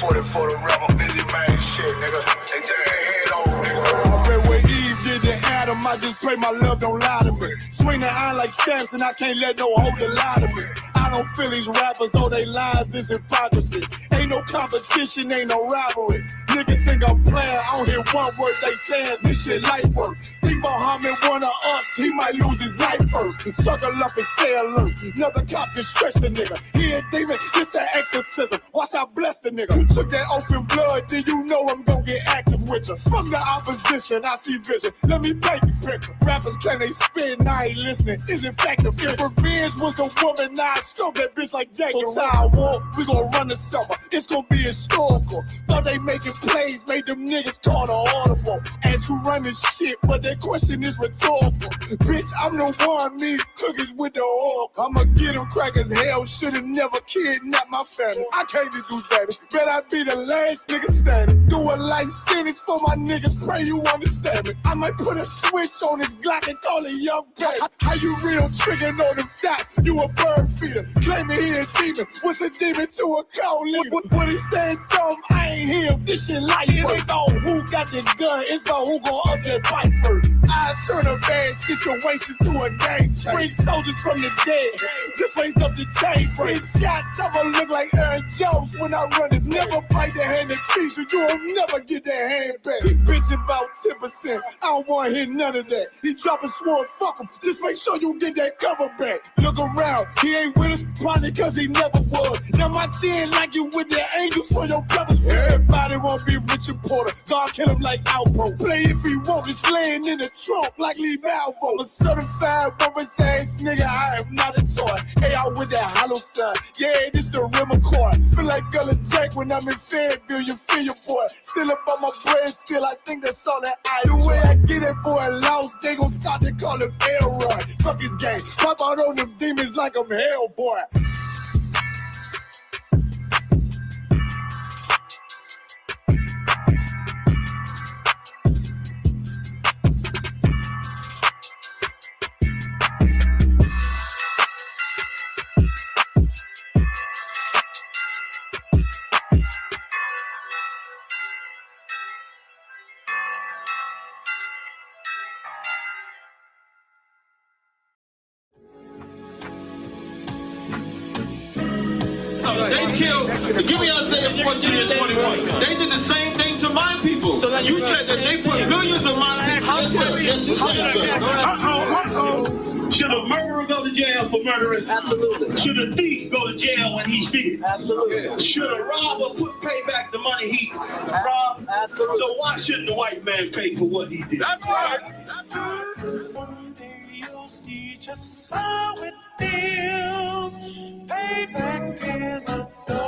40 for the rapper, busy man shit, nigga. They take their head over, nigga. I read where Eve did to Adam, I just pray my love don't lie to me. Swing the iron like stamps and I can't let no holder lie to me. I don't feel these rappers, all they lies is hypocrisy. Ain't no competition, ain't no rivalry. Niggas think I'm playing, I don't hear one word they saying, this shit light work. Think Muhammad one of us, he might lose his life first. Suckle up and stay alert, another cop can stretch the nigga. He a demon, this an exorcism, watch I bless the nigga. You took that open blood, then you know I'm gon' get active with you. From the opposition, I see vision, let me paint the picture. Rappers claim they spit, and I ain't listening, is in fact the fear. If revenge was a woman, now I scope that bitch like Jake. So I war, we gon' run the summer, it's gon' be historical. Thought they making plays, made them niggas call the audible. Ask who run this shit, but that question is rhetorical. Bitch, I'm the one, me cookies with the oil. I'ma get them crack as hell, should've never kidnapped my family. I can't do that, bet I be the last nigga standing. Do a life sentence for my niggas, pray you understand me. I might put a switch on this Glock and call it young baby. How you real trigger know them dots? You a bird feeder, claiming he a demon. What's a demon to a cold leader? When he saying something, I ain't hear this shit like it ain't about who got the gun, it's about who gon' up that fight first. I turn a bad situation to a game changer. Bring soldiers from the dead, just raise up the chain. Free shots, I'ma look like Aaron Jones when I run it. Never bite the hand that feeds you, you'll never get that hand back. He bitchin' about 10%, I don't wanna hear none of that. He dropping sword, fuck him, just make sure you get that cover back. Look around, he ain't with us, probably cause he never was. Now my chin like you with the angels for your brothers. Everybody won't be Richard Porter, God kill him like Alpo. Play if he want, it's laying in the trunk like Lee Malvo. A certified woman's ass nigga, I am not a toy. Hey, I with that hollow side, yeah, this the rim accord. Feel like Gullah Jack when I'm in Fayetteville, you feel your boy. Still up on my bread, still I think that's all that I do. The way I get it, boy, lost, they gon' start to call him Elroy. Fuck his game, pop out on them demons like I'm Hellboy. They killed, give me Isaiah 14 and 21. They did the same thing to my people. So you said that they put millions of my actions. Should a murderer go to jail for murdering? Absolutely. Should a thief go to jail when he steals? Absolutely. Should a robber pay back the money he robbed? Absolutely. So why shouldn't the white man pay for what he did? That's right. That's right. One day you'll see just how it feels. Payback is a dog.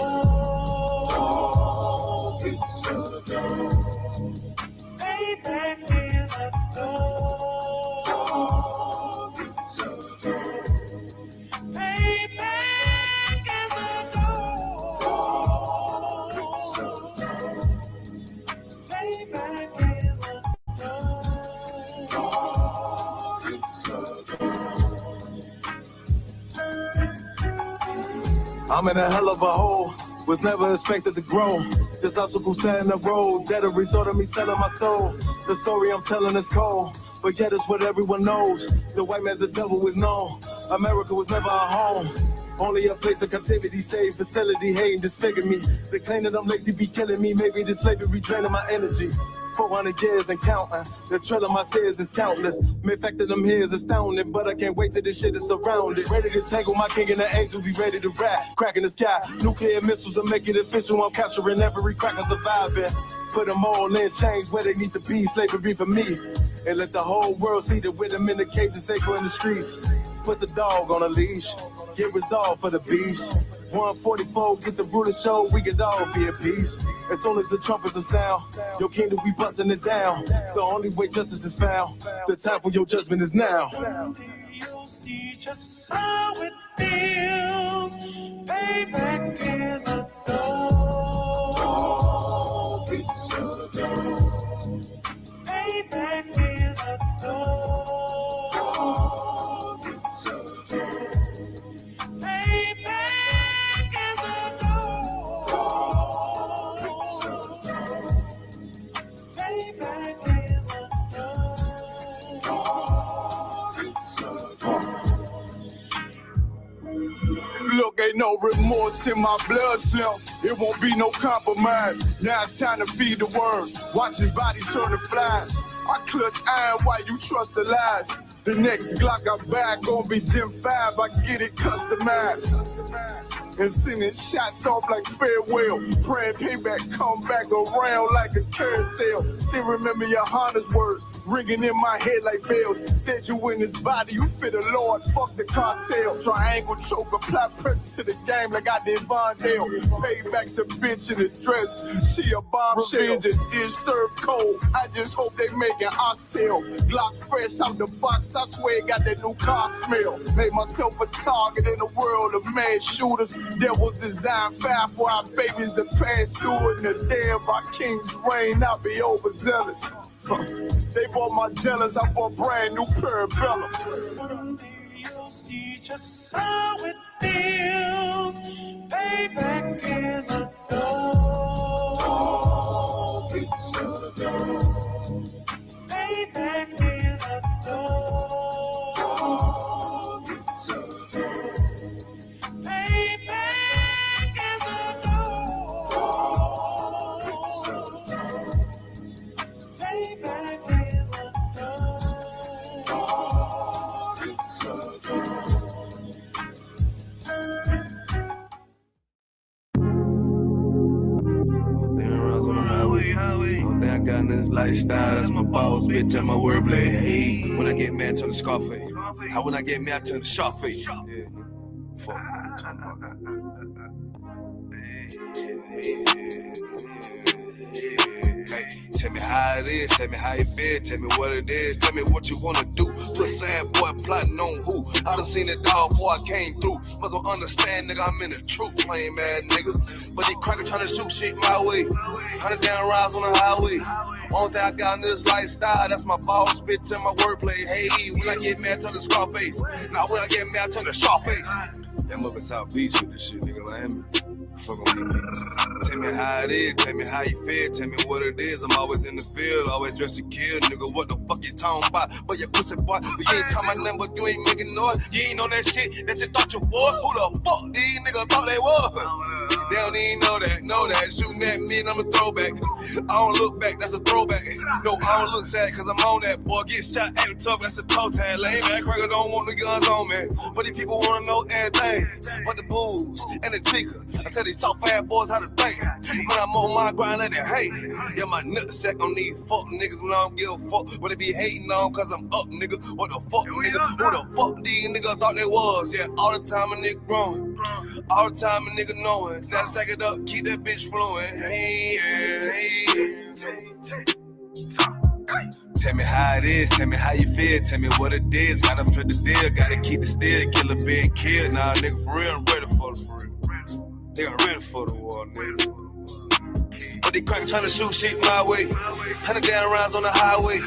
It's a dog. Payback is a dog. It's a dog. Payback is a dog. It's a dog. Payback is a dog. It's a dog. I'm in a hell of a hole, was never expected to grow. Just obstacle set in the road, that a result of me selling my soul. The story I'm telling is cold, but yet it's what everyone knows. The white man's the devil is known. America was never a home, only a place of captivity, safe facility, hating, disfigure me. They claim that I'm lazy, be killing me. Maybe this slavery draining my energy. 400 years and counting, the trail of my tears is countless. The fact that I'm here is astounding, but I can't wait till this shit is surrounded. Ready to tangle my king and the angel, be ready to rap. Cracking the sky, nuclear missiles will make it official. I'm capturing every cracker surviving. Put them all in chains where they need to be, slavery for me. And let the whole world see that with them in the cage and safer in the streets. Put the dog on a leash, get resolved for the beast. 144, get the ruler show, we could all be at peace. As soon as the trumpets are sound, your kingdom we busting it down. The only way justice is found, the time for your judgment is now. You'll see just how it feels. Payback is a dog. It's a dog. Payback is a dog. It's a dog. Payback is a dog. No remorse in my blood slim. It won't be no compromise. Now it's time to feed the worms. Watch his body turn to flies. I clutch iron while you trust the lies. The next Glock I buy gon' be Gen 5. I get it customized. And sending shots off like farewell. Praying payback come back around like a carousel. Still remember your Honda's words ringing in my head like bells. Said you in his body, you fit the Lord, fuck the cartel. Triangle choke, apply pressure to the game like I did Vondale. Payback to bitch in the dress. She a bombshell. Revenge is served cold. I just hope they make an oxtail. Glock fresh out the box, I swear it got that new car smell. Made myself a target in the world of mad shooters. That was designed fire for our babies to pass through in the day of our king's reign, not be overzealous. They bought my jealous, I bought brand new parabellums. One day you'll see just how it feels. Payback is a dog. It's a dog. Payback is a dog. It's a dog. Payback is a dog. It's a dog. Payback is a dog. It's a One thing I got in this lifestyle, that's my boss, bitch, and my wordplay. Hey, when I get mad, turn the Scarface. How when I get mad, turn the Sharface. Yeah, fuck, I'm talking about that. Hey, tell me how it is, tell me how you feel, tell me what it is, tell me what you wanna do. Put sad boy plotting on who? I done seen it all before I came through. Must don't understand, nigga, I'm in the truth, lame ass nigga. But these crackers tryna shoot shit my way. 100 down rides on the highway. Only thing I got in this lifestyle, that's my boss, bitch, and my wordplay. Hey, when I get mad, turn the Scarface. Now when I get mad, turn the Sharface. Yeah, I'm up in South Beach with this shit, nigga, Miami. Fuck on me. Tell me how it is, tell me how you feel, tell me what it is. I'm always in the field, always dressed to kill, nigga. What the fuck you talking about? But your pussy boy, but you ain't talking about nothing, but you ain't making noise. You ain't know that shit thought you was. Who the fuck these niggas thought they was? They don't even know that. Shooting at me and I'm a throwback. I don't look back, that's a throwback. No, I don't look sad, cause I'm on that. Boy, get shot at the top, that's a toe tag. Lame ass cracker don't want the guns on me. But these people wanna know everything. But the booze and the chica. I tell these soft ass boys how to think. When I'm on my grind, let it hate. Yeah, my nutsack on these fuck niggas when I don't give a fuck. What they be hating on, cause I'm up, nigga. What the fuck, nigga? Who the fuck these niggas thought they was? Yeah, all the time a nigga grown. All the time a nigga knowing. Gotta stack it up, keep that bitch flowing. Hey, hey. Tell me how it is, tell me how you feel, tell me what it is. Gotta flip the deal, gotta keep the steel, kill a big kid. Nah, nigga, for real, I'm ready for the real. Nigga, ready for the war, nigga. But they crack trying to shoot shit my way. 100 down rounds on the highway.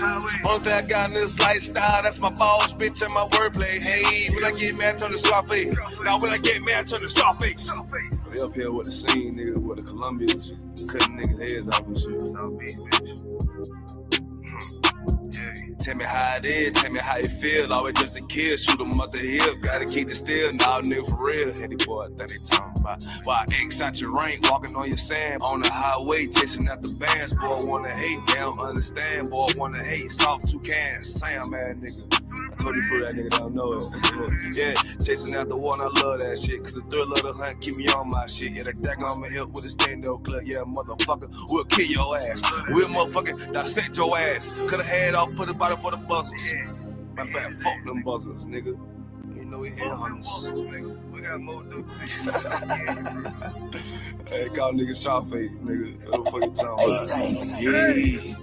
Only thing I got in this lifestyle, that's my boss, bitch, and my wordplay. Hey, when I get mad, turn the Scarface. Now when I get mad, turn the Scarface. They up here with the scene, nigga, with the Colombians, cutting niggas' heads off and shit. Tell me how it is, tell me how you feel. Always just a kid, shoot 'em up the hill. Gotta keep it still, nah, nigga, for real. Any boy, that they talking about. Why X out your rank, walking on your sand. On the highway, chasing out the bands. Boy, wanna hate, they don't understand. Boy, wanna hate, soft two cans. Sam, man, nigga. I told you for that nigga don't know it. Yeah, chasing out the one, I love that shit. Cause the thrill of the hunt keep me on my shit. Yeah, that daggone on my hip with a stand-up club. Yeah, motherfucker, we'll kill your ass. We'll motherfucking dissect your ass. Cut a head off, put a body for the buzzers. Matter of fact, fuck them buzzers, nigga. You know we hear hunters. We got more dudes. Hey, call nigga Sharface, nigga. What the fuck you talking about? Yeah.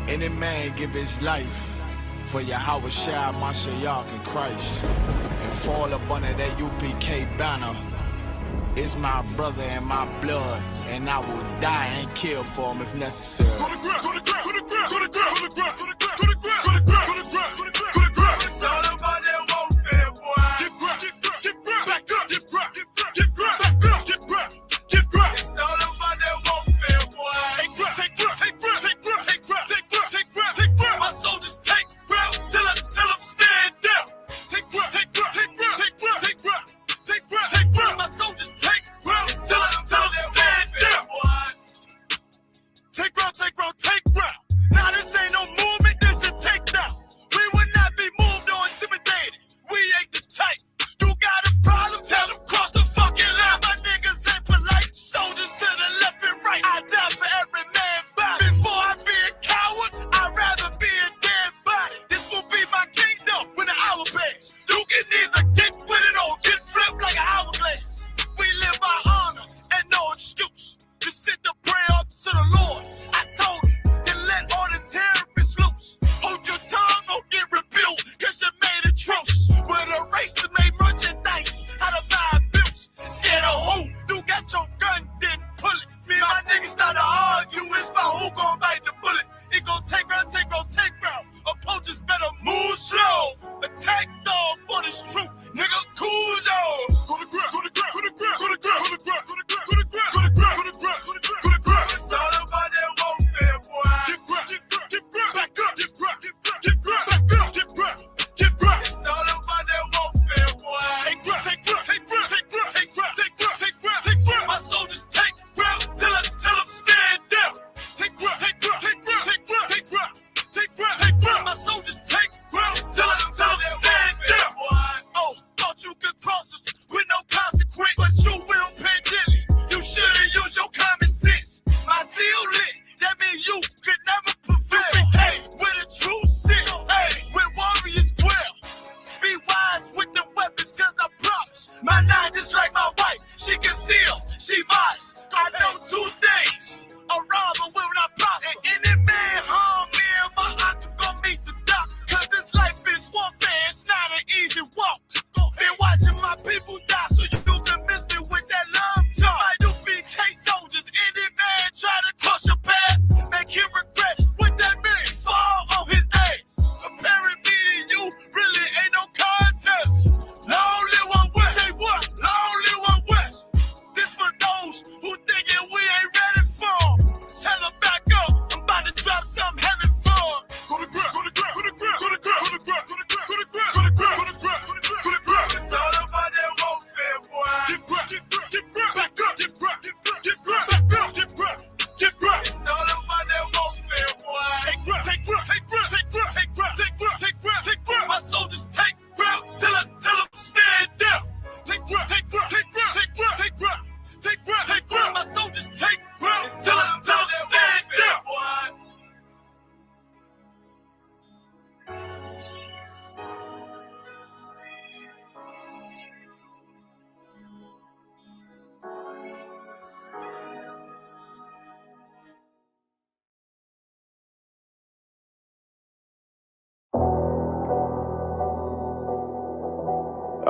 Any man give his life for Yahweh Shai, Mashiach, and Christ, and fall up under that UPK banner. It's my brother and my blood, and I will die and kill for him if necessary. Go to ground, go to ground, go to ground, go to ground, go to ground, go to ground, go to ground, go to ground, go to ground, go to ground. It's all about that warfare, boy. Give ground, back up, give ground,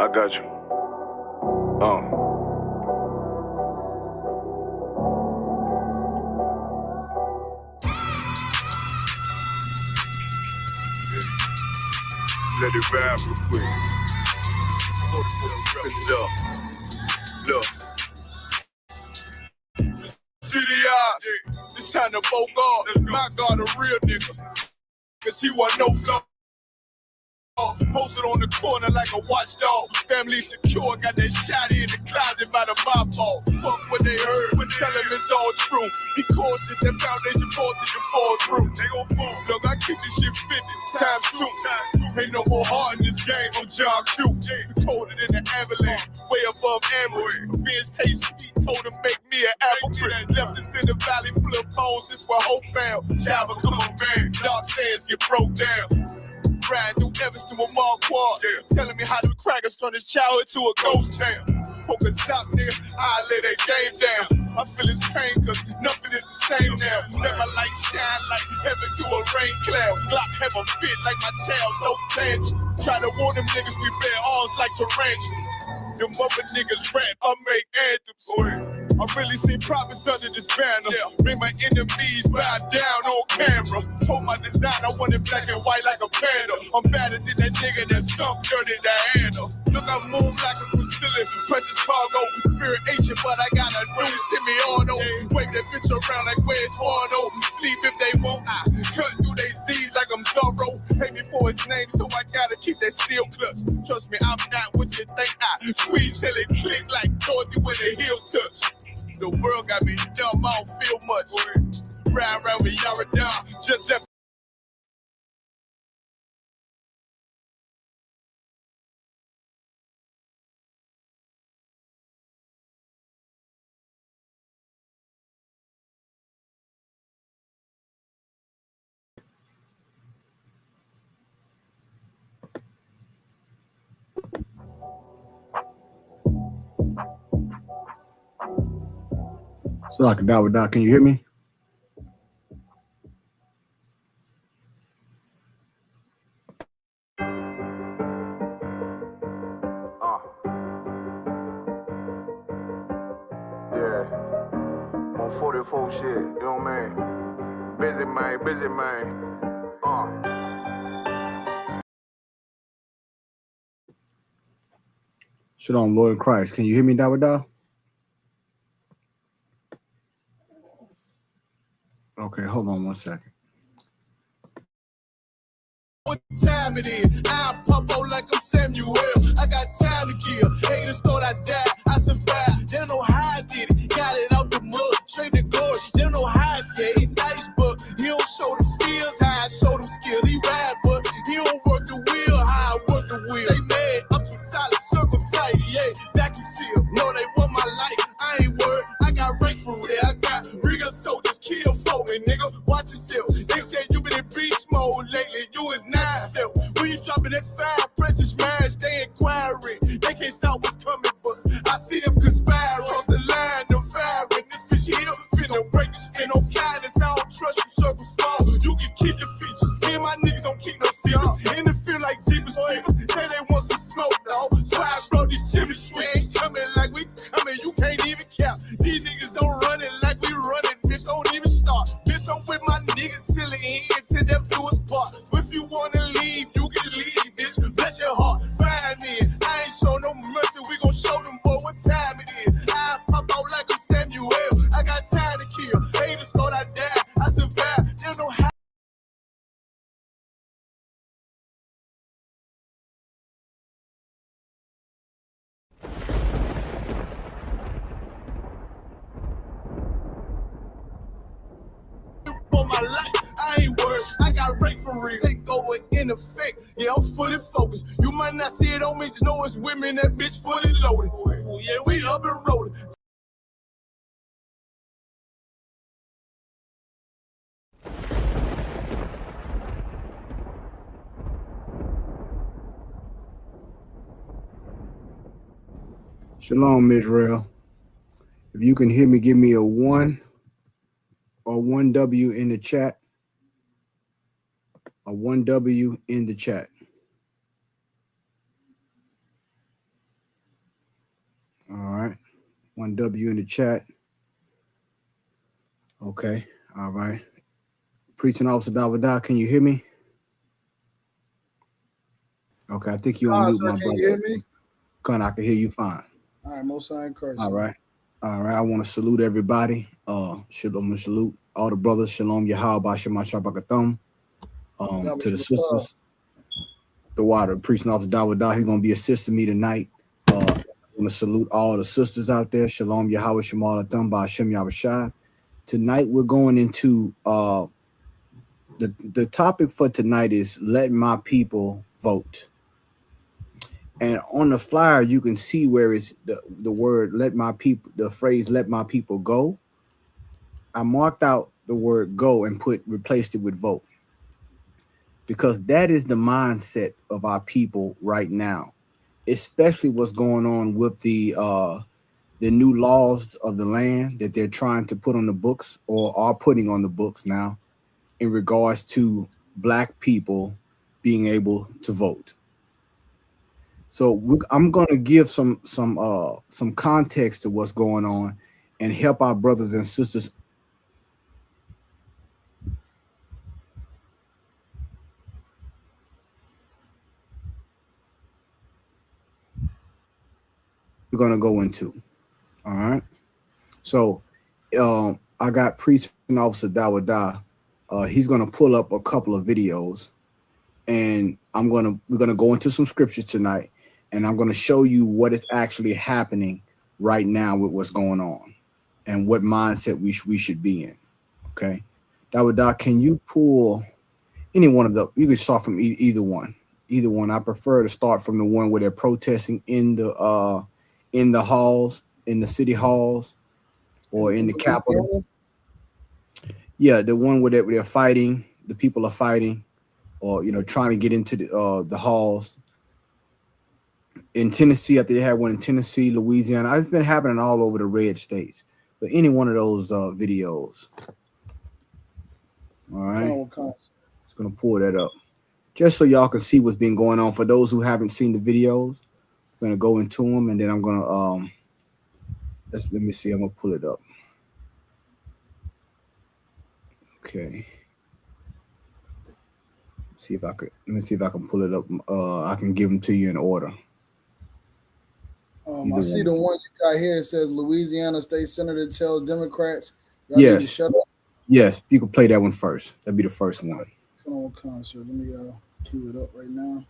I got you. Let it rap real quick. Look. City eyes, it's time to Bogart. My God, a real nigga. Cause he wasn't no flaw. Posted on the corner like a watchdog. Family secure, got that shot in the closet by the mob ball. Fuck what they heard, but tell them it's all true. Be cautious, that foundation voltage can fall through. They gon' fall. Look, I keep this shit 50 times soon. Ain't no more heart in this game, I'm John Q. Colder than an avalanche, way above average. Vince taste sweet, told him make me an apple tree. Left us in the valley full of bones, this where hope found. Java, come on, man. Dark sands get broke down. Riding through Evans to a mall quad. Telling me how the crackers turn his childhood to a ghost town. Poke a sock, nigga, I lay that game down. I feel his pain, cause nothing is the same now. Let my light shine like heaven through a rain cloud. Glock have a fit like my child, no bench. Try to warn them niggas, we bear arms like tarantulas. Them other niggas rap, I make anthems. I really see profits under this banner. Make my enemies bow down on camera. Told my design I want it black and white like a panda. I'm better than that nigga that sunk dirty to handle. Look, I move like a Brazilian, precious cargo, spirit ancient, but I got a new semi-auto. Wave that bitch around like where's Wardo. Sleep if they won't, I cut through they Z's like I'm Zorro. Pay me for his name, so I gotta keep that steel clutch. Trust me, I'm not what you think. I squeeze till it click like Dorothy when the heels touch. The world got me dumb, I don't feel much. Ride around with Yara just that. So like a Doc, can you hear me? Yeah. On 44 shit, you know what I mean? Busy man. Shalom, Lord Christ. Can you hear me, Doc? Okay, hold on 1 second. What time it is? I pop out like I'm Samuel. I got time to kill. Haters thought I died, I survived. They don't know how I did it. Got it out the mud, straight to glory. They don't know how I did it. Nice, but he don't show them skills. How I show them skills. He ride, but he don't work the wheel. How I work the wheel. They mad, I'm too solid, circle tight. Yeah, vacuum seal. No, they want my life. I ain't worried. I got rank for it. I got real soldiers, kill folk, and nigga, watch yourself. They said you been in beast mode lately. You is not yourself. When you dropping that fire, precious marriage, they inquiring. They can't stop what's coming, but I see them conspiring. Cross the line, them firing. This bitch here, finna break the spin on kindness. I don't trust you, circle small. You can keep your features. Me and my niggas don't keep no secrets. In the field like Jeepers Creepers. Say they want some smoke, dog. So I brought these chimney sweeps. Coming like we coming, you can't even count. These niggas don't run it like we running. Bitch, don't even start. Bitch, I'm with my niggas till the end, till them do us part. If you wanna leave, you can leave, bitch. Bless your heart, find me. I ain't show no mercy, we gon' show them boy what time it is. I pop out like I'm Samuel. I got time to kill. Haters thought I died, I survived. They don't know how. For my life, I ain't worried. I got rate for real. Take over in effect. Yeah, I'm fully focused. You might not see it on me, just know it's women. That bitch fully loaded. Ooh, yeah, we up and rolling. Shalom, Israel. If you can hear me, give me a 1 or 1W in the chat. A 1W in the chat. 1W in the chat. Okay. All right. Preaching Officer Dalvada, can you hear me? Okay, I think you're on mute, my brother. Can you hear me? I can hear you fine. All right, most high in Christ. All right. I want to salute everybody. Shalom, salute all the brothers. Shalom, Yahweh, Bashem, Shabakathum. To the sisters. The water, Preaching Officer Dalvada, he's going to be assisting me tonight. I want to salute all the sisters out there. Shalom, Yahweh, Shemal Atham, Bashem, Yahushua. Tonight, we're going into the topic for tonight is let my people vote. And on the flyer, you can see where it's the word let my people, the phrase let my people go. I marked out the word go and replaced it with vote. Because that is the mindset of our people right now, especially what's going on with the new laws of the land that they're trying to put on the books or are putting on the books now in regards to Black people being able to vote. So I'm going to give some context to what's going on and help our brothers and sisters. We're going to go into. All right. So I got Preaching Officer Dalvada. He's going to pull up a couple of videos, and we're going to go into some scriptures tonight, and I'm going to show you what is actually happening right now with what's going on and what mindset we should be in. Okay. Dalvada, can you pull any one of the, you can start from either one. Either one. I prefer to start from the one where they're protesting in the halls, in the city halls, or in the Capitol. Yeah, the one where they're fighting, the people are fighting, or trying to get into the halls. In Tennessee, I think they had one in Tennessee, Louisiana. It's been happening all over the red states. But any one of those videos. All right. Just gonna pull that up. Just so y'all can see what's been going on. For those who haven't seen the videos, I'm gonna go into them, and then I'm gonna let me see. I'm gonna pull it up. Okay. Let me see if I can pull it up. I can give them to you in order. I see the one you got here. It says Louisiana State Senator tells Democrats y'all need to shut up. Yes, you can play that one first. That'd be the first one. Come on, concert. Let me cue it up right now.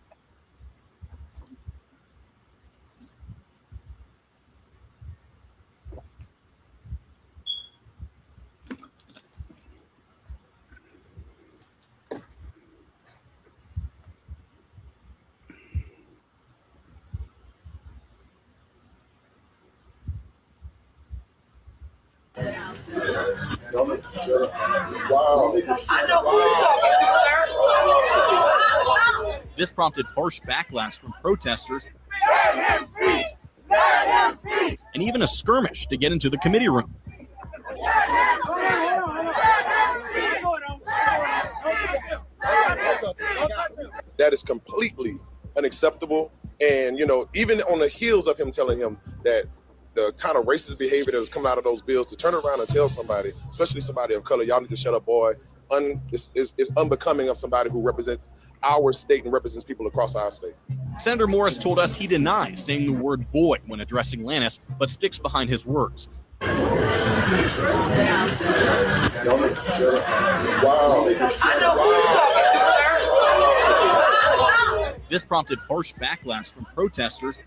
This prompted harsh backlash from protesters and even a skirmish to get into the committee room. That is completely unacceptable. And, even on the heels of him telling him that the kind of racist behavior that was coming out of those bills, to turn around and tell somebody, especially somebody of color, y'all need to shut up, boy, is unbecoming of somebody who represents our state and represents people across our state. Senator Morris told us he denies saying the word boy when addressing Lannis, but sticks behind his words. This prompted harsh backlash from protesters.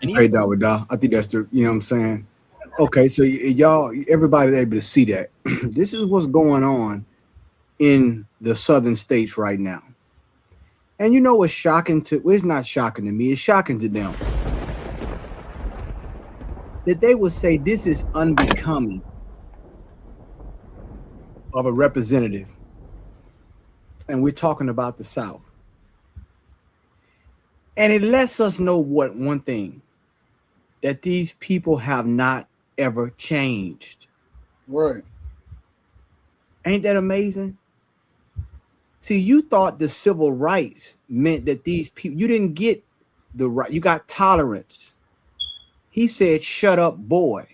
Hey, Dalvada, I think that's the, you know what I'm saying? Okay, so y'all, everybody's able to see that. This is what's going on in the southern states right now. And you know what's shocking well, it's not shocking to me, it's shocking to them. That they would say this is unbecoming of a representative. And we're talking about the South. And it lets us know one thing, that these people have not ever changed. Right. Ain't that amazing? See, you thought the civil rights meant that these people, you didn't get the right, you got tolerance. He said, "Shut up, boy."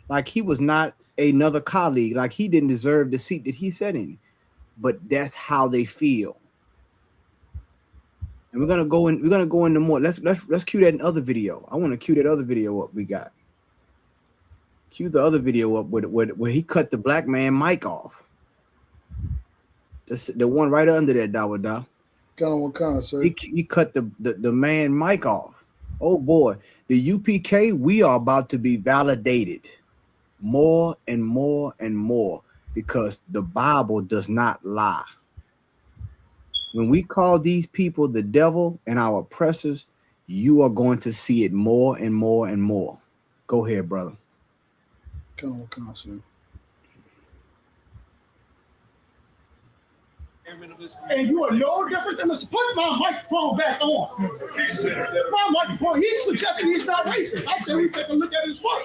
Like he was not another colleague, like he didn't deserve the seat that he sat in. But that's how they feel. And we're gonna go into more. Let's cue that other video. I want to cue that other video up we got. Cue the other video up where he cut the black man mic off. The one right under that Dawada. What kind, sir? He cut the man mic off. Oh boy, the UPK, we are about to be validated more and more and more because the Bible does not lie. When we call these people the devil and our oppressors, you are going to see it more and more and more. Go ahead, brother. What kind, sir? And you are no different than this. Put my microphone back on. My microphone. He's suggesting he's not racist. I said we take a look at his work.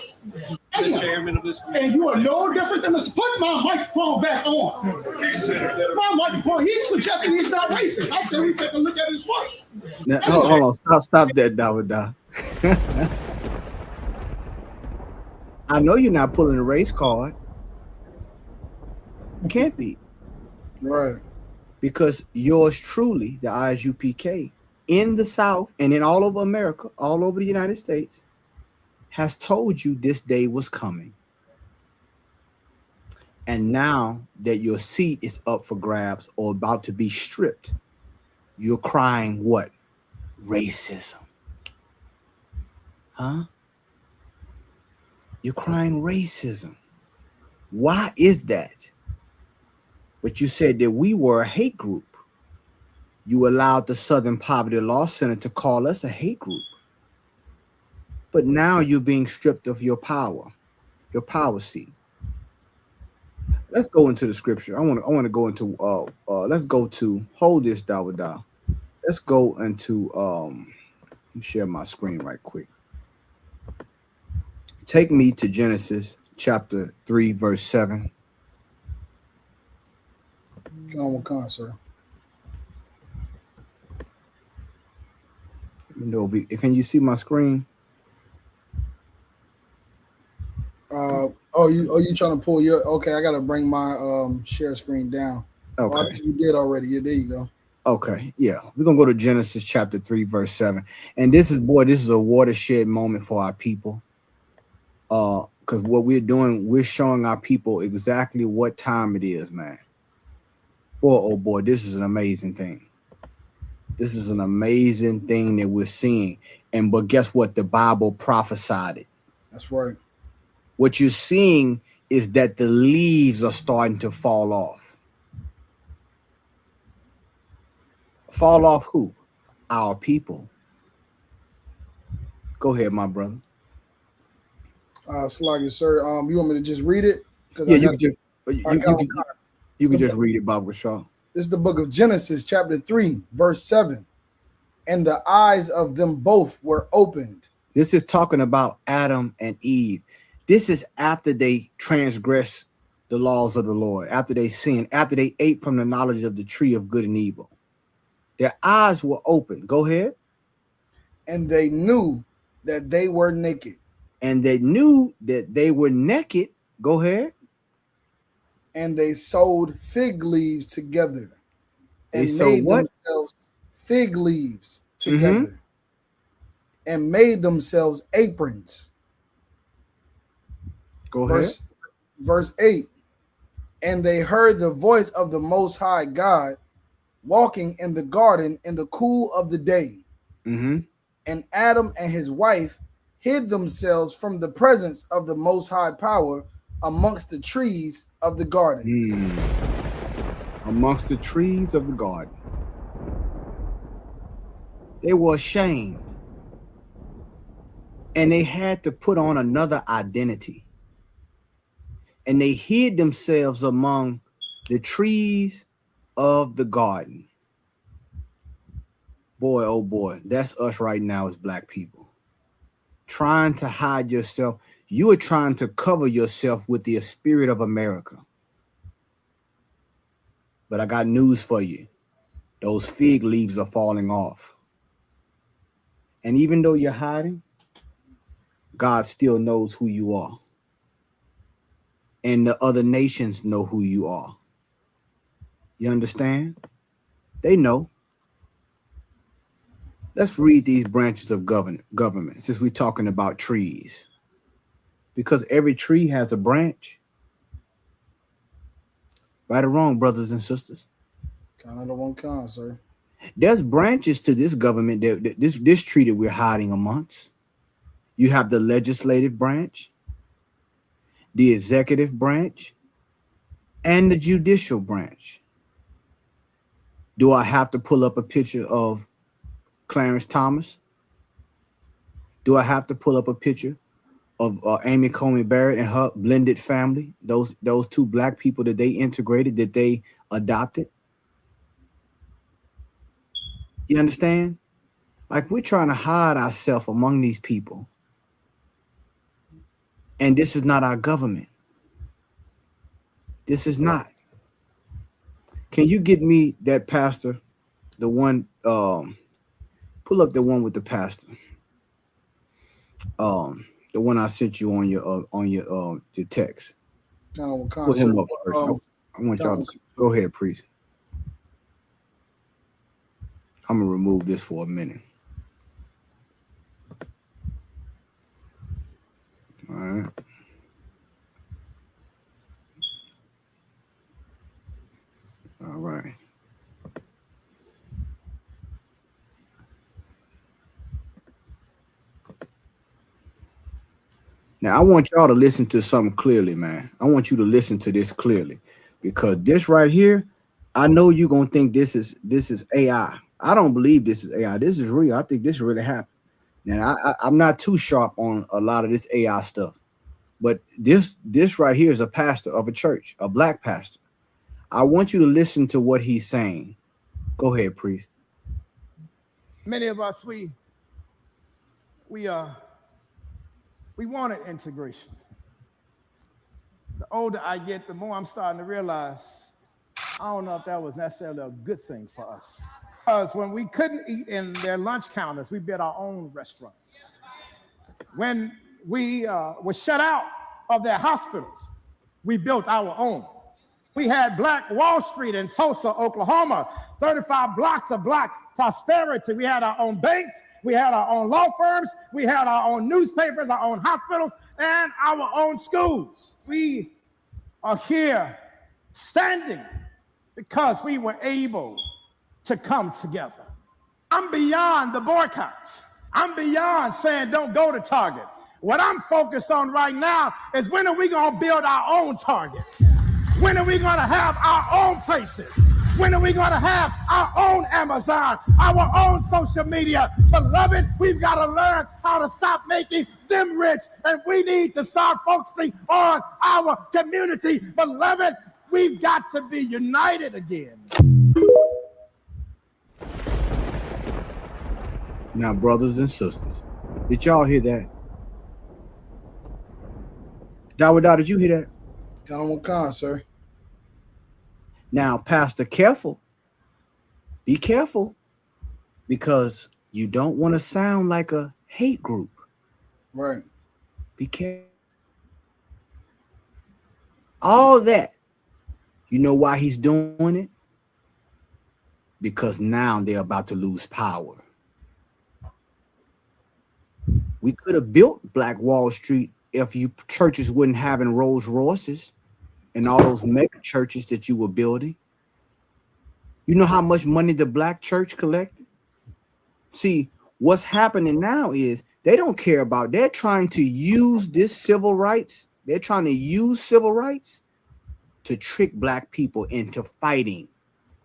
The chairman of this. And you are no different than this. Put my microphone back on. My microphone. He's suggesting he's not racist. I said we take a look at his work. Now, hold on. Stop that, Dawada. I know you're not pulling a race card. You can't be. Right. Because yours truly, the ISUPK, in the South and in all over America, all over the United States, has told you this day was coming. And now that your seat is up for grabs or about to be stripped, you're crying what? Racism. Huh? You're crying racism. Why is that? But you said that we were a hate group. You allowed the Southern Poverty Law Center to call us a hate group. But now you're being stripped of your power seat. Let's go into the scripture. I want to go into let's go to hold this Dawada. Let's go into let me share my screen right quick. Take me to Genesis chapter 3, verse 7. What kind, sir? Can you see my screen? You trying to pull your? Okay, I gotta bring my share screen down. Okay, I think you did already. Yeah, there you go. Okay, yeah, we're gonna go to Genesis chapter 3, verse 7, and this is a watershed moment for our people. Because what we're doing, we're showing our people exactly what time it is, man. Boy, oh boy, this is an amazing thing. This is an amazing thing that we're seeing. But guess what? The Bible prophesied it. That's right. What you're seeing is that the leaves are starting to fall off. Fall off who? Our people. Go ahead, my brother. Sluggy, sir. You want me to just read it? Yeah, you can just read it, Bob Shaw. This is the book of Genesis, chapter 3, verse 7. And the eyes of them both were opened. This is talking about Adam and Eve. This is after they transgressed the laws of the Lord, after they sinned, after they ate from the knowledge of the tree of good and evil. Their eyes were open. Go ahead. And they knew that they were naked. And they knew that they were naked. Go ahead. And they sewed fig leaves together. And made themselves fig leaves together. And made themselves aprons. Go ahead. Verse 8. And they heard the voice of the Most High God walking in the garden in the cool of the day. Mm-hmm. And Adam and his wife hid themselves from the presence of the Most High Power amongst the trees of the garden. Amongst the trees of the garden. They were ashamed. And they had to put on another identity. And they hid themselves among the trees of the garden. Boy, oh boy, that's us right now as black people. Trying to hide yourself. You are trying to cover yourself with the spirit of America. But I got news for you. Those fig leaves are falling off. And even though you're hiding, God still knows who you are. And the other nations know who you are. You understand? They know. Let's read these branches of government since we're talking about trees. Because every tree has a branch. Right or wrong, brothers and sisters? Kind of the one con, sir. There's branches to this government, this tree that we're hiding amongst. You have the legislative branch, the executive branch, and the judicial branch. Do I have to pull up a picture of Clarence Thomas? Do I have to pull up a picture of Amy Coney Barrett and her blended family? Those two black people that they integrated, that they adopted. You understand? Like, we're trying to hide ourselves among these people. And this is not our government. This is not. Can you get me that pastor? The one, pull up the one with the pastor. The one I sent you on your text. Put him up first. I want y'all to go ahead, priest. I'm gonna remove this for a minute. All right. All right. Now I want y'all to listen to something clearly, man. I want you to listen to this clearly, because this right here, I know you're gonna think this is AI. I don't believe this is AI. This is real. I think this really happened. Now I'm not too sharp on a lot of this AI stuff, but this right here is a pastor of a church, a black pastor. I want you to listen to what he's saying. Go ahead, priest. Many of us, we wanted integration. The older I get, the more I'm starting to realize I don't know if that was necessarily a good thing for us. Because when we couldn't eat in their lunch counters, we built our own restaurants. When we were shut out of their hospitals, we built our own. We had Black Wall Street in Tulsa, Oklahoma, 35 blocks of black prosperity. We had our own banks, we had our own law firms, we had our own newspapers, our own hospitals, and our own schools. We are here standing because we were able to come together. I'm beyond the boycotts. I'm beyond saying don't go to Target. What I'm focused on right now is, when are we going to build our own Target? When are we going to have our own places? When are we going to have our own Amazon, our own social media? Beloved, we've got to learn how to stop making them rich, and we need to start focusing on our community. Beloved, we've got to be united again. Now, brothers and sisters, did y'all hear that? Dawada, did you hear that? John Khan, sir. Now, Pastor, careful. Be careful, because you don't want to sound like a hate group. Right. Be careful. All that. You know why he's doing it? Because now they're about to lose power. We could have built Black Wall Street if you churches wouldn't having Rolls Royces and all those mega churches that you were building. You know how much money the black church collected? See, what's happening now is they don't care about, they're trying to use this civil rights. They're trying to use civil rights to trick black people into fighting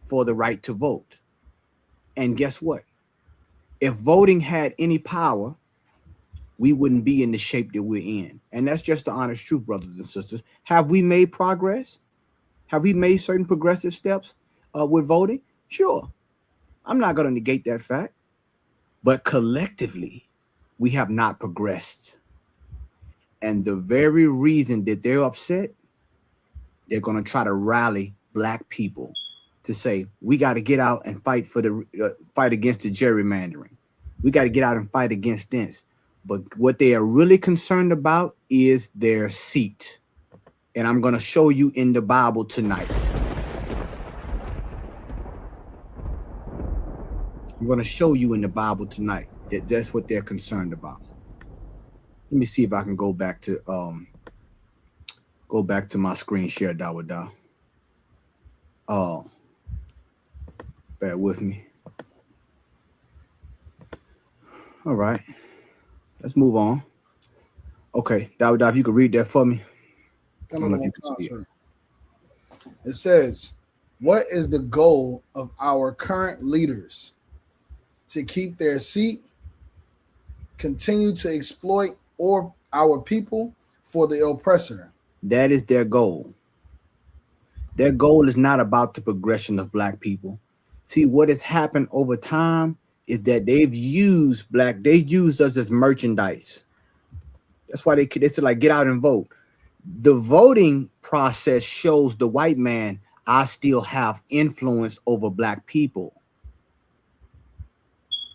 for the right to vote. And guess what? If voting had any power, we wouldn't be in the shape that we're in. And that's just the honest truth, brothers and sisters. Have we made progress? Have we made certain progressive steps with voting? Sure. I'm not going to negate that fact. But collectively, we have not progressed. And the very reason that they're upset, they're going to try to rally black people to say, we got to get out and fight for the fight against the gerrymandering. We got to get out and fight against this. But what they are really concerned about is their seat. And I'm going to show you in the Bible tonight. I'm going to show you in the Bible tonight that that's what they're concerned about. Let me see if I can go back to my screen share, Dawada. Bear with me. All right. Let's move on. Okay, Dawada, if you could read that for me. I don't know if you can see it. It says, what is the goal of our current leaders? To keep their seat, continue to exploit or our people for the oppressor. That is their goal. Their goal is not about the progression of black people. See, what has happened over time is that they used us as merchandise. That's why they said, like, get out and vote. The voting process shows the white man, I still have influence over black people.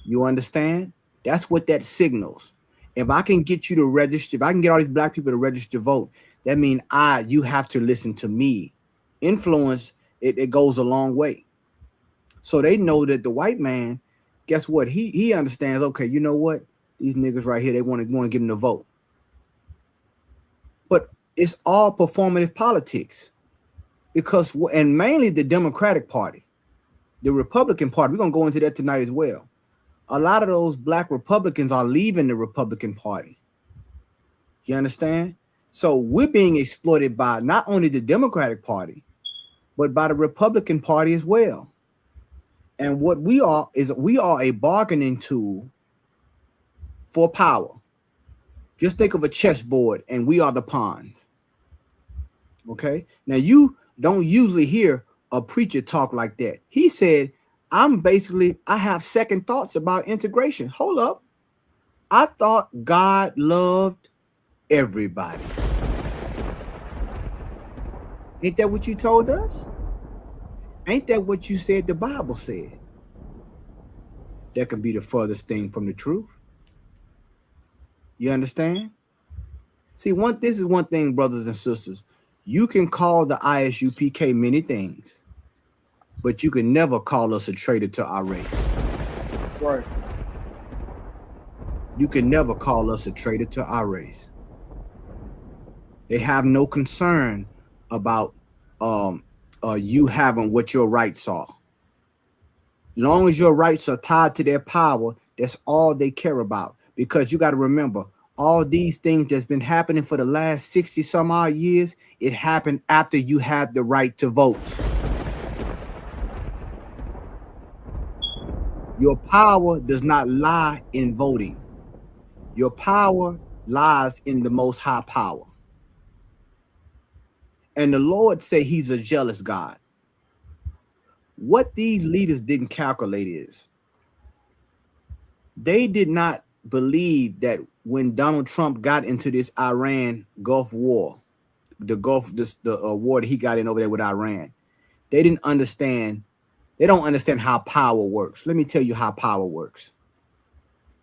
You understand? That's what that signals. If I can get you to register, if I can get all these black people to register to vote, that means you have to listen to me. Influence, it goes a long way. So they know that the white man, guess what? He understands, okay, you know what? These niggas right here, they want to give them the vote. But it's all performative politics. Because, and mainly the Democratic Party, the Republican Party, we're going to go into that tonight as well. A lot of those black Republicans are leaving the Republican Party. You understand? So we're being exploited by not only the Democratic Party, but by the Republican Party as well. And what we are is we are a bargaining tool for power. Just think of a chessboard and we are the pawns. Okay? Now you don't usually hear a preacher talk like that. He said, I have second thoughts about integration. Hold up. I thought God loved everybody. Ain't that what you told us? Ain't that what you said the Bible said? That can be the furthest thing from the truth. You understand? See, this is one thing, brothers and sisters. You can call the ISUPK many things, but you can never call us a traitor to our race. Right. You can never call us a traitor to our race. They have no concern about you having what your rights are. Long as your rights are tied to their power, that's all they care about. Because you got to remember, all these things that's been happening for the last 60 some odd years, it happened after you had the right to vote. Your power does not lie in voting. Your power lies in the Most High power. And the Lord say he's a jealous God. What these leaders didn't calculate is they did not believe that when Donald Trump got into this Iran Gulf war, the war that he got in over there with Iran, they don't understand how power works. Let me tell you how power works.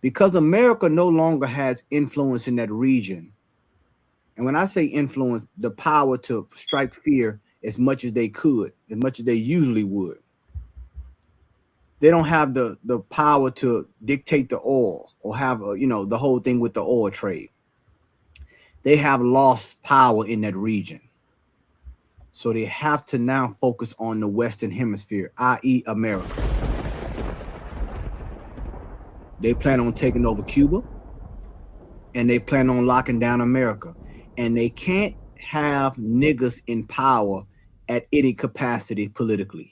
Because America no longer has influence in that region. And when I say influence, the power to strike fear as much as they could, as much as they usually would. They don't have the power to dictate the oil or have, the whole thing with the oil trade. They have lost power in that region. So they have to now focus on the Western Hemisphere, i.e. America. They plan on taking over Cuba and they plan on locking down America. And they can't have niggas in power at any capacity politically.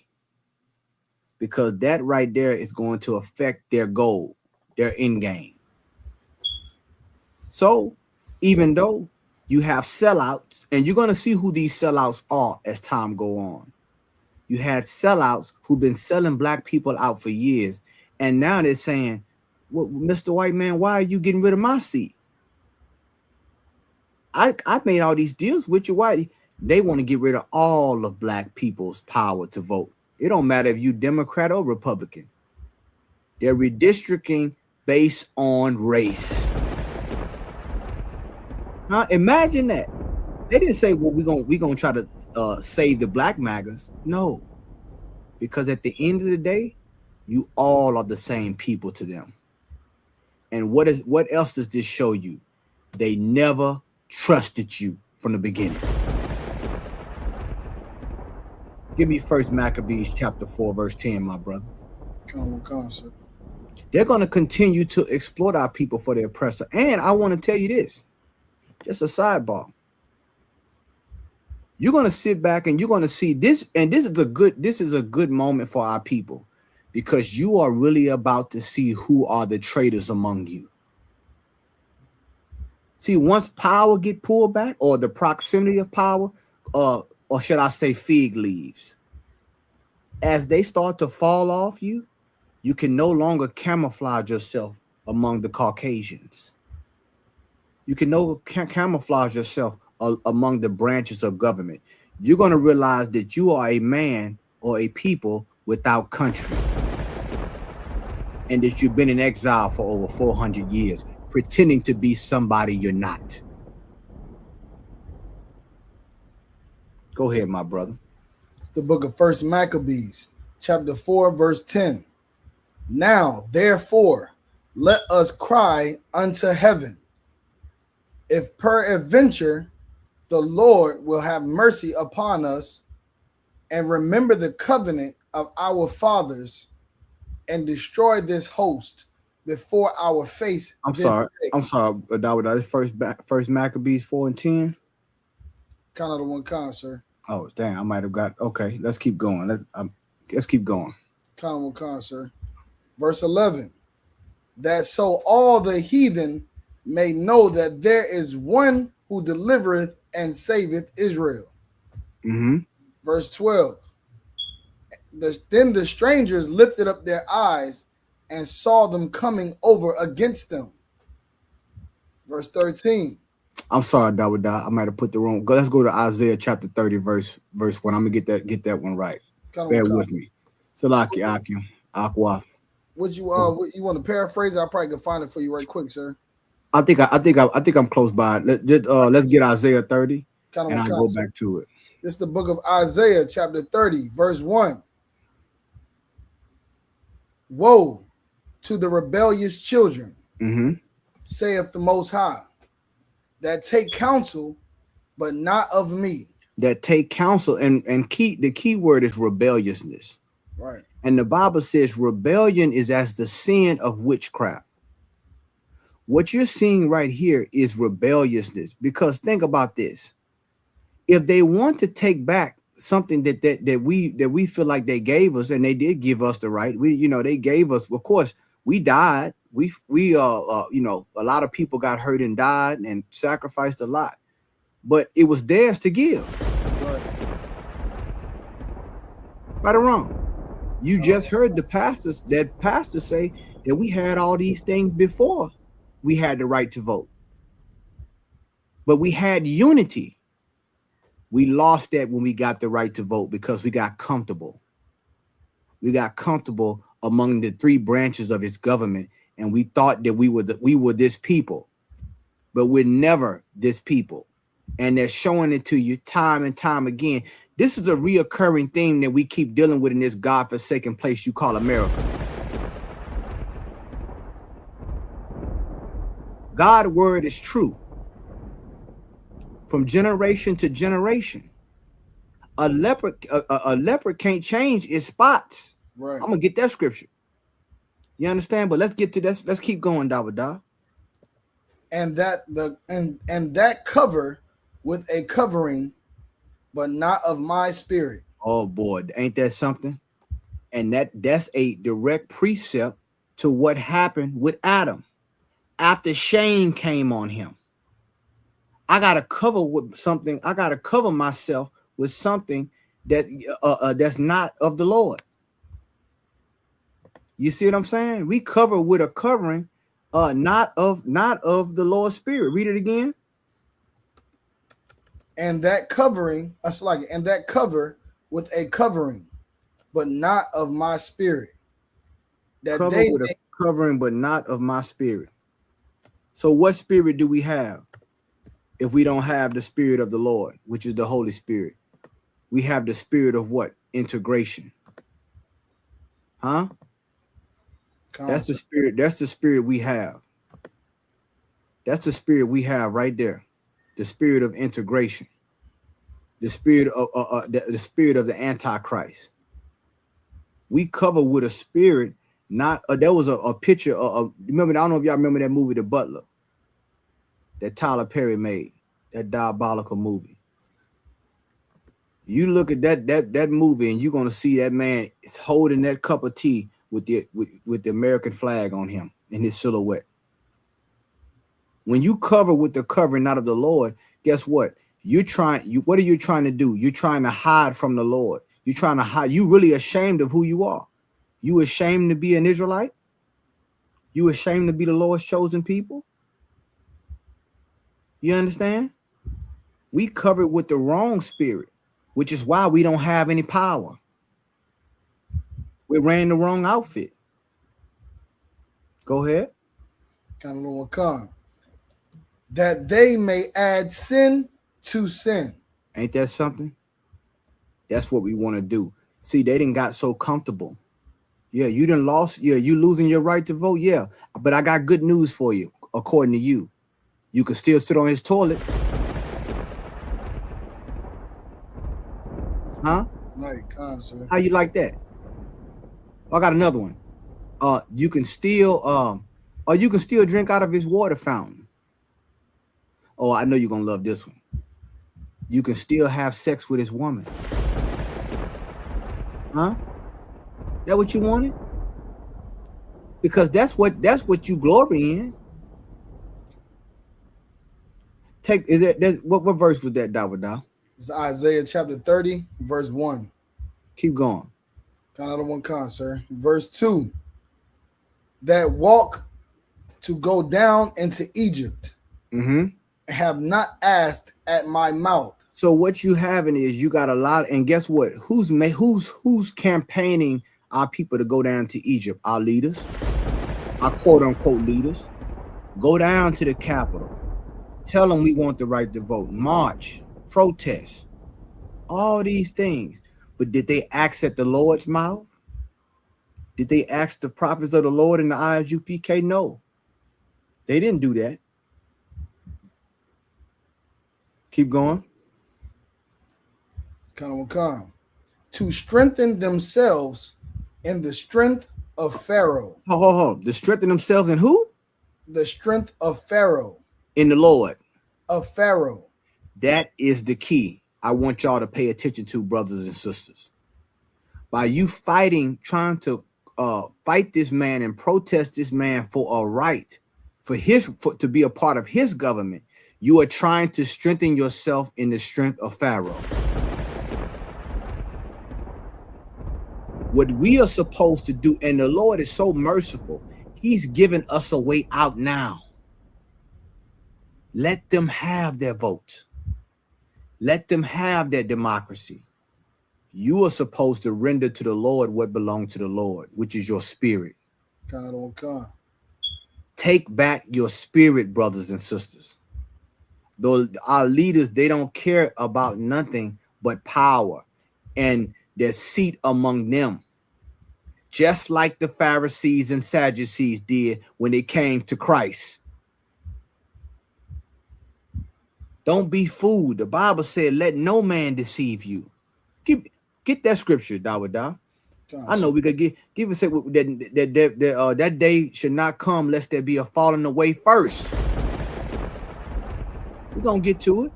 Because that right there is going to affect their goal, their end game. So even though you have sellouts, and you're going to see who these sellouts are as time go on. You had sellouts who've been selling black people out for years. And now they're saying, well, Mr. White Man, why are you getting rid of my seat? I made all these deals with you. Why? They want to get rid of all of black people's power to vote. It don't matter if you Democrat or Republican. They're redistricting based on race. Imagine that. They didn't say, well, we're gonna try to save the black MAGAs. No, because at the end of the day, you all are the same people to them. And what else does this show you? They never trusted you from the beginning. Give me First Maccabees chapter 4, verse 10, my brother. Come on, sir. They're going to continue to exploit our people for their oppressor. And I want to tell you this, just a sidebar. You're going to sit back and you're going to see this, and this is a good moment for our people, because you are really about to see who are the traitors among you. See, once power get pulled back, or the proximity of power, or should I say fig leaves, as they start to fall off you, you can no longer camouflage yourself among the Caucasians. You can no camouflage yourself among the branches of government. You're going to realize that you are a man or a people without country, and that you've been in exile for over 400 years, pretending to be somebody you're not. Go ahead, my brother. It's the book of First Maccabees, chapter 4, verse 10. Now, therefore, let us cry unto heaven, if peradventure the Lord will have mercy upon us, and remember the covenant of our fathers, and destroy this host before our face. I'm sorry, Dawud. First Maccabees 4 and 10. Kind of the one, sir. Oh, dang, I might have got. Okay, let's keep going. Let's keep going. Kind of one, sir. Verse 11. That so all the heathen may know that there is one who delivereth and saveth Israel. Mm-hmm. Verse 12. Then the strangers lifted up their eyes and saw them coming over against them. Verse 13. I'm sorry, Dawud. I might have put the wrong. Let's go to Isaiah chapter 30, verse 1. I'm gonna get that one right. Bear with me. Salaki Akim Aqua. Would you want to paraphrase? I probably can find it for you right quick, sir. I think I'm close by. Let's get Isaiah 30, and I'll go back to it. This is the book of Isaiah, chapter 30, verse 1. Woe to the rebellious children, saith the Most High, that take counsel, but not of me. That take counsel, and the key word is rebelliousness. Right. And the Bible says rebellion is as the sin of witchcraft. What you're seeing right here is rebelliousness, because think about this. If they want to take back something that we feel like they gave us, and they did give us the right, they gave us, of course, we died. We a lot of people got hurt and died and sacrificed a lot, but it was theirs to give. Right or wrong? You just heard the pastor say that we had all these things before we had the right to vote, but we had unity. We lost that when we got the right to vote, because we got comfortable. We got comfortable among the three branches of his government, and we thought that we were this people, but we're never this people. And they're showing it to you time and time again. This is a reoccurring theme that we keep dealing with in this godforsaken place you call America. God's word is true from generation to generation. A leopard can't change its spots. Right. I'm gonna get that scripture. You understand? But let's get to this. Let's keep going, Dawud. And that cover with a covering, but not of my spirit. Oh boy, ain't that something? And that's a direct precept to what happened with Adam after shame came on him. I gotta cover with something. I gotta cover myself with something that that's not of the Lord. You see what I'm saying? We cover with a covering, not of the Lord's Spirit. Read it again. And that covering, and that cover with a covering, but not of my spirit. That cover they with a covering, but not of my spirit. So what spirit do we have? if we don't have the spirit of the Lord, which is the Holy Spirit? We have the spirit of what? Integration. Huh? That's the spirit. That's the spirit we have. That's the spirit we have right there. The spirit of integration. The spirit of the spirit of the Antichrist. We cover with a spirit. Not there was a picture of remember. I don't know if y'all remember that movie, The Butler, that Tyler Perry made. That diabolical movie. You look at that movie and you're gonna see that man is holding that cup of tea with the American flag on him in his silhouette. When you cover with the covering not of the Lord, guess what? What are you trying to do? You're trying to hide from the Lord. You're trying to hide. You really ashamed of who you are. You ashamed to be an Israelite? You ashamed to be the Lord's chosen people? You understand? We covered with the wrong spirit, which is why we don't have any power. We're wearing the wrong outfit. Go ahead. That they may add sin to sin. Ain't that something? That's what we want to do. See, they didn't got so comfortable. Yeah, you done lost. Yeah, you losing your right to vote. Yeah, but I got good news for you. According to you, you can still sit on his toilet. Huh? Right, concert. How you like that? I got another one. You can still you can still drink out of his water fountain. Oh, I know you're gonna love this one. You can still have sex with his woman. Huh? That what you wanted? Because that's what you glory in. What verse was that, Dawadah? It's Isaiah chapter 30, verse 1. Keep going. Another one, sir. Verse 2. That walk to go down into Egypt have not asked at my mouth. So what you having is you got a lot, and guess what? Who's campaigning our people to go down to Egypt? Our leaders, our quote unquote leaders. Go down to the Capitol. Tell them we want the right to vote. March, protest, all these things. But did they ask at the Lord's mouth? Did they ask the prophets of the Lord in the ISUPK? No, they didn't do that. Keep going. To strengthen themselves in the strength of Pharaoh. To strengthen themselves in who? The strength of Pharaoh. In the Lord. Of Pharaoh. That is the key I want y'all to pay attention to, brothers and sisters. By you trying to fight this man and protest this man for a right, to be a part of his government, you are trying to strengthen yourself in the strength of Pharaoh. What we are supposed to do, and the Lord is so merciful, he's given us a way out now. Let them have their vote. Let them have their democracy. You are supposed to render to the Lord what belongs to the Lord, which is your spirit. Take back your spirit, brothers and sisters. Though our leaders, they don't care about nothing but power and their seat among them. Just like the Pharisees and Sadducees did when they came to Christ. Don't be fooled. The Bible said, let no man deceive you. Get that scripture, Dawadah. I know we could give us that day should not come lest there be a falling away first. We're going to get to it.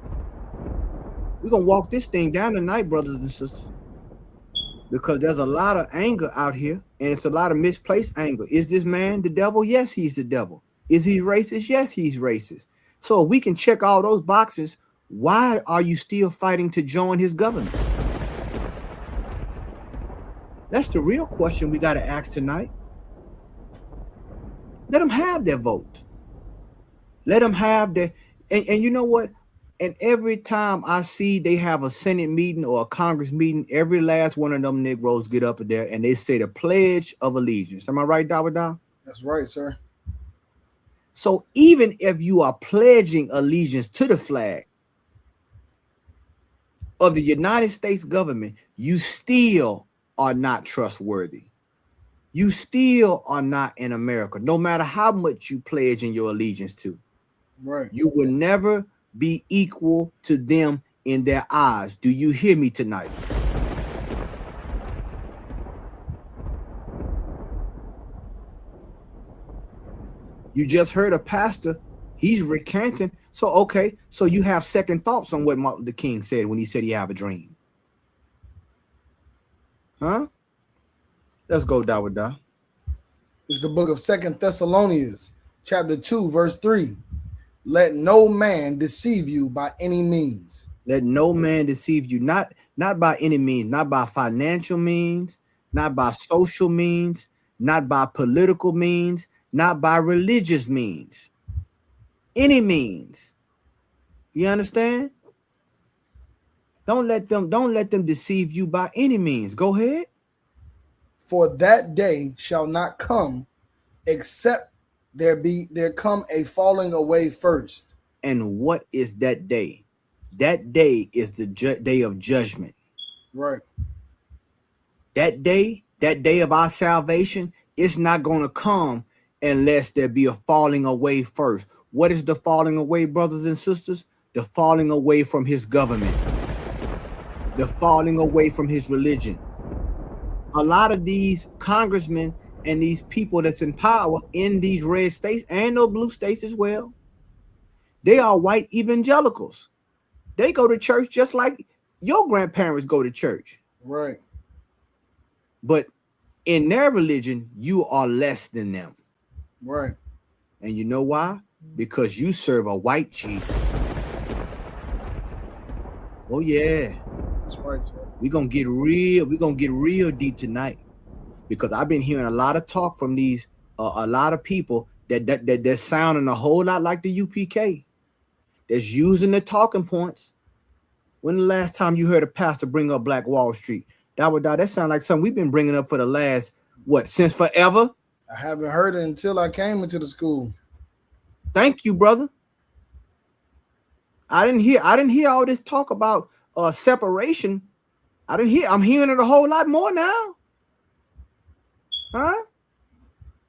We're going to walk this thing down tonight, brothers and sisters. Because there's a lot of anger out here, and it's a lot of misplaced anger. Is this man the devil? Yes, he's the devil. Is he racist? Yes, he's racist. So if we can check all those boxes, why are you still fighting to join his government? That's the real question we got to ask tonight. Let them have their vote. Let them have their, and you know what? And every time I see they have a Senate meeting or a Congress meeting, every last one of them Negroes get up there and they say the Pledge of Allegiance. Am I right, Dawadah? That's right, sir. So even if you are pledging allegiance to the flag of the United States government, you still are not trustworthy. You still are not in America, no matter how much you pledge in your allegiance to. Right. You will never be equal to them in their eyes. Do you hear me tonight? You just heard a pastor. He's recanting. So, okay. So you have second thoughts on what Martin Luther King said when he said he have a dream. Huh? Let's go, Dawada. It's the book of 2 Thessalonians, chapter 2, verse 3. Let no man deceive you by any means. Let no man deceive you, not by any means, not by financial means, not by social means, not by political means, not by religious means. Any means. You understand? Don't let them deceive you by any means. Go ahead. For that day shall not come, except there come a falling away first. And what is that day? That day is the day of judgment. Right. That day of our salvation, is not going to come unless there be a falling away first. What is the falling away, brothers and sisters? The falling away from his government. The falling away from his religion. A lot of these congressmen and these people that's in power in these red states and those blue states as well, they are white evangelicals. They go to church just like your grandparents go to church. Right. But in their religion, you are less than them. Right. And you know why? Because you serve a white Jesus. Oh yeah. That's right, sir. We're gonna get real deep tonight, because I've been hearing a lot of talk from these a lot of people that sounding a whole lot like the UPK. That's using the talking points. When the last time you heard a pastor bring up Black Wall Street? That sounds like something we've been bringing up for the last, since forever? I haven't heard it until I came into the school. Thank you, brother. I didn't hear all this talk about separation. I'm hearing it a whole lot more now. Huh?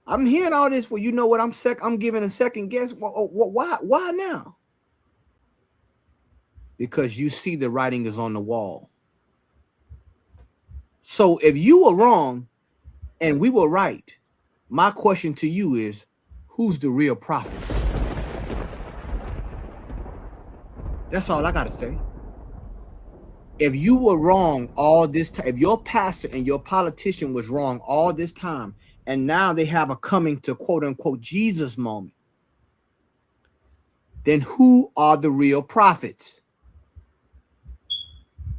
I'm hearing all this. Well, you know what? I'm giving a second guess. Why now? Because you see the writing is on the wall. So if you were wrong and we were right, my question to you is, who's the real prophets? That's all I got to say. If you were wrong all this time, if your pastor and your politician was wrong all this time, and now they have a coming to quote unquote Jesus moment, then who are the real prophets?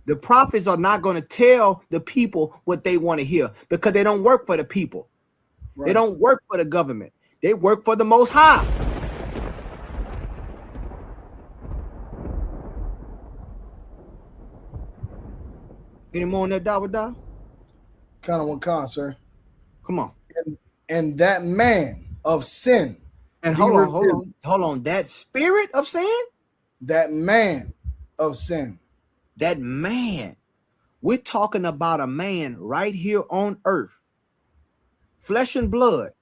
The prophets are not going to tell the people what they want to hear, because they don't work for the people. Right. They don't work for the government. They work for the Most High. Any more on that, Dawada? Kind of one, sir. Come on. And that man of sin. And hold on. That spirit of sin? That man of sin. That man. We're talking about a man right here on earth. Flesh and blood.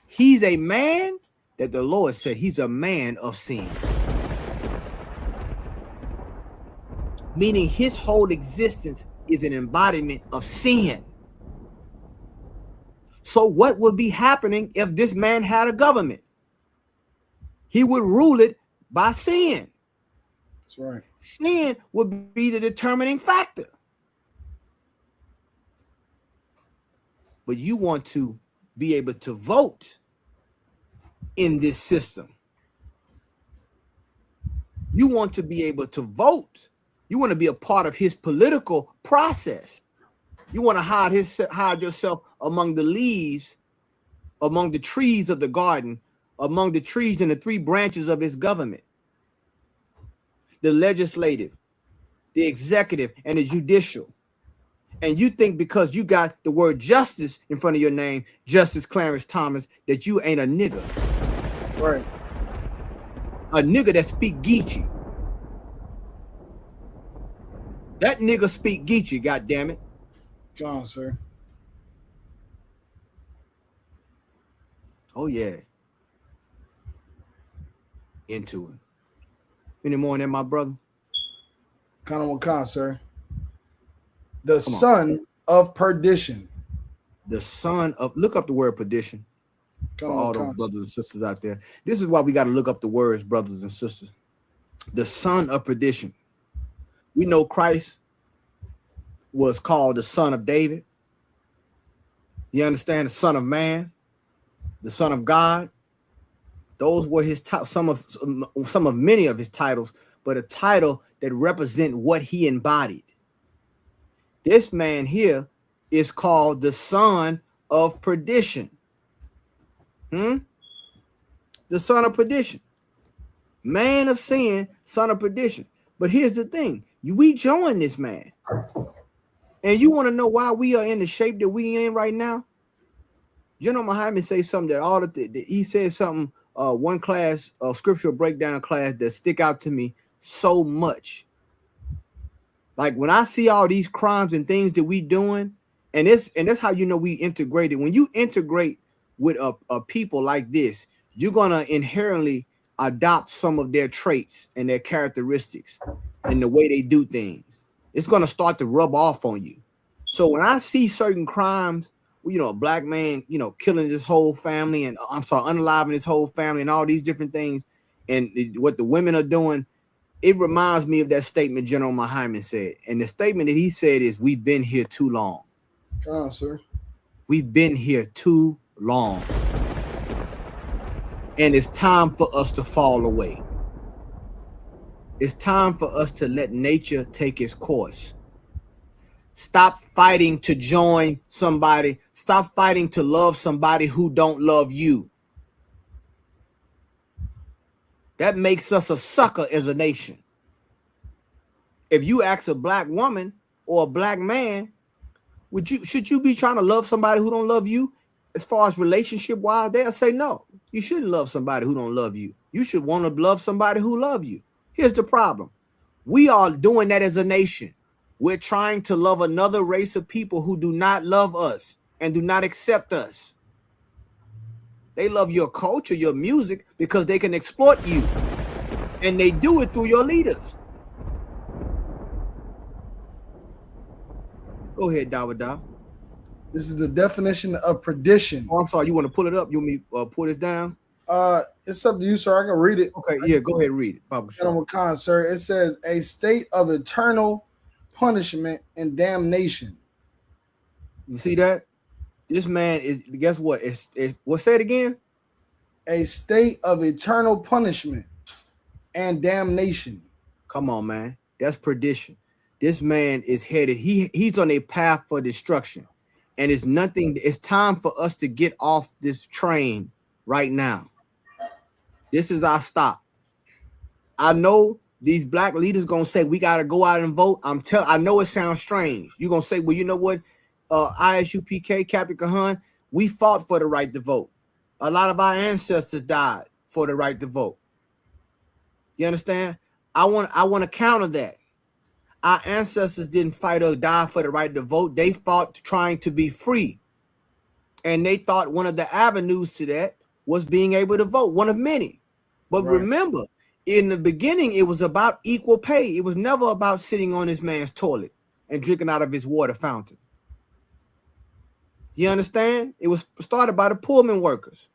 He's a man that the Lord said he's a man of sin. Meaning his whole existence is an embodiment of sin. So what would be happening if this man had a government? He would rule it by sin. That's right. Sin would be the determining factor. But you want to be able to vote in this system. You want to be able to vote. You want to be a part of his political process. You want to hide yourself among the leaves, among the trees of the garden, among the trees and the three branches of his government. The legislative, the executive, and the judicial. And you think because you got the word justice in front of your name, Justice Clarence Thomas, that you ain't a nigga. Right. A nigga that speak Geechee. That nigga speak Geechee, goddammit. Go on, sir. Oh yeah. Into it. Any more on that, my brother? Kind of one, sir. The son of perdition. The son of, look up the word perdition. For all those brothers and sisters out there. This is why we got to look up the words, brothers and sisters. The son of perdition. We know Christ was called the son of David. You understand? The son of man, the son of God. Those were his some of many of his titles, but a title that represent what he embodied. This man here is called the son of perdition. The son of perdition. Man of sin, son of perdition. But here's the thing. We join this man. And you want to know why we are in the shape that we in right now? General Muhammad say something that he said something, one class, scriptural breakdown class that stick out to me so much. Like when I see all these crimes and things that we doing, and that's how you know we integrated. When you integrate with a people like this, you're gonna inherently adopt some of their traits and their characteristics and the way they do things. It's gonna start to rub off on you. So when I see certain crimes, you know, a black man, you know, killing his whole family, and unaliving his whole family, and all these different things, and what the women are doing, it reminds me of that statement General Muhammad said. And the statement that he said is, "We've been here too long." Sir. We've been here too long. And it's time for us to fall away. It's time for us to let nature take its course. Stop fighting to join somebody. Stop fighting to love somebody who don't love you. That makes us a sucker as a nation. If you ask a black woman or a black man, should you be trying to love somebody who don't love you? As far as relationship wise, they'll say no. You shouldn't love somebody who don't love you. You should want to love somebody who love you. Here's the problem. We are doing that as a nation. We're trying to love another race of people who do not love us and do not accept us. They love your culture, your music, because they can exploit you. And they do it through your leaders. Go ahead, Dawada. This is the definition of perdition. Oh, I'm sorry. You want to pull it up? You want me to pull this down? It's up to you, sir. I can read it. Okay, yeah, go ahead and read it. Gentleman Khan, sir. It says a state of eternal punishment and damnation. You see that? This man is, guess what? What, say it again? A state of eternal punishment and damnation. Come on, man. That's perdition. This man is headed. He's on a path for destruction. And it's time for us to get off this train right now. This is our stop. I know these black leaders gonna say we gotta go out and vote. I know it sounds strange. You're gonna say, well, you know what? ISUPK, Captain Kahan, we fought for the right to vote. A lot of our ancestors died for the right to vote. You understand? I want to counter that. Our ancestors didn't fight or die for the right to vote. They fought trying to be free. And they thought one of the avenues to that was being able to vote, one of many. But remember, in the beginning, it was about equal pay. It was never about sitting on this man's toilet and drinking out of his water fountain. You understand? It was started by the Pullman workers,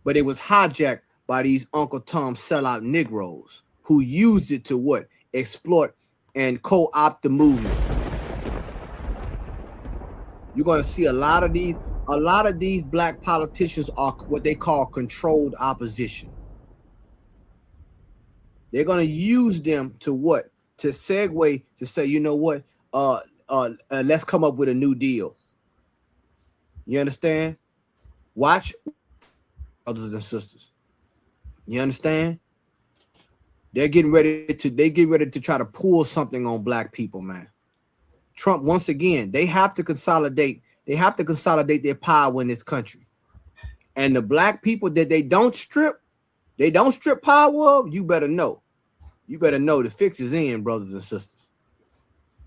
but it was hijacked by these Uncle Tom sellout Negroes who used it to what? Exploit and co-opt the movement. You're going to see a lot of these black politicians are what they call controlled opposition. They're going to use them to what? To segue to say, you know what? Let's come up with a new deal. You understand? Watch, brothers and sisters. You understand? They get ready to try to pull something on black people, man. Trump, once again, they have to consolidate their power in this country. And the black people that they don't strip, They don't strip power of, you better know. You better know the fix is in, brothers and sisters.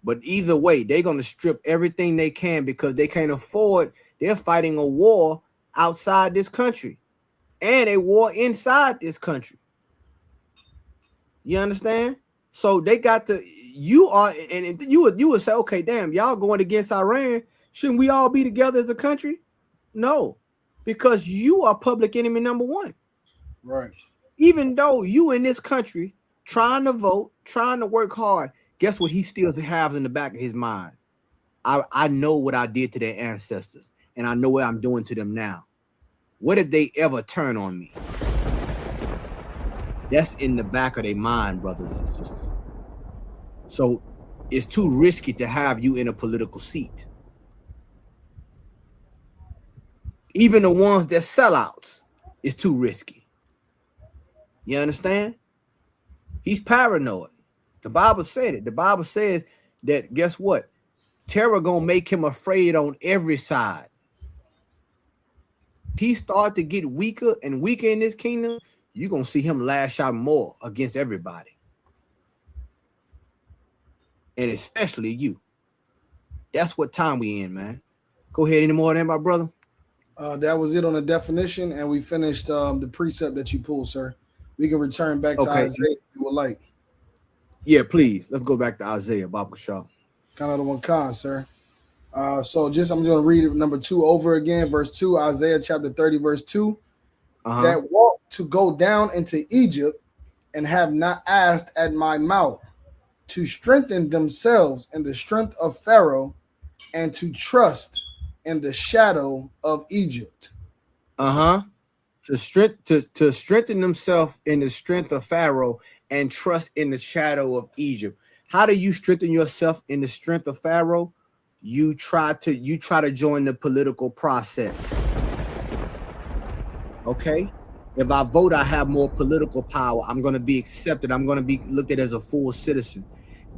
But either way, they're going to strip everything they can because they can't afford. They're fighting a war outside this country and a war inside this country. You understand? So they got to, you would say, okay, damn, y'all going against Iran. Shouldn't we all be together as a country? No, because you are public enemy number one. Right. Even though you in this country trying to vote, trying to work hard, guess what he still has in the back of his mind? I know what I did to their ancestors, and I know what I'm doing to them now. What if they ever turn on me? That's in the back of their mind, brothers and sisters. So it's too risky to have you in a political seat. Even the ones that sellouts, it's too risky. You understand? He's paranoid. The Bible said it. The Bible says that, guess what? Terror gonna make him afraid on every side. He start to get weaker and weaker in this kingdom, you're gonna see him lash out more against everybody. And especially you. That's what time we in, man. Go ahead, any more than my brother? That was it on the definition, and we finished the precept that you pulled, sir. We can return back to Isaiah if you would like. Yeah, please. Let's go back to Isaiah, Baba Shah. Kind of the one con, sir. So I'm going to read number 2 over again, verse 2, Isaiah chapter 30, verse 2. That walk to go down into Egypt and have not asked at my mouth, to strengthen themselves in the strength of Pharaoh and to trust in the shadow of Egypt. To strengthen themselves in the strength of Pharaoh and trust in the shadow of Egypt. How do you strengthen yourself in the strength of Pharaoh? You try to join the political process. Okay? If I vote, I have more political power. I'm going to be accepted. I'm going to be looked at as a full citizen.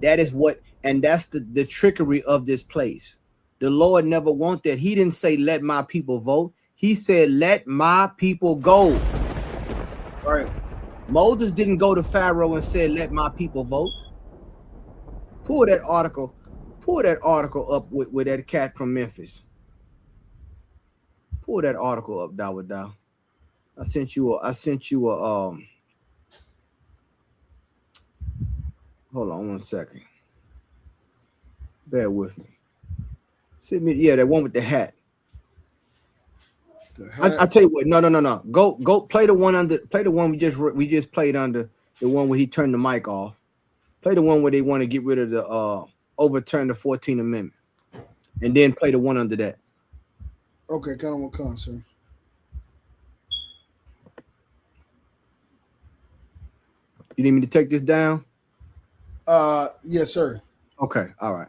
That is what, and that's the trickery of this place. The Lord never wanted that. He didn't say, let my people vote. He said, let my people go. Right. Moses didn't go to Pharaoh and said, let my people vote. Pull that article up with that cat from Memphis. Pull that article up, Dawood. I sent you a hold on one second. Bear with me. Send me, yeah, that one with the hat. I tell you what, no. Go play the one we just played under, the one where he turned the mic off. Play the one where they want to get rid of the overturn the 14th Amendment. And then play the one under that. Okay, kind of one con, sir. You need me to take this down? Yes, sir. Okay, all right.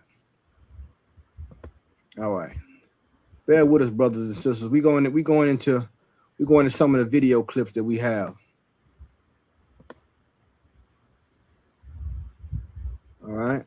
Bear with us, brothers and sisters. We going into some of the video clips that we have. All right.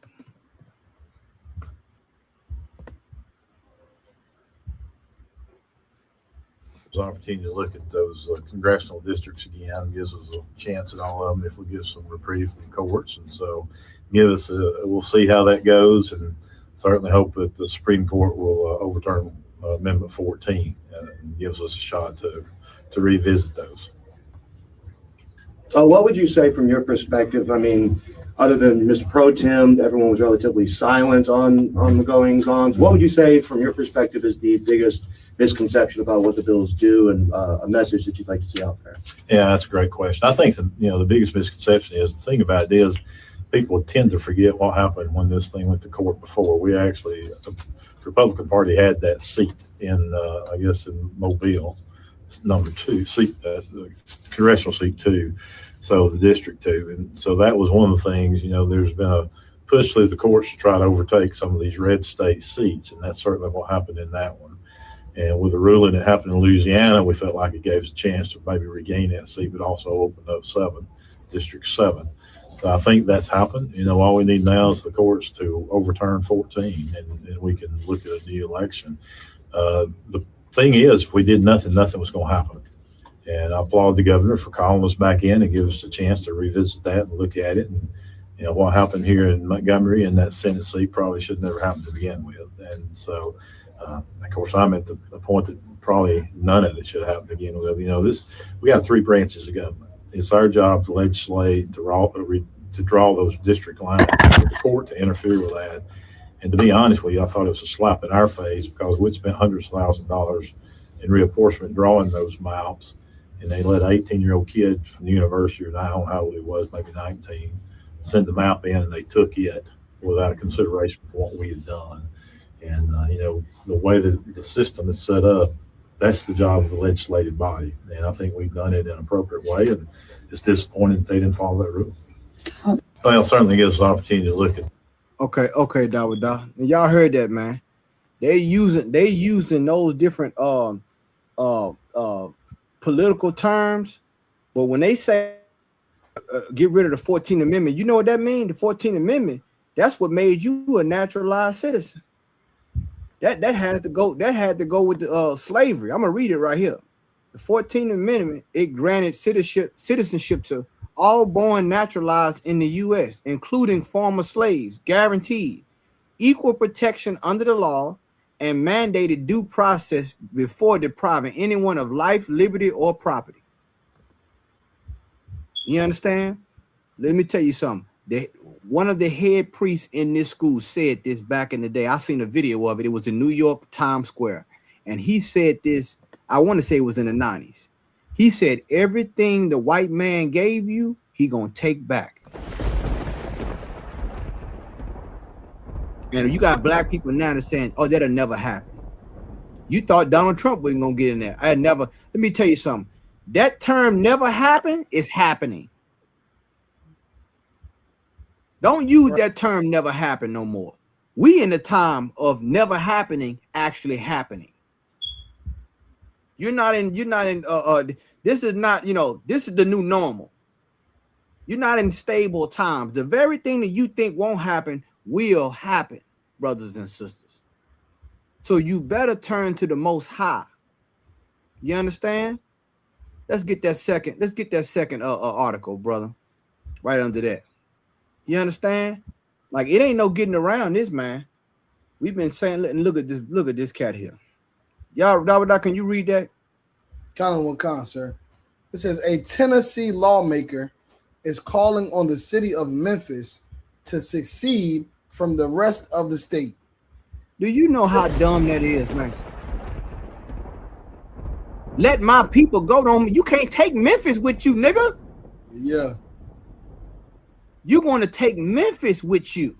An opportunity to look at those congressional districts again gives us a chance at all of them if we get some reprieve from the courts, and so we'll see how that goes, and certainly hope that the Supreme Court will overturn Amendment 14 and gives us a shot to revisit those. What would you say from your perspective? I mean, other than Mr. Pro Tem, everyone was relatively silent on the goings-ons. What would you say from your perspective is the biggest misconception about what the bills do, and a message that you'd like to see out there? Yeah, that's a great question. I think the biggest misconception is, the thing about it is, people tend to forget what happened when this thing went to court before. We actually, the Republican Party had that seat in, I guess, in Mobile, number 2 seat, the congressional seat 2, so the district 2, and so that was one of the things. There's been a push through the courts to try to overtake some of these red state seats, and that's certainly what happened in that one. And with the ruling that happened in Louisiana, we felt like it gave us a chance to maybe regain that seat, but also open up District 7. So I think that's happened. All we need now is the courts to overturn 14, and we can look at a new election. The thing is, if we did nothing was going to happen. And I applaud the governor for calling us back in and give us a chance to revisit that and look at it. And, you know, what happened here in Montgomery and that Senate seat probably should never happen to begin with. And so, of course, I'm at the point that probably none of it should happen to begin with. You know, we got 3 branches of government. It's our job to legislate, to draw those district lines, for the court to interfere with that. And to be honest with you, I thought it was a slap in our face because we'd spent hundreds of thousands of dollars in reapportionment drawing those maps. And they let an 18-year-old kid from the university, or I don't know how old he was, maybe 19, send the map in, and they took it without a consideration for what we had done. And, you know, the way that the system is set up, that's the job of the legislative body. And I think we've done it in an appropriate way. And it's disappointing that they didn't follow that rule. Well, it certainly gives us an opportunity to look at. Okay, Dawada. And y'all heard that, man. They using those different political terms, but when they say get rid of the 14th Amendment, you know what that means? The 14th Amendment, that's what made you a naturalized citizen. That had to go with the slavery. I'm gonna read it right here. The 14th Amendment, it granted citizenship to all born naturalized in the U.S., including former slaves, guaranteed equal protection under the law, and mandated due process before depriving anyone of life, liberty, or property. You understand? Let me tell you something. One of the head priests in this school said this back in the day. I seen a video of it. It was in New York, Times Square. And he said this, I want to say it was in the 90s. He said, everything the white man gave you, he gonna take back. And you got black people now that's saying, oh, that'll never happen. You thought Donald Trump wasn't gonna get in there. Let me tell you something. That term never happened is happening. Don't use that term never happened no more. We in the time of never happening actually happening. You're not in this is not, this is the new normal. You're not in stable times. The very thing that you think won't happen will happen, brothers and sisters. So you better turn to the Most High. You understand? Let's get that second article, brother. Right under that. You understand? Like, it ain't no getting around this, man. We've been saying, look at this cat here. Y'all, Dawada, can you read that? Colin Wakan, sir. It says a Tennessee lawmaker is calling on the city of Memphis to secede from the rest of the state. Do you know how dumb that is, man? Let my people go. You can't take Memphis with you, nigga. Yeah. You're going to take Memphis with you.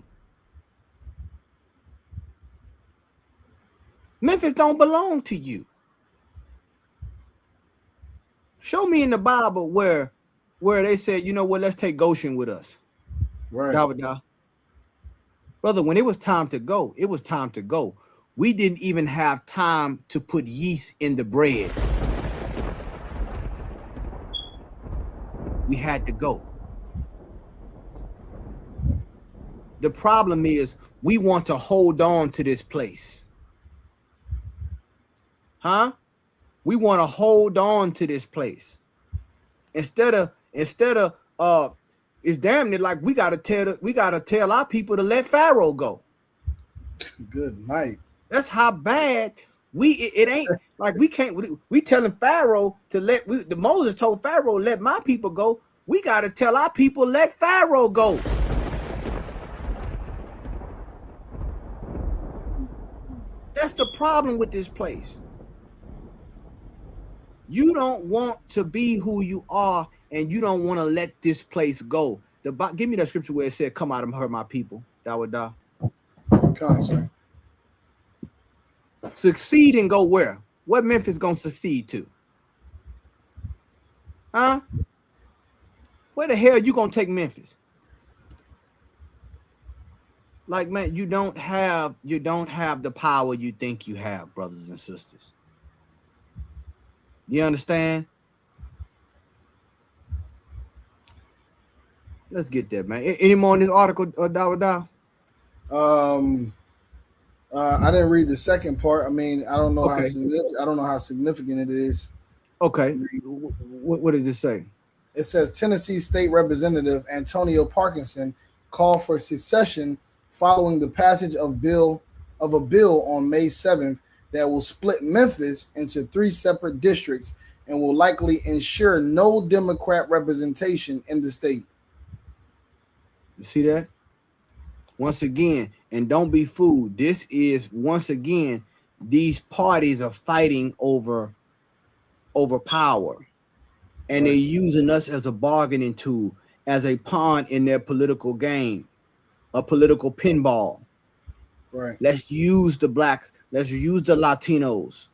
Memphis don't belong to you. Show me in the Bible where they said, you know what, let's take Goshen with us. Right. Dawada. Brother, when it was time to go, it was time to go. We didn't even have time to put yeast in the bread. We had to go. The problem is we want to hold on to this place. Huh? We want to hold on to this place. Instead of it's damn near like we gotta tell our people to let Pharaoh go. Good night. That's how bad it ain't like we telling Pharaoh to the Moses told Pharaoh, let my people go. We gotta tell our people, let Pharaoh go. That's the problem with this place. You don't want to be who you are, and you don't want to let this place go. Give me that scripture where it said, come out and hurt my people. Dawada. Concert. Succeed and go where? What Memphis gonna succeed to? Huh? Where the hell you gonna take Memphis? Like, man, you don't have the power you think you have, brothers and sisters. You understand? Let's get that, man. Any more in this article, Dawada? I didn't read the second part. I mean, I don't know Okay. how significant it is. Okay. What does it say? It says Tennessee State Representative Antonio Parkinson called for secession following the passage of a bill on May 7th that will split Memphis into 3 separate districts and will likely ensure no Democrat representation in the state. You see that? Once again, and don't be fooled. This is once again, these parties are fighting over power, and they're using us as a bargaining tool, as a pawn in their political game, a political pinball. Right. Let's use the blacks. Let's use the Latinos.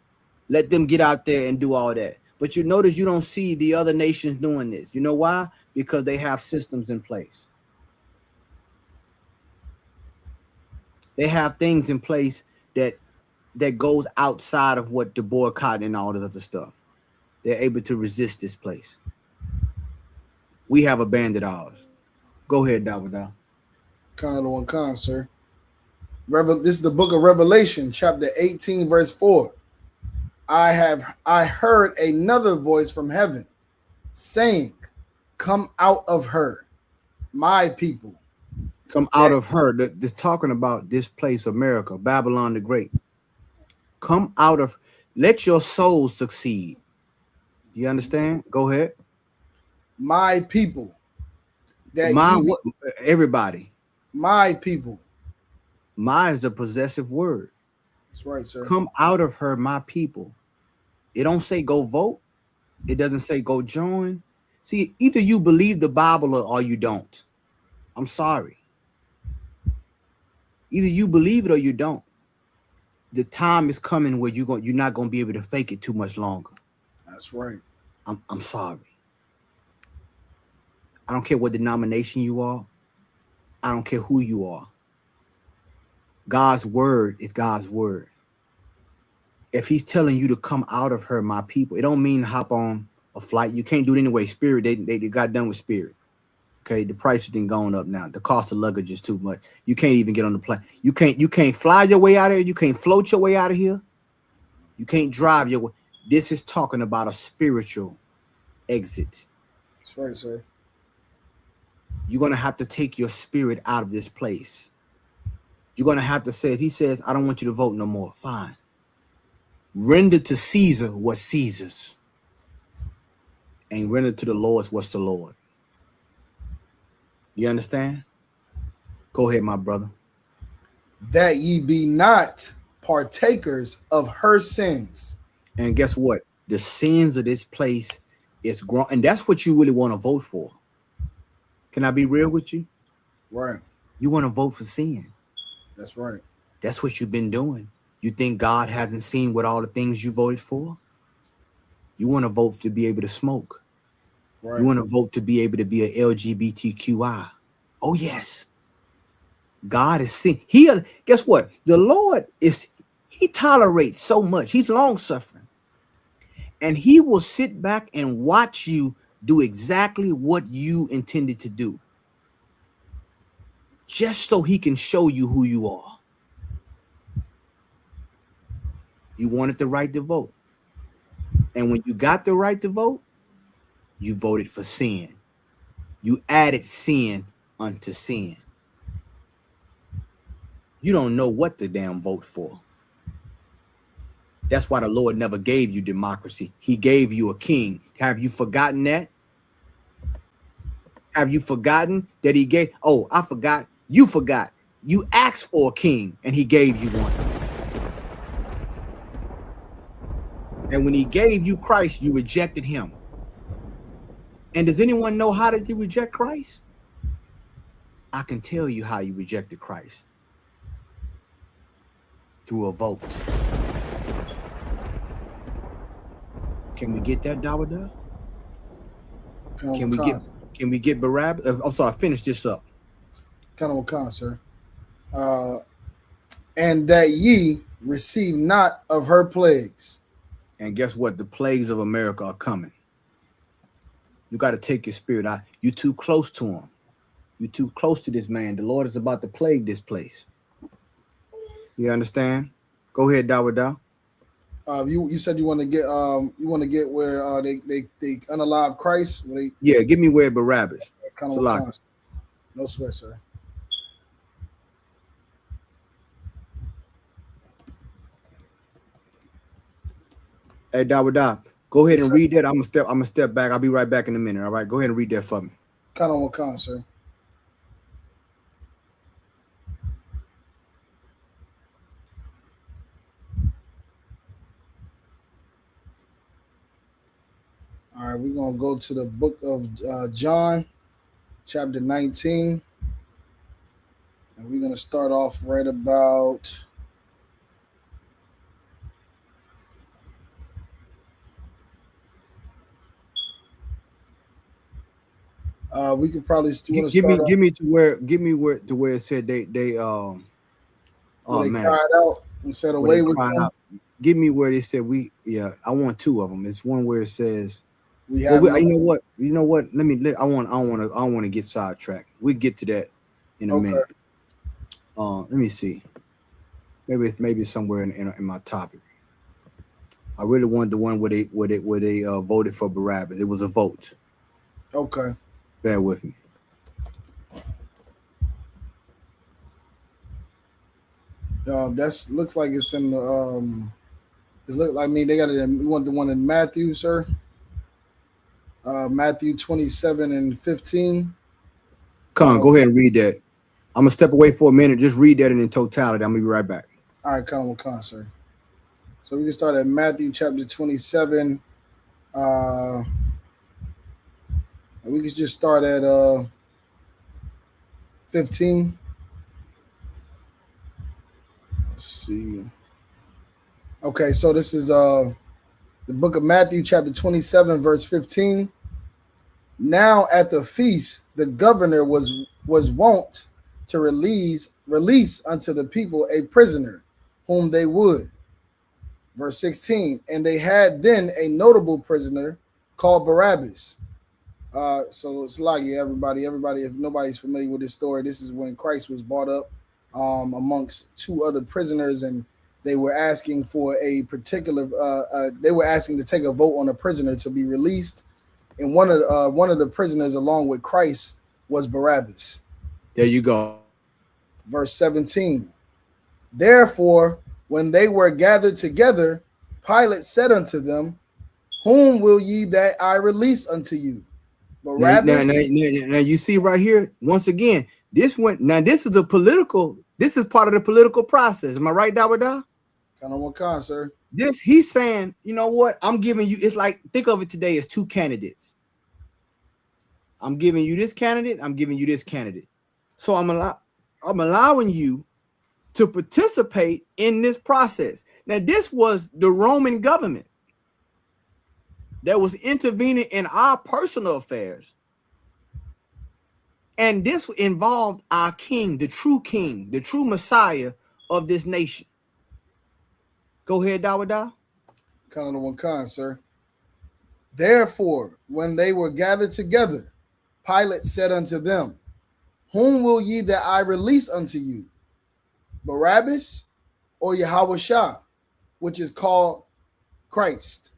Let them get out there and do all that. But you notice you don't see the other nations doing this. You know why? Because they have systems in place. They have things in place that goes outside of what the boycott and all this other stuff. They're able to resist this place. We have abandoned ours. Go ahead, Dawood. Khan, sir. This is the book of Revelation, chapter 18, verse 4. I heard another voice from heaven saying, "Come out of her, my people." Come out of her. This talking about this place, America, Babylon the Great. Come out of, let your soul succeed. You understand? Go ahead. My people. Everybody. My people. My is a possessive word. That's right, sir. Come out of her, my people. It don't say go vote. It doesn't say go join. See, either you believe the Bible or you don't. I'm sorry. Either you believe it or you don't. The time is coming where you're not going to be able to fake it too much longer. That's right. I'm sorry. I don't care what denomination you are. I don't care who you are. God's word is God's word. If he's telling you to come out of her, my people, it don't mean hop on a flight. You can't do it anyway. Spirit, they got done with Spirit. Okay, the price has been going up now. The cost of luggage is too much. You can't even get on the plane. You can't fly your way out of here. You can't float your way out of here. You can't drive your way. This is talking about a spiritual exit. That's right, sir. You're going to have to take your spirit out of this place. You're going to have to say, if he says, I don't want you to vote no more, fine. Render to Caesar what's Caesar's. And render to the Lord what's the Lord. You understand? Go ahead, my brother. That ye be not partakers of her sins. And guess what? The sins of this place is grown. And that's what you really want to vote for. Can I be real with you? Right. You want to vote for sin. That's right. That's what you've been doing. You think God hasn't seen what all the things you voted for? You want to vote to be able to smoke. Right. You want to vote to be able to be an LGBTQI. Oh, yes. God is seeing. Guess what? The Lord he tolerates so much. He's long suffering. And he will sit back and watch you do exactly what you intended to do. Just so he can show you who you are. You wanted the right to vote. And when you got the right to vote, you voted for sin. You added sin unto sin. You don't know what to damn vote for. That's why the Lord never gave you democracy. He gave you a king. Have you forgotten that? Have you forgotten that he gave? Oh, I forgot. You forgot. You asked for a king and he gave you one. And when he gave you Christ, you rejected him. And does anyone know how did you reject Christ? I can tell you how you rejected Christ. Through a vote. Can we get that, Dawood? Can we get Barabbas? I'm sorry, finish this up. Khan, sir. And that ye receive not of her plagues. And guess what? The plagues of America are coming. You got to take your spirit out. You're too close to him. You're too close to this man. The Lord is about to plague this place. You understand? Go ahead, Dawood. You said you want to get where they unalive Christ. Where they, Yeah, give me where Barabbas. No sweat, sir. Hey, Dawada, go ahead and read that. I'm gonna step back. I'll be right back in a minute. All right, go ahead and read that for me. Kind of sir. All right, we're gonna go to the book of John, chapter 19, and we're gonna start off right about. We could probably give me to where it said they oh man, cried out and said away with them. Give me where they said I want two of them. It's one where it says you know what I want to get sidetracked. We get to that in a minute. Let me see. Maybe it's somewhere in my topic. I really wanted the one where they voted for Barabbas. It was a vote. Okay. Bear with me. That's looks like it's in the they got it. We want the one in Matthew, sir. Matthew 27 and 15. Go ahead and read that. I'm gonna step away for a minute. Just read that in totality. I'm gonna be right back. All right, sir. So we can start at Matthew chapter 27. We could just start at 15. Let's see. Okay, so this is the book of Matthew, chapter 27, verse 15. Now at the feast, the governor was wont to release unto the people a prisoner, whom they would. Verse 16, and they had then a notable prisoner called Barabbas. So it's like everybody, if nobody's familiar with this story, this is when Christ was brought up amongst two other prisoners, and they were asking for a particular they were asking to take a vote on a prisoner to be released, and one of the prisoners along with Christ was Barabbas. There you go. Verse 17, therefore when they were gathered together, Pilate said unto them, whom will ye that I release unto you? Now you see right here, once again, this is part of the political process. Am I right, Dawada? Kind of one, sir. He's saying, you know what? I'm giving you, it's like, think of it today as two candidates. I'm giving you this candidate, I'm giving you this candidate. So I'm allowing you to participate in this process. Now, this was the Roman government that was intervening in our personal affairs. And this involved our king, the true Messiah of this nation. Go ahead, Dawada. Kind of the one, sir. Therefore, when they were gathered together, Pilate said unto them, whom will ye that I release unto you? Barabbas or Yahushua, which is called Christ?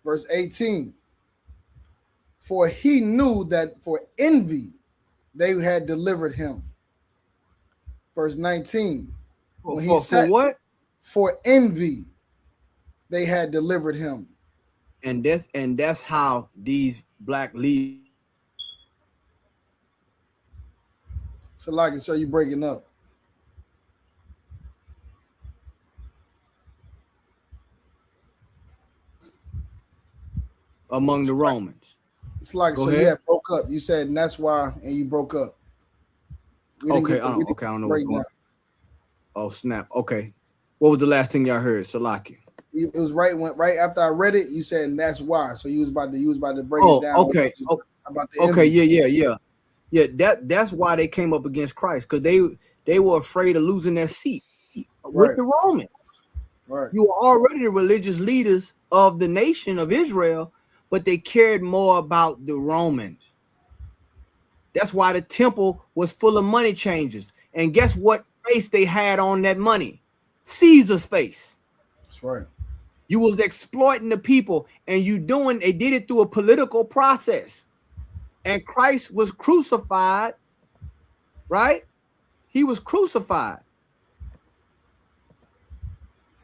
Verse 18, for he knew that for envy they had delivered him. Verse 19, for what? For envy they had delivered him. And that's how these black leaders. So like it, sir, you breaking up. Among the Romans. It's like, so you had broke up. You said, and that's why, and you broke up. Okay, I don't know what's going on. Oh, snap. Okay. What was the last thing y'all heard, Salaki? It was right after I read it, you said, and that's why. So you was about to break it down. Okay. Yeah, that's why they came up against Christ, because they were afraid of losing their seat with the Romans. Right. You were already the religious leaders of the nation of Israel, but they cared more about the Romans. That's why the temple was full of money changers. And guess what face they had on that money? Caesar's face. That's right. You was exploiting the people, and they did it through a political process. And Christ was crucified, right? He was crucified.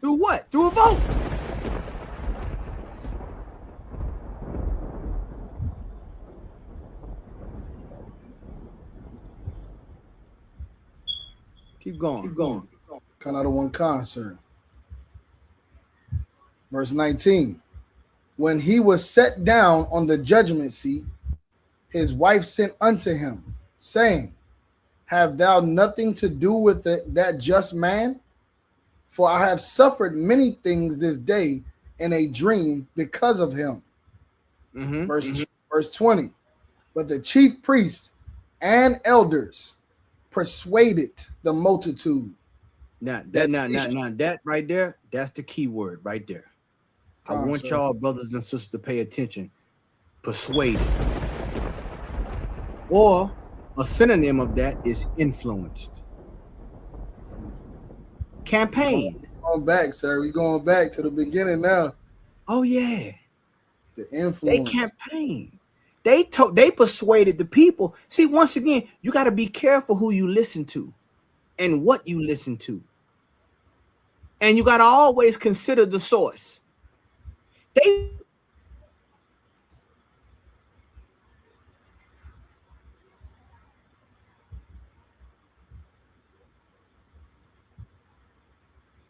Through what? Through a vote. Keep going. Kind of the one concert. Verse 19. When he was set down on the judgment seat, his wife sent unto him, saying, have thou nothing to do with that just man? For I have suffered many things this day in a dream because of him. Verse 20. But the chief priests and elders persuaded the multitude. Now that right there, that's the key word right there. I want y'all brothers and sisters to pay attention. Persuaded. Or a synonym of that is influenced. Campaign. Going back, sir. We're going back to the beginning now. Oh yeah. The influence. They campaigned. They persuaded the people. See, once again, you got to be careful who you listen to and what you listen to. And you got to always consider the source.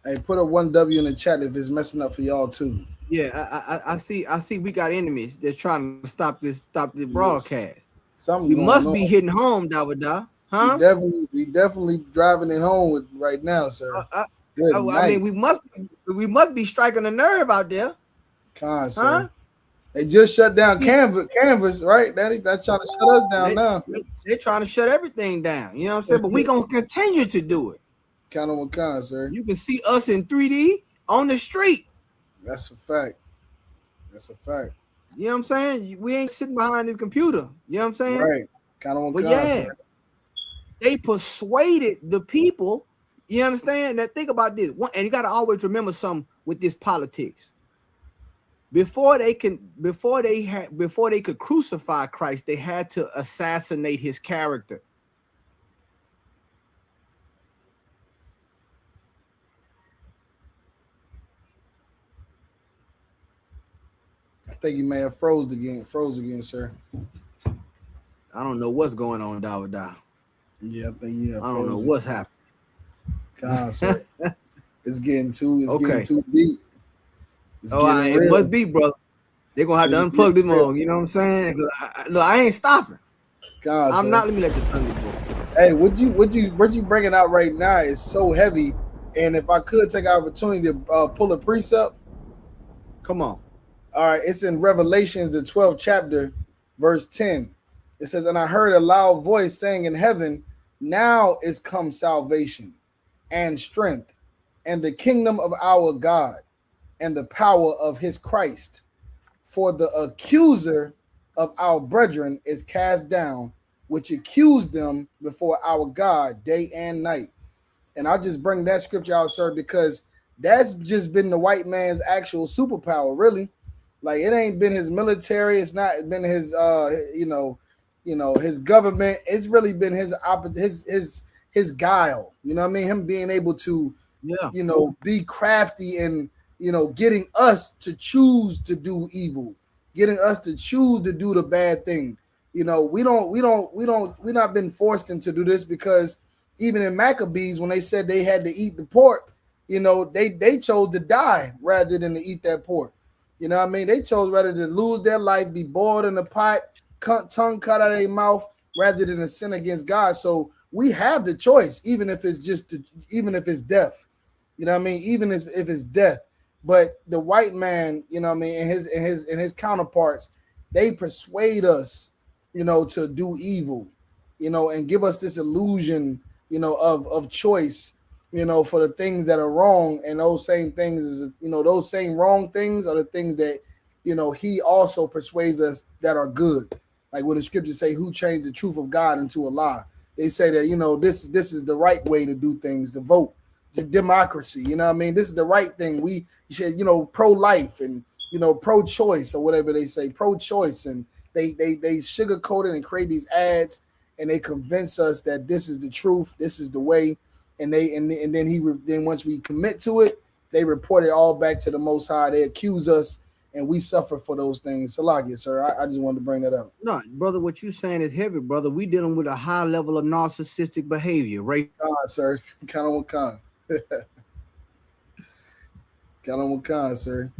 Hey, put a 1W in the chat if it's messing up for y'all too. Yeah, I see. We got enemies. They're trying to stop the broadcast. You must be hitting home, Dawada, huh? We definitely driving it home right now, sir. I mean, we must be striking a nerve out there. Sir. They just shut down Canvas, right? That's trying to shut us down now. They're trying to shut everything down. You know what I'm saying? But we're gonna continue to do it. Count on one, sir. You can see us in 3D on the street. That's a fact. You know what I'm saying? We ain't sitting behind this computer. You know what I'm saying? Right. Count on one, sir. They persuaded the people. You understand? Now think about this. And you got to always remember something with this politics. Before they could crucify Christ, they had to assassinate his character. I think you may have froze again, sir. I don't know what's going on, Dawada. Yeah, I think you have. I don't know what's happening. Sir. It's getting too deep. It must be, brother. They're gonna have to unplug this mug. You know what I'm saying? Look, I ain't stopping. I'm not. Let me let the thunder go. Hey, what you bringing out right now is so heavy. And if I could take an opportunity to pull a precept, come on. All right, it's in Revelations, the 12th chapter, verse 10. It says, "And I heard a loud voice saying in heaven, now is come salvation and strength and the kingdom of our God and the power of his Christ. For the accuser of our brethren is cast down, which accused them before our God day and night." And I just bring that scripture out, sir, because that's just been the white man's actual superpower, really. Like, it ain't been his military, it's not been his his government. It's really been his guile. You know what I mean? Him being able to be crafty and getting us to choose to do evil, getting us to choose to do the bad thing. We not been forced into do this, because even in Maccabees, when they said they had to eat the pork, they chose to die rather than to eat that pork. You know what I mean? They chose rather to lose their life, be boiled in the pot, tongue cut out of their mouth, rather than to sin against God. So we have the choice, even if it's death. You know what I mean? Even if it's death. But the white man, you know what I mean, and his counterparts, they persuade us, to do evil, and give us this illusion, of choice, for the things that are wrong. And those same things is, those same wrong things are the things that, he also persuades us that are good. Like when the scriptures say, who changed the truth of God into a lie? They say that, this is the right way to do things, to vote democracy. You know what I mean? This is the right thing. We should, pro-life and pro-choice or whatever they say, pro-choice, and they sugarcoat it and create these ads, and they convince us that this is the truth, this is the way, and then once we commit to it, they report it all back to the Most High. They accuse us, and we suffer for those things. Salakia, sir. I just wanted to bring that up. No, brother, what you saying is heavy, brother. We dealing with a high level of narcissistic behavior, right? Sir. Count on Wakan. Count on Wakan, sir.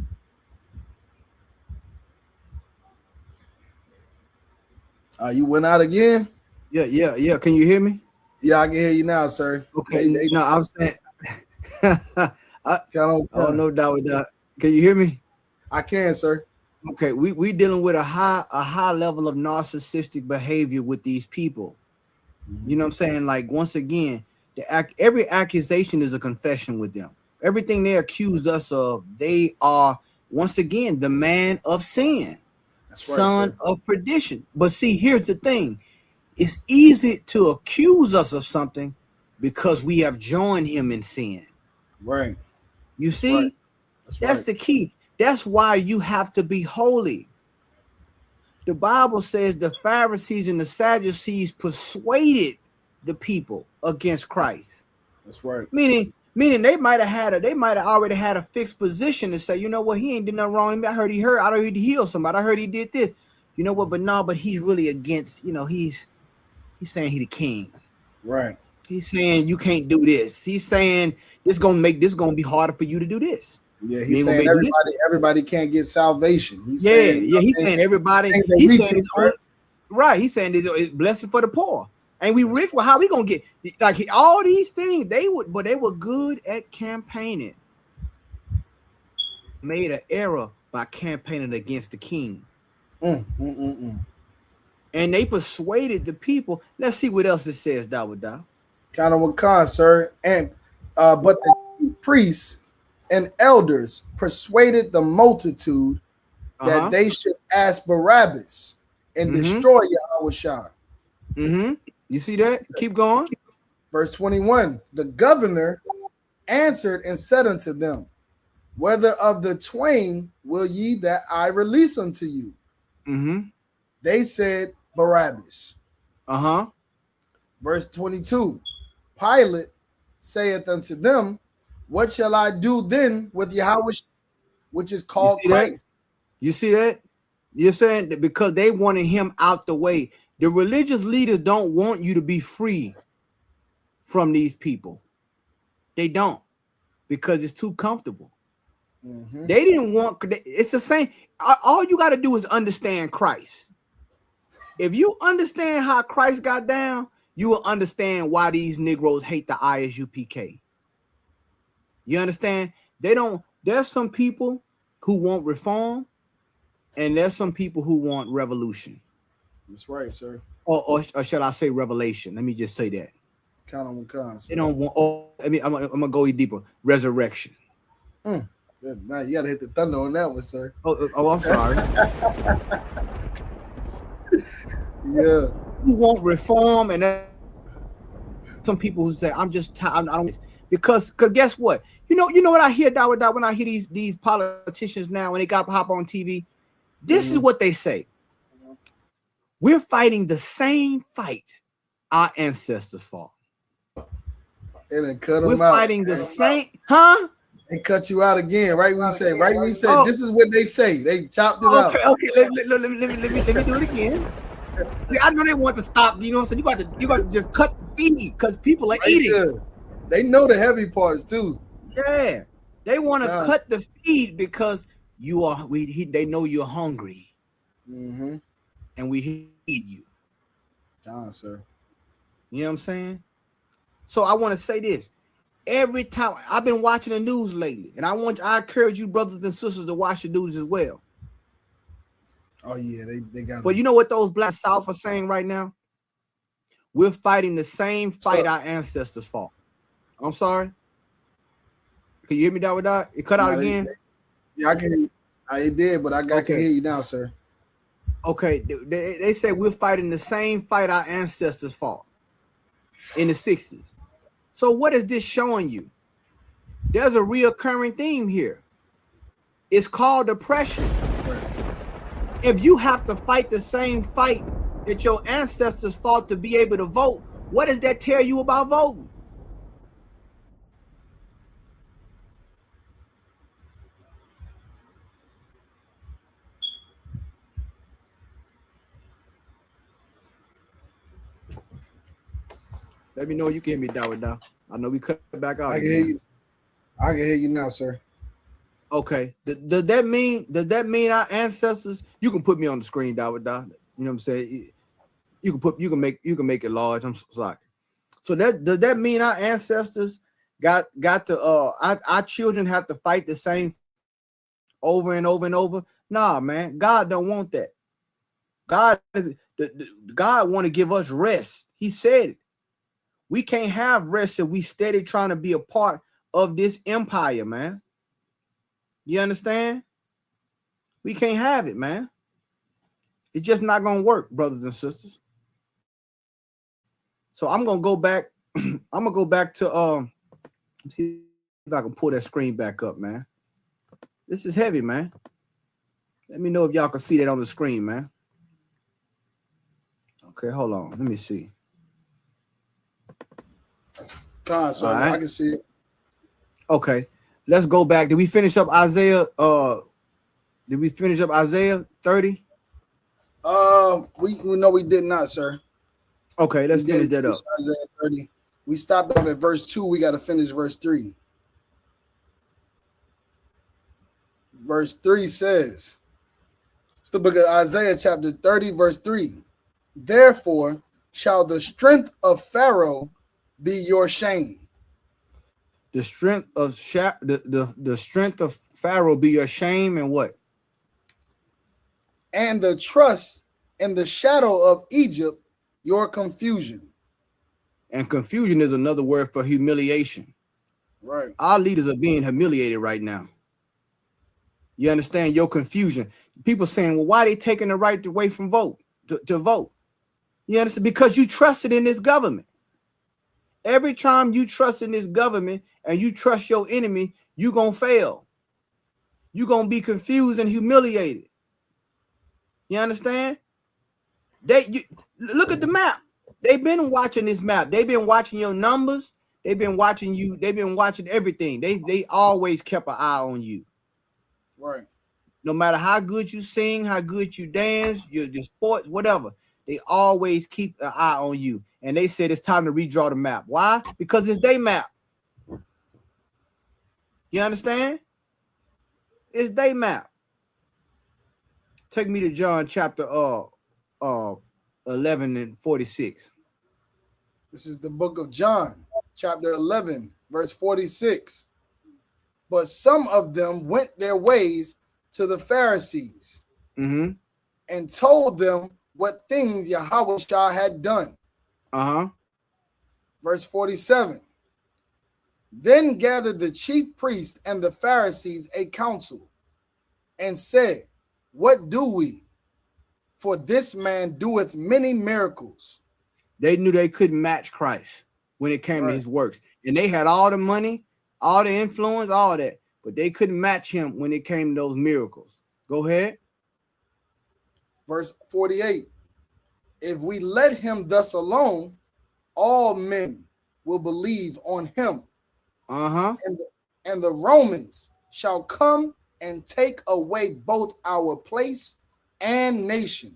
You went out again? Yeah. Can you hear me? Yeah, I can hear you now, sir. Okay. No, I'm saying. Oh, no doubt with that. Can you hear me? I can, sir. Okay, we dealing with a high level of narcissistic behavior with these people. You know what I'm saying? Like, once again, every accusation is a confession with them. Everything they accuse us of, they are once again the man of sin, son of perdition. But see, here's the thing: it's easy to accuse us of something because we have joined him in sin. Right. You see, right. That's the key. That's why you have to be holy. The Bible says the Pharisees and the Sadducees persuaded the people against Christ. That's right. Meaning they might have already had a fixed position to say, you know what, he ain't did nothing wrong. I heard he healed somebody. I heard he did this. You know what? But he's really against. He's saying he the king. Right. He's saying you can't do this. He's saying this gonna be harder for you to do this. Yeah, he's saying everybody can't get salvation. He's saying everybody. He's saying right. He's saying it's blessed for the poor. And we rich. Well, how we gonna get all these things? They were good at campaigning. Made an error by campaigning against the king. And they persuaded the people. Let's see what else it says. Dawada. Kind of Wakan, sir. And but the priests and elders persuaded the multitude that they should ask Barabbas and destroy Yahushua. You see that? Keep going. Verse 21. The governor answered and said unto them, whether of the twain will ye that I release unto you? They said Barabbas. Verse 22. Pilate saith unto them, what shall I do then with Yahweh, which is called Christ? You see that? You're saying that because they wanted him out the way. The religious leaders don't want you to be free from these people. They don't, because it's too comfortable. They didn't want. It's the same. All you got to do is understand Christ. If you understand how Christ got down, you will understand why these Negroes hate the ISUPK. You understand? There's some people who want reform, and there's some people who want revolution. That's right, sir. Or shall I say revelation? Let me just say that. Count on cons. They don't want. I'm gonna go go resurrection. Now you gotta hit the thunder on that one, sir. Oh, I'm sorry. Yeah. Who want reform, and some people who say I'm just tired. I don't, because guess what? You know what I hear, Dawada, when I hear these politicians now when they got hop on TV. This is what they say. We're fighting the same fight our ancestors fought. And then cut them We're out. fighting the same, huh? They cut you out again, right? When you say, this is what they say. They chopped it out. Okay, let me do it again. See, I know they want to stop. You know what I'm saying? You got to just cut the feed because people are eating. There. They know the heavy parts too. Yeah, they want to cut the feed because they know you're hungry, and we feed you. Sir. You know what I'm saying? So I want to say this. Every time I've been watching the news lately, and I encourage you brothers and sisters to watch the news as well. Oh yeah, they got. But you know what those Black South are saying right now? We're fighting the same fight our ancestors fought. I'm sorry. Can you hear me, Dawada? It cut out again. Yeah, I can. I did, but I can hear you now, sir. Okay, they say we're fighting the same fight our ancestors fought in the 60s. So what is this showing you? There's a reoccurring theme here. It's called oppression. If you have to fight the same fight that your ancestors fought to be able to vote, what does that tell you about voting? Let me know you can hear me, Dawada. I know we cut back out. I can hear you. I can hear you now, sir. Okay. Does that mean our ancestors? You can put me on the screen, Dawada. You know what I'm saying? You can make it large. I'm sorry. So does that mean our ancestors got to our children have to fight the same over and over and over? Nah, man. God don't want that. God want to give us rest. He said it. We can't have rest if we steady trying to be a part of this empire, man. You understand? We can't have it, man. It's just not gonna work, brothers and sisters. So I'm gonna go back. I'm gonna go back to let's see if I can pull that screen back up, man. This is heavy, man. Let me know if y'all can see that on the screen, man. Okay, hold on. Let me see. So right. I can see it. Okay, let's go back. Did we finish up Isaiah? Did we finish up Isaiah 30? We know we did not, sir. Okay, let's finish that up. Isaiah 30. We stopped off at verse 2. We got to finish verse 3. Verse 3 says, it's the book of Isaiah, chapter 30, verse 3. Therefore shall the strength of Pharaoh be your shame. The strength of the strength of Pharaoh be your shame, and what? And the trust in the shadow of Egypt, your confusion. And confusion is another word for humiliation. Right. Our leaders are being humiliated right now. You understand? Your confusion. People saying, well, why are they taking the right away from vote to vote? You understand? Because you trusted in this government. Every time you trust in this government and you trust your enemy, you're going to fail. You're going to be confused and humiliated. You understand? Look at the map. They've been watching this map. They've been watching your numbers. They've been watching you. They've been watching everything. They always kept an eye on you. Right. No matter how good you sing, how good you dance, your sports, whatever, they always keep an eye on you. And they said it's time to redraw the map. Why? Because it's their map. You understand? It's their map. Take me to John chapter 11 and 46. This is the book of John, chapter 11, verse 46. But some of them went their ways to the Pharisees and told them what things Yahweh had done. Verse 47. Then gathered the chief priests and the Pharisees a council and said, what do we? For this man doeth many miracles. They knew they couldn't match Christ when it came to his works. And they had all the money, all the influence, all that. But they couldn't match him when it came to those miracles. Go ahead. Verse 48. If we let him thus alone, all men will believe on him. And the Romans shall come and take away both our place and nation.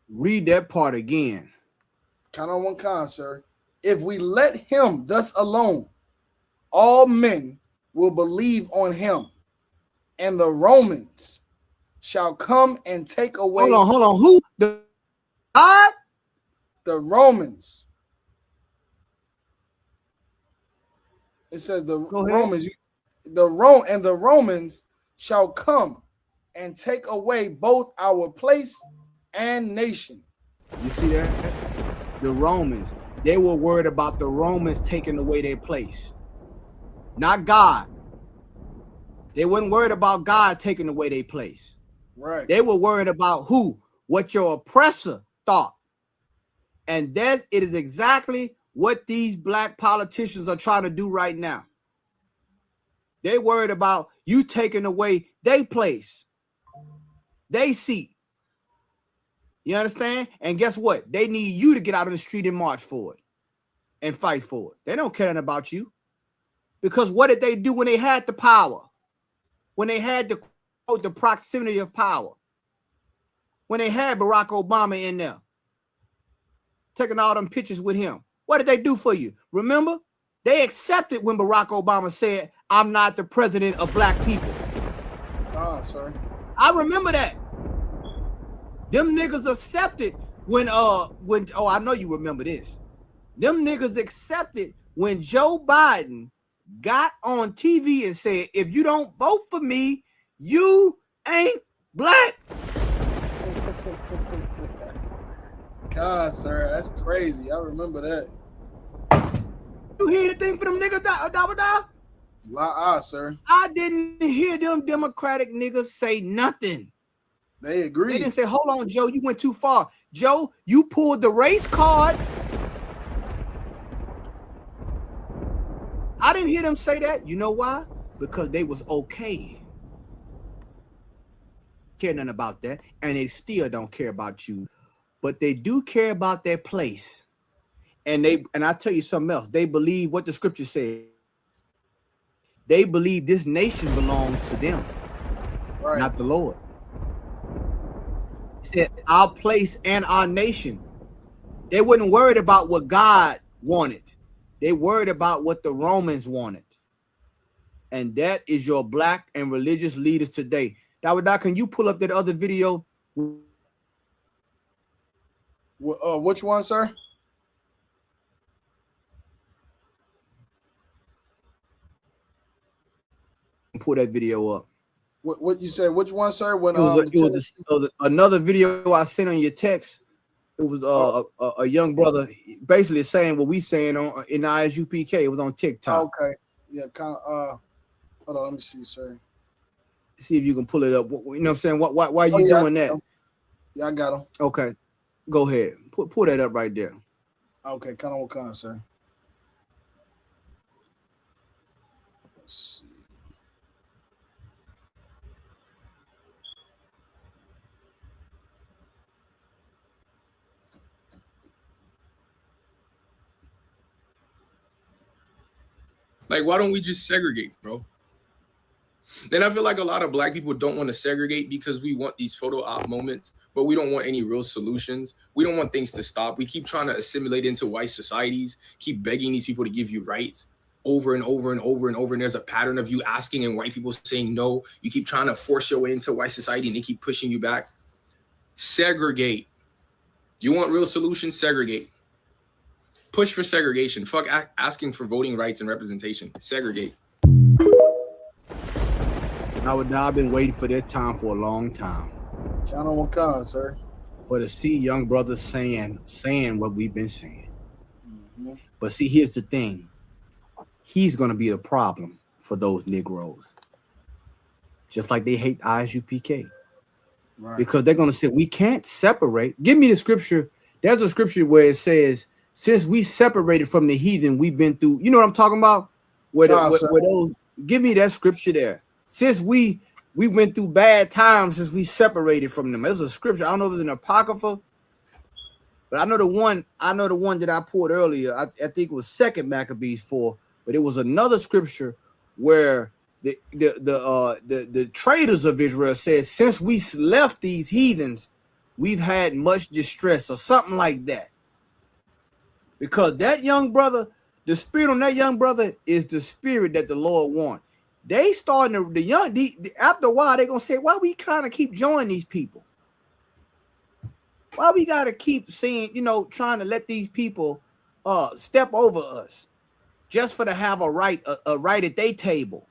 Read that part again. Count on one count, sir. If we let him thus alone, all men will believe on him, and the Romans shall come and take away. Hold on. Who? The God? The Romans. It says the Romans. The Romans shall come and take away both our place and nation. You see that? The Romans. They were worried about the Romans taking away their place. Not God. They weren't worried about God taking away their place. Right. They were worried about who? What your oppressor thought. And it is exactly what these black politicians are trying to do right now. They worried about you taking away their place, they seat. You understand? And guess what? They need you to get out on the street and march for it and fight for it. They don't care about you. Because what did they do when they had the power? When they had the proximity of power? When they had Barack Obama in there, taking all them pictures with him. What did they do for you? Remember? They accepted when Barack Obama said, I'm not the president of black people. Sorry. I remember that. Them niggas accepted when I know you remember this. Them niggas accepted when Joe Biden got on TV and said, if you don't vote for me, you ain't black. God, sir, that's crazy. I remember that. You hear anything from them niggas, sir. I didn't hear them Democratic niggas say nothing. They agreed. They didn't say, hold on, Joe, you went too far. Joe, you pulled the race card. I didn't hear them say that. You know why? Because they was okay. Care nothing about that. And they still don't care about you. But they do care about their place. And I tell you something else. They believe what the scripture said. They believe this nation belongs to them, right, not the Lord. He said our place and our nation. They wasn't worried about what God wanted. They worried about what the Romans wanted. And that is your black and religious leaders today. Dawada, can you pull up that other video? Which one, sir? Pull that video up. What you said? Which one, sir? When it was another video I sent on your text. It was a young brother basically saying what we saying on in ISUPK. It was on TikTok. Okay, yeah, kind of. Hold on, let me see, sir. See if you can pull it up. You know what I'm saying? Why are you doing that? Yeah, I got him. Okay, go ahead. Pull that up right there. Okay, kind of what kind, sir? Let's see. Like, why don't we just segregate, bro? Then I feel like a lot of black people don't want to segregate because we want these photo op moments, but we don't want any real solutions. We don't want things to stop. We keep trying to assimilate into white societies, keep begging these people to give you rights over and over and over and over. And there's a pattern of you asking and white people saying no. You keep trying to force your way into white society and they keep pushing you back. Segregate. You want real solutions? Segregate. Push for segregation. Fuck asking for voting rights and representation. Segregate. I've been waiting for that time for a long time. Channel one con, sir. For to see young brothers saying what we've been saying. Mm-hmm. But see, here's the thing. He's gonna be the problem for those Negroes. Just like they hate ISUPK. Right. Because they're gonna say we can't separate. Give me the scripture. There's a scripture where it says, since we separated from the heathen, we've been through, you know what I'm talking about? Where those, give me that scripture there. Since we went through bad times since we separated from them. There's a scripture. I don't know if it's an apocrypha, but I know the one that I pulled earlier. I think it was 2nd Maccabees 4, but it was another scripture where the traders of Israel said, since we left these heathens, we've had much distress or something like that. Because that young brother, the spirit on that young brother is the spirit that the Lord wants. They starting to after a while they're gonna say, why we kind of keep joining these people? Why we gotta keep seeing, trying to let these people step over us just for to have a right at their table?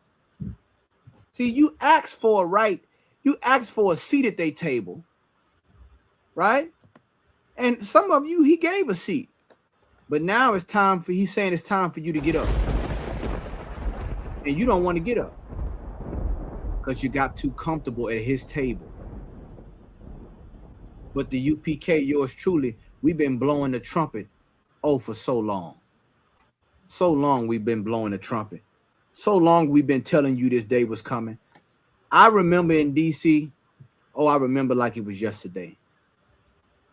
See, you ask for a right, you ask for a seat at their table, right? And some of you, he gave a seat. But now he's saying it's time for you to get up. And you don't want to get up because you got too comfortable at his table. But the UPK, yours truly, we've been blowing the trumpet for so long. So long we've been blowing the trumpet. So long we've been telling you this day was coming. I remember in DC, I remember like it was yesterday,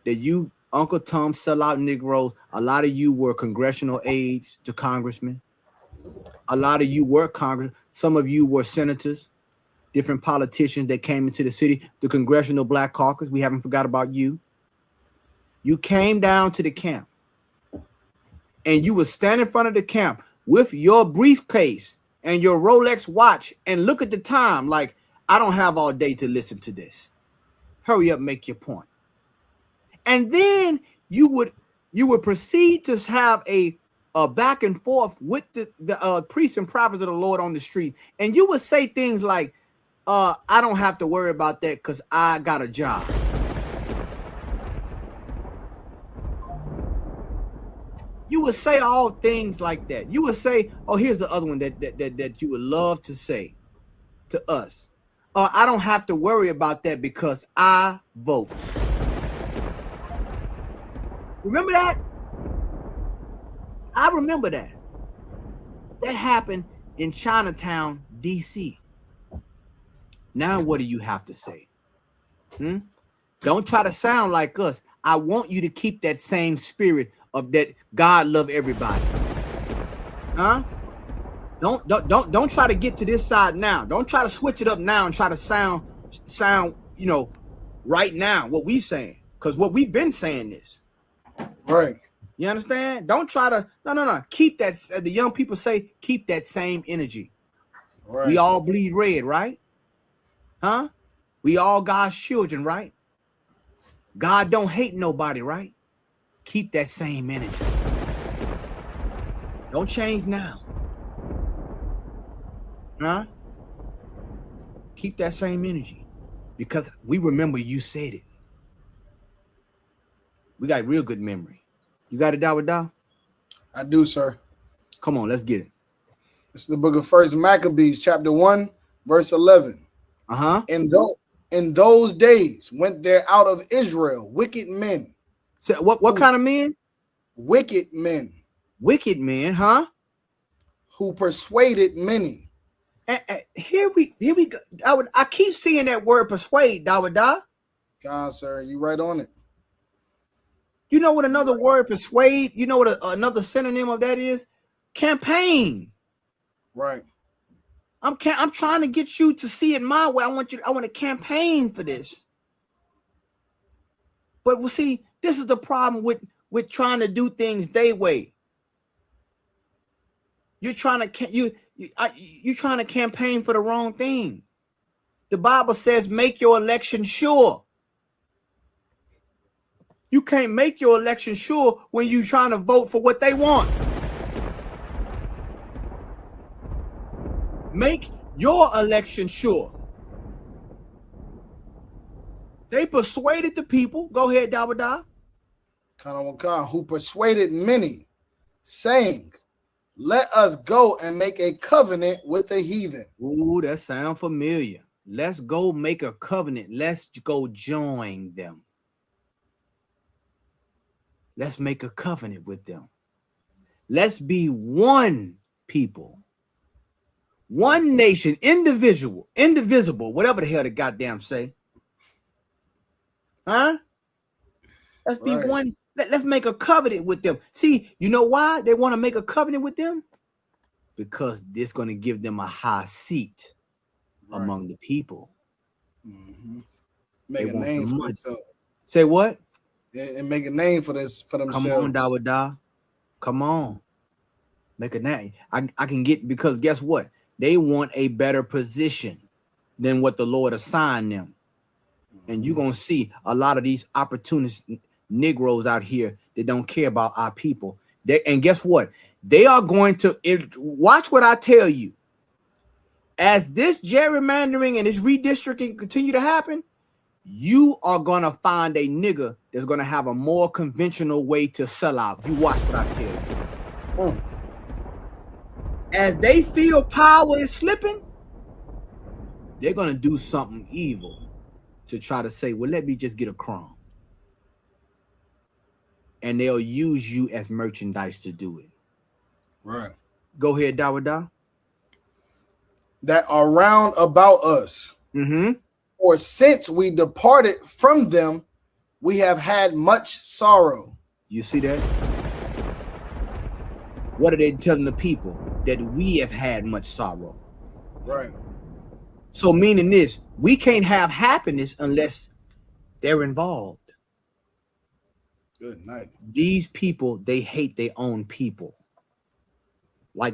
that you, Uncle Tom, sellout Negroes, a lot of you were congressional aides to congressmen. A lot of you were Congress. Some of you were senators, different politicians that came into the city, the Congressional Black Caucus. We haven't forgot about you. You came down to the camp and you would stand in front of the camp with your briefcase and your Rolex watch and look at the time like, I don't have all day to listen to this. Hurry up, make your point. And then you would proceed to have a back and forth with the priests and prophets of the Lord on the street. And you would say things like, I don't have to worry about that because I got a job. You would say all things like that. You would say, oh, here's the other one that you would love to say to us. I don't have to worry about that because I vote. Remember that? I remember that. That happened in Chinatown, DC. Now what do you have to say? Don't try to sound like us. I want you to keep that same spirit of that God love everybody. Don't try to get to this side now. Don't try to switch it up now and try to sound, right now what we saying. Because what we've been saying is. Right. You understand? Don't try to, no. Keep that, the young people say, keep that same energy. Right. We all bleed red, right? We all God's children, right? God don't hate nobody, right? Keep that same energy. Don't change now. Keep that same energy. Because we remember you said it. We got real good memory. You got it, Dawa? I do, sir. Come on, let's get it. It's the book of First Maccabees, chapter 1, verse 11. In those days went there out of Israel wicked men. So what kind of men? Wicked men. Wicked men, huh? Who persuaded many. Here we go. I keep seeing that word persuade, Dawa. God, sir, you right on it. You know what another word persuade? You know what another synonym of that is? Campaign. Right. I'm trying to get you to see it my way. I want to campaign for this. But we'll see, this is the problem with trying to do things their way. You're trying to campaign for the wrong thing. The Bible says make your election sure. You can't make your election sure when you're trying to vote for what they want. Make your election sure. They persuaded the people. Go ahead, Dawa. Who persuaded many, saying, let us go and make a covenant with the heathen. Ooh, that sounds familiar. Let's go make a covenant. Let's go join them. Let's make a covenant with them. Let's be one people. One nation, indivisible, whatever the hell the goddamn say. Let's be one. Let's make a covenant with them. See, you know why they want to make a covenant with them? Because this going to give them a high seat among the people. Make a name for themselves. Say what? And make a name for themselves. Come on, Dawa. Come on. Make a name. I can get, because guess what? They want a better position than what the Lord assigned them. And you're going to see a lot of these opportunist Negroes out here that don't care about our people. And guess what? They are going to watch what I tell you. As this gerrymandering and this redistricting continue to happen, you are going to find a nigga that's going to have a more conventional way to sell out. You watch what I tell you. As they feel power is slipping, they're going to do something evil to try to say, well, let me just get a crumb. And they'll use you as merchandise to do it. Right. Go ahead, Dawa. that are round about us. For since we departed from them, we have had much sorrow. You see that? What are they telling the people? That we have had much sorrow. Right. So meaning this, we can't have happiness unless they're involved. Good night. These people, they hate their own people.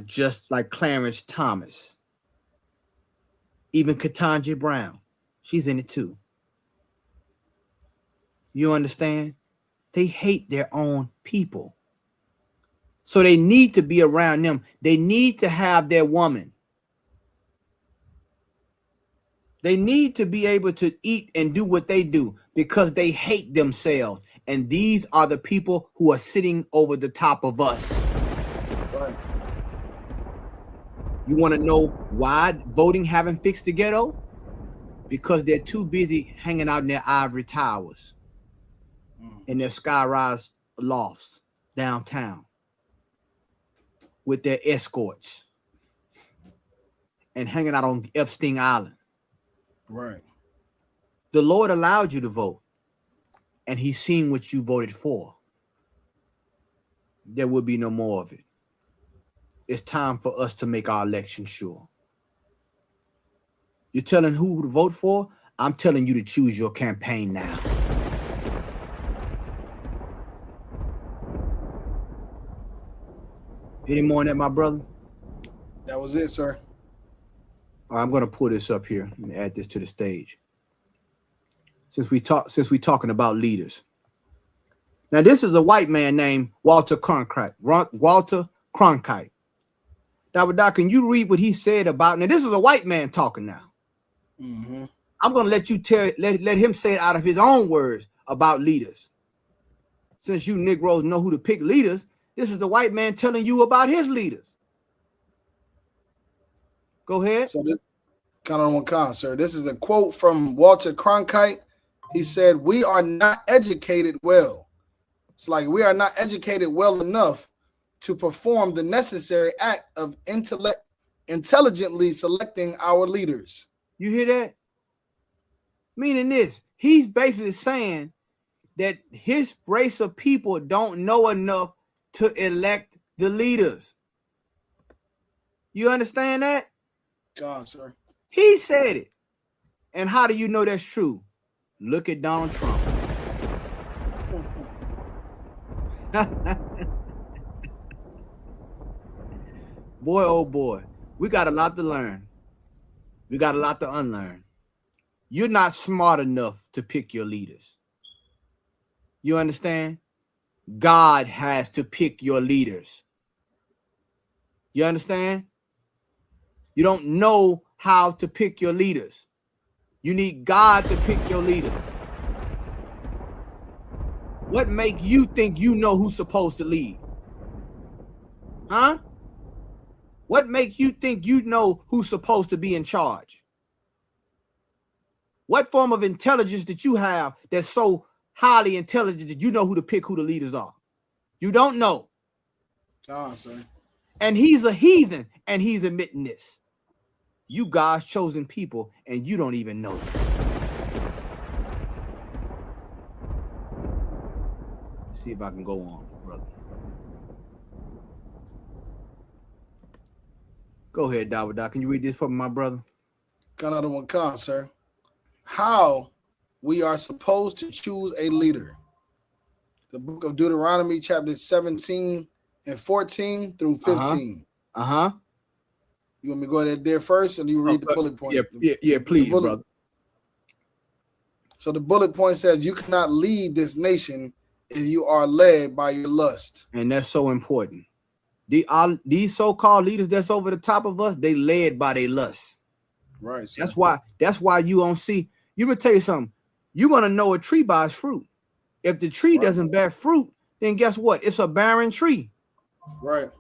Just like Clarence Thomas. Even Ketanji Brown. She's in it too. You understand? They hate their own people. So they need to be around them. They need to have their woman. They need to be able to eat and do what they do because they hate themselves. And these are the people who are sitting over the top of us. Right. You want to know why voting haven't fixed the ghetto? Because they're too busy hanging out in their ivory towers, in their skyrise lofts downtown with their escorts and hanging out on Epstein Island. Right. The Lord allowed you to vote, and he's seen what you voted for. There will be no more of it. It's time for us to make our election sure. You're telling who to vote for? I'm telling you to choose your campaign now. Any more on that, my brother? That was it, sir. All right, I'm going to pull this up here and add this to the stage. Since we're talking about leaders. Now, this is a white man named Walter Cronkite. Walter Cronkite. Doc, can you read what he said about? Now, this is a white man talking now. I'm going to let you let him say it out of his own words about leaders. Since you Negroes know who to pick leaders, this is the white man telling you about his leaders. Go ahead. So this kind of one, sir. This is a quote from Walter Cronkite. He said, "We are not educated well. It's like we are not educated well enough to perform the necessary act of intelligently selecting our leaders." You hear that? Meaning this, he's basically saying that his race of people don't know enough to elect the leaders. You understand that? God, sir. He said it. And how do you know that's true? Look at Donald Trump. Boy, oh boy, we got a lot to learn. We got a lot to unlearn. You're not smart enough to pick your leaders. You understand? God has to pick your leaders. You understand? You don't know how to pick your leaders. You need God to pick your leaders. What make you think you know who's supposed to lead? Huh? What makes you think you know who's supposed to be in charge? What form of intelligence did you have that's so highly intelligent that you know who to pick, who the leaders are? You don't know. God, sir. And he's a heathen, and he's admitting this. You God's chosen people, and you don't even know it. See if I can go on, brother. Go ahead, Doc. Can you read this for me, my brother? Got another one, sir. How we are supposed to choose a leader. The book of Deuteronomy, chapter 17 and 14 through 15. You want me to go there first, and you read the bullet point? Yeah, please, brother. So the bullet point says, you cannot lead this nation if you are led by your lust. And that's so important. These so-called leaders that's over the top of us, they led by their lust. Right. Sir. That's why you don't see. You gonna tell you something. You're gonna know a tree by its fruit. If the tree doesn't bear fruit, then guess what? It's a barren tree. Right.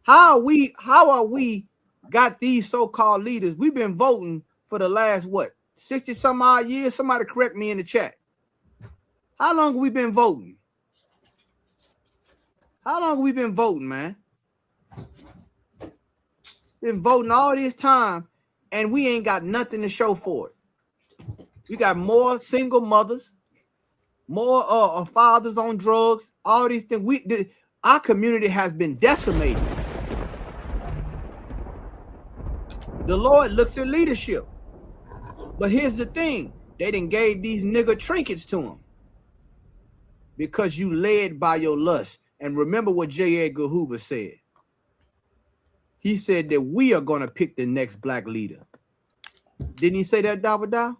How are we got these so-called leaders? We've been voting for the last 60 some odd years. Somebody correct me in the chat. How long have we been voting? How long have we been voting, man? Been voting all this time, and we ain't got nothing to show for it. We got more single mothers, more fathers on drugs, all these things. Our community has been decimated. The Lord looks at leadership. But here's the thing. They done gave these nigga trinkets to him. Because you led by your lust. And remember what J. Edgar Hoover said. He said that we are going to pick the next black leader. Didn't he say that, Davida?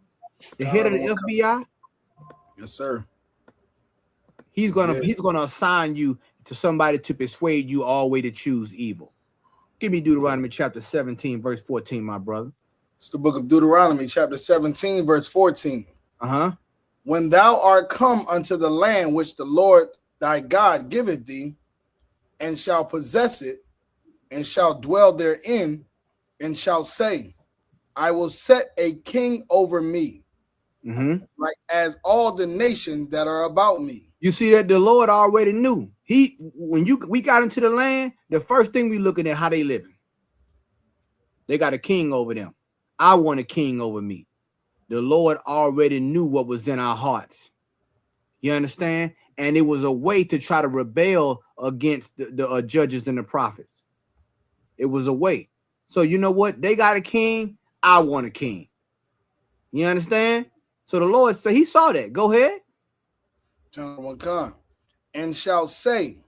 The head of the FBI? Yes, sir. He's gonna assign you to somebody to persuade you all the way to choose evil. Give me Deuteronomy chapter 17, verse 14, my brother. It's the book of Deuteronomy, chapter 17, verse 14. Uh-huh. When thou art come unto the land which the Lord thy God giveth thee, and shall possess it, and shall dwell therein, and shall say, I will set a king over me, like as all the nations that are about me. You see that the Lord already knew. We got into the land, the first thing we looking at how they living. They got a king over them. I want a king over me. The Lord already knew what was in our hearts. You understand? And it was a way to try to rebel against the judges and the prophets. It was a way. So you know what? They got a king. I want a king. You understand? So the Lord said, he saw that. Go ahead. And shall say,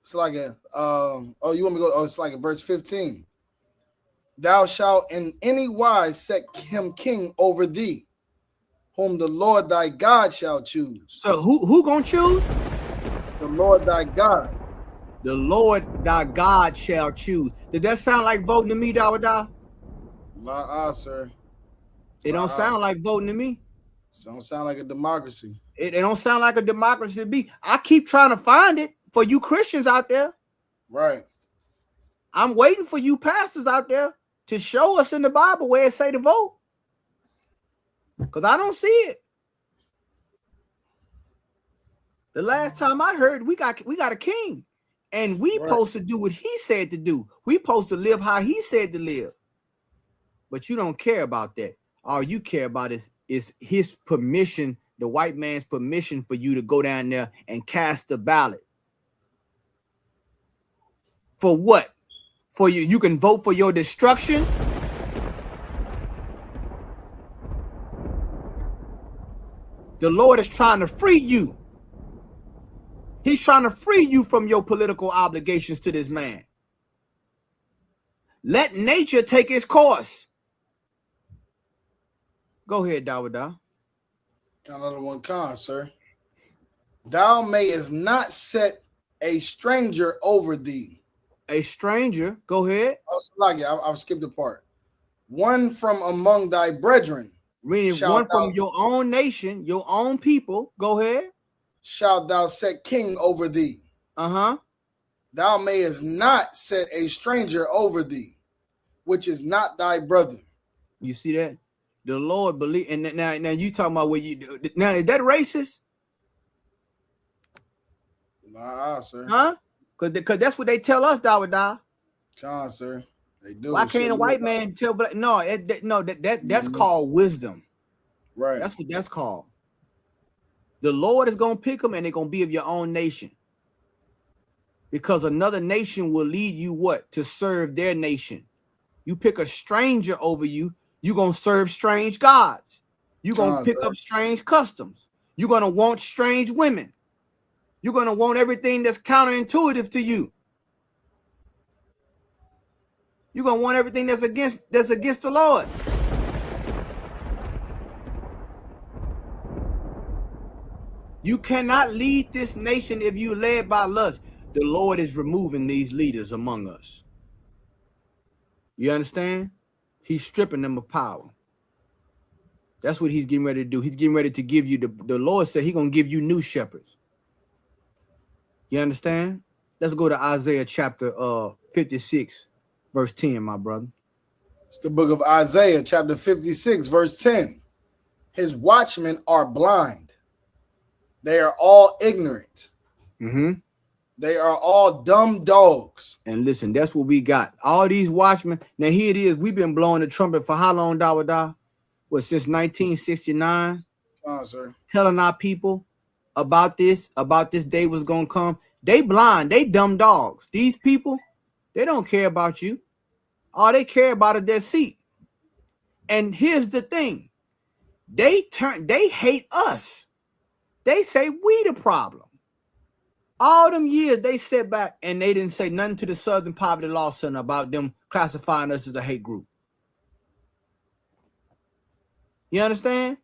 it's like a you want me to go? Oh, it's like a verse 15. Thou shalt in any wise set him king over thee, whom the Lord thy God shall choose. So who gonna choose? The Lord thy God. The Lord thy God shall choose. Did that sound like voting to me, Dawada? Sir. It don't sound like voting to me. It don't sound like a democracy. It don't sound like a democracy to me. I keep trying to find it for you Christians out there. Right. I'm waiting for you pastors out there to show us in the Bible where it say to vote. Because I don't see it. The last time I heard, we got a king. And we supposed to do what he said to do. We supposed to live how he said to live. But you don't care about that. All you care about is his permission, the white man's permission for you to go down there and cast a ballot. For what? For you can vote for your destruction? The Lord is trying to free you. He's trying to free you from your political obligations to this man. Let nature take its course. Go ahead, Dawada. Another one, sir. Thou mayest not set a stranger over thee. A stranger? Go ahead. Oh, I'll skip the part. One from among thy brethren. Meaning one from your own nation, your own people. Go ahead. Shalt thou set king over thee. Thou mayest not set a stranger over thee, which is not thy brother. You see that? The Lord believe, and now you talking about what you do. Now, is that racist? Nah, sir. Huh? Because that's what they tell us, Dawada. Sir. They do. Why can't a white man tell black? No, that's called wisdom. Right. That's what that's called. The Lord is gonna pick them, and they're gonna be of your own nation. Because another nation will lead you what? To serve their nation. You pick a stranger over you, you're gonna serve strange gods. You're gonna pick up strange customs. You're gonna want strange women. You're gonna want everything that's counterintuitive to you. You're gonna want everything that's against the Lord. You cannot lead this nation if you're led by lust. The Lord is removing these leaders among us. You understand? He's stripping them of power. That's what he's getting ready to do. He's getting ready to give you, the Lord said he's going to give you new shepherds. You understand? Let's go to Isaiah chapter 56, verse 10, my brother. It's the book of Isaiah, chapter 56, verse 10. His watchmen are blind. They are all ignorant. They are all dumb dogs. And listen, that's what we got. All these watchmen. Now here it is. We've been blowing the trumpet for how long, Dawada? Well, since 1969. Sir. Telling our people about this day was gonna come. They blind, they dumb dogs. These people, they don't care about you. All they care about is their seat. And here's the thing: they hate us. They say we the problem. All them years they sat back and they didn't say nothing to the Southern Poverty Law Center about them classifying us as a hate group. You understand?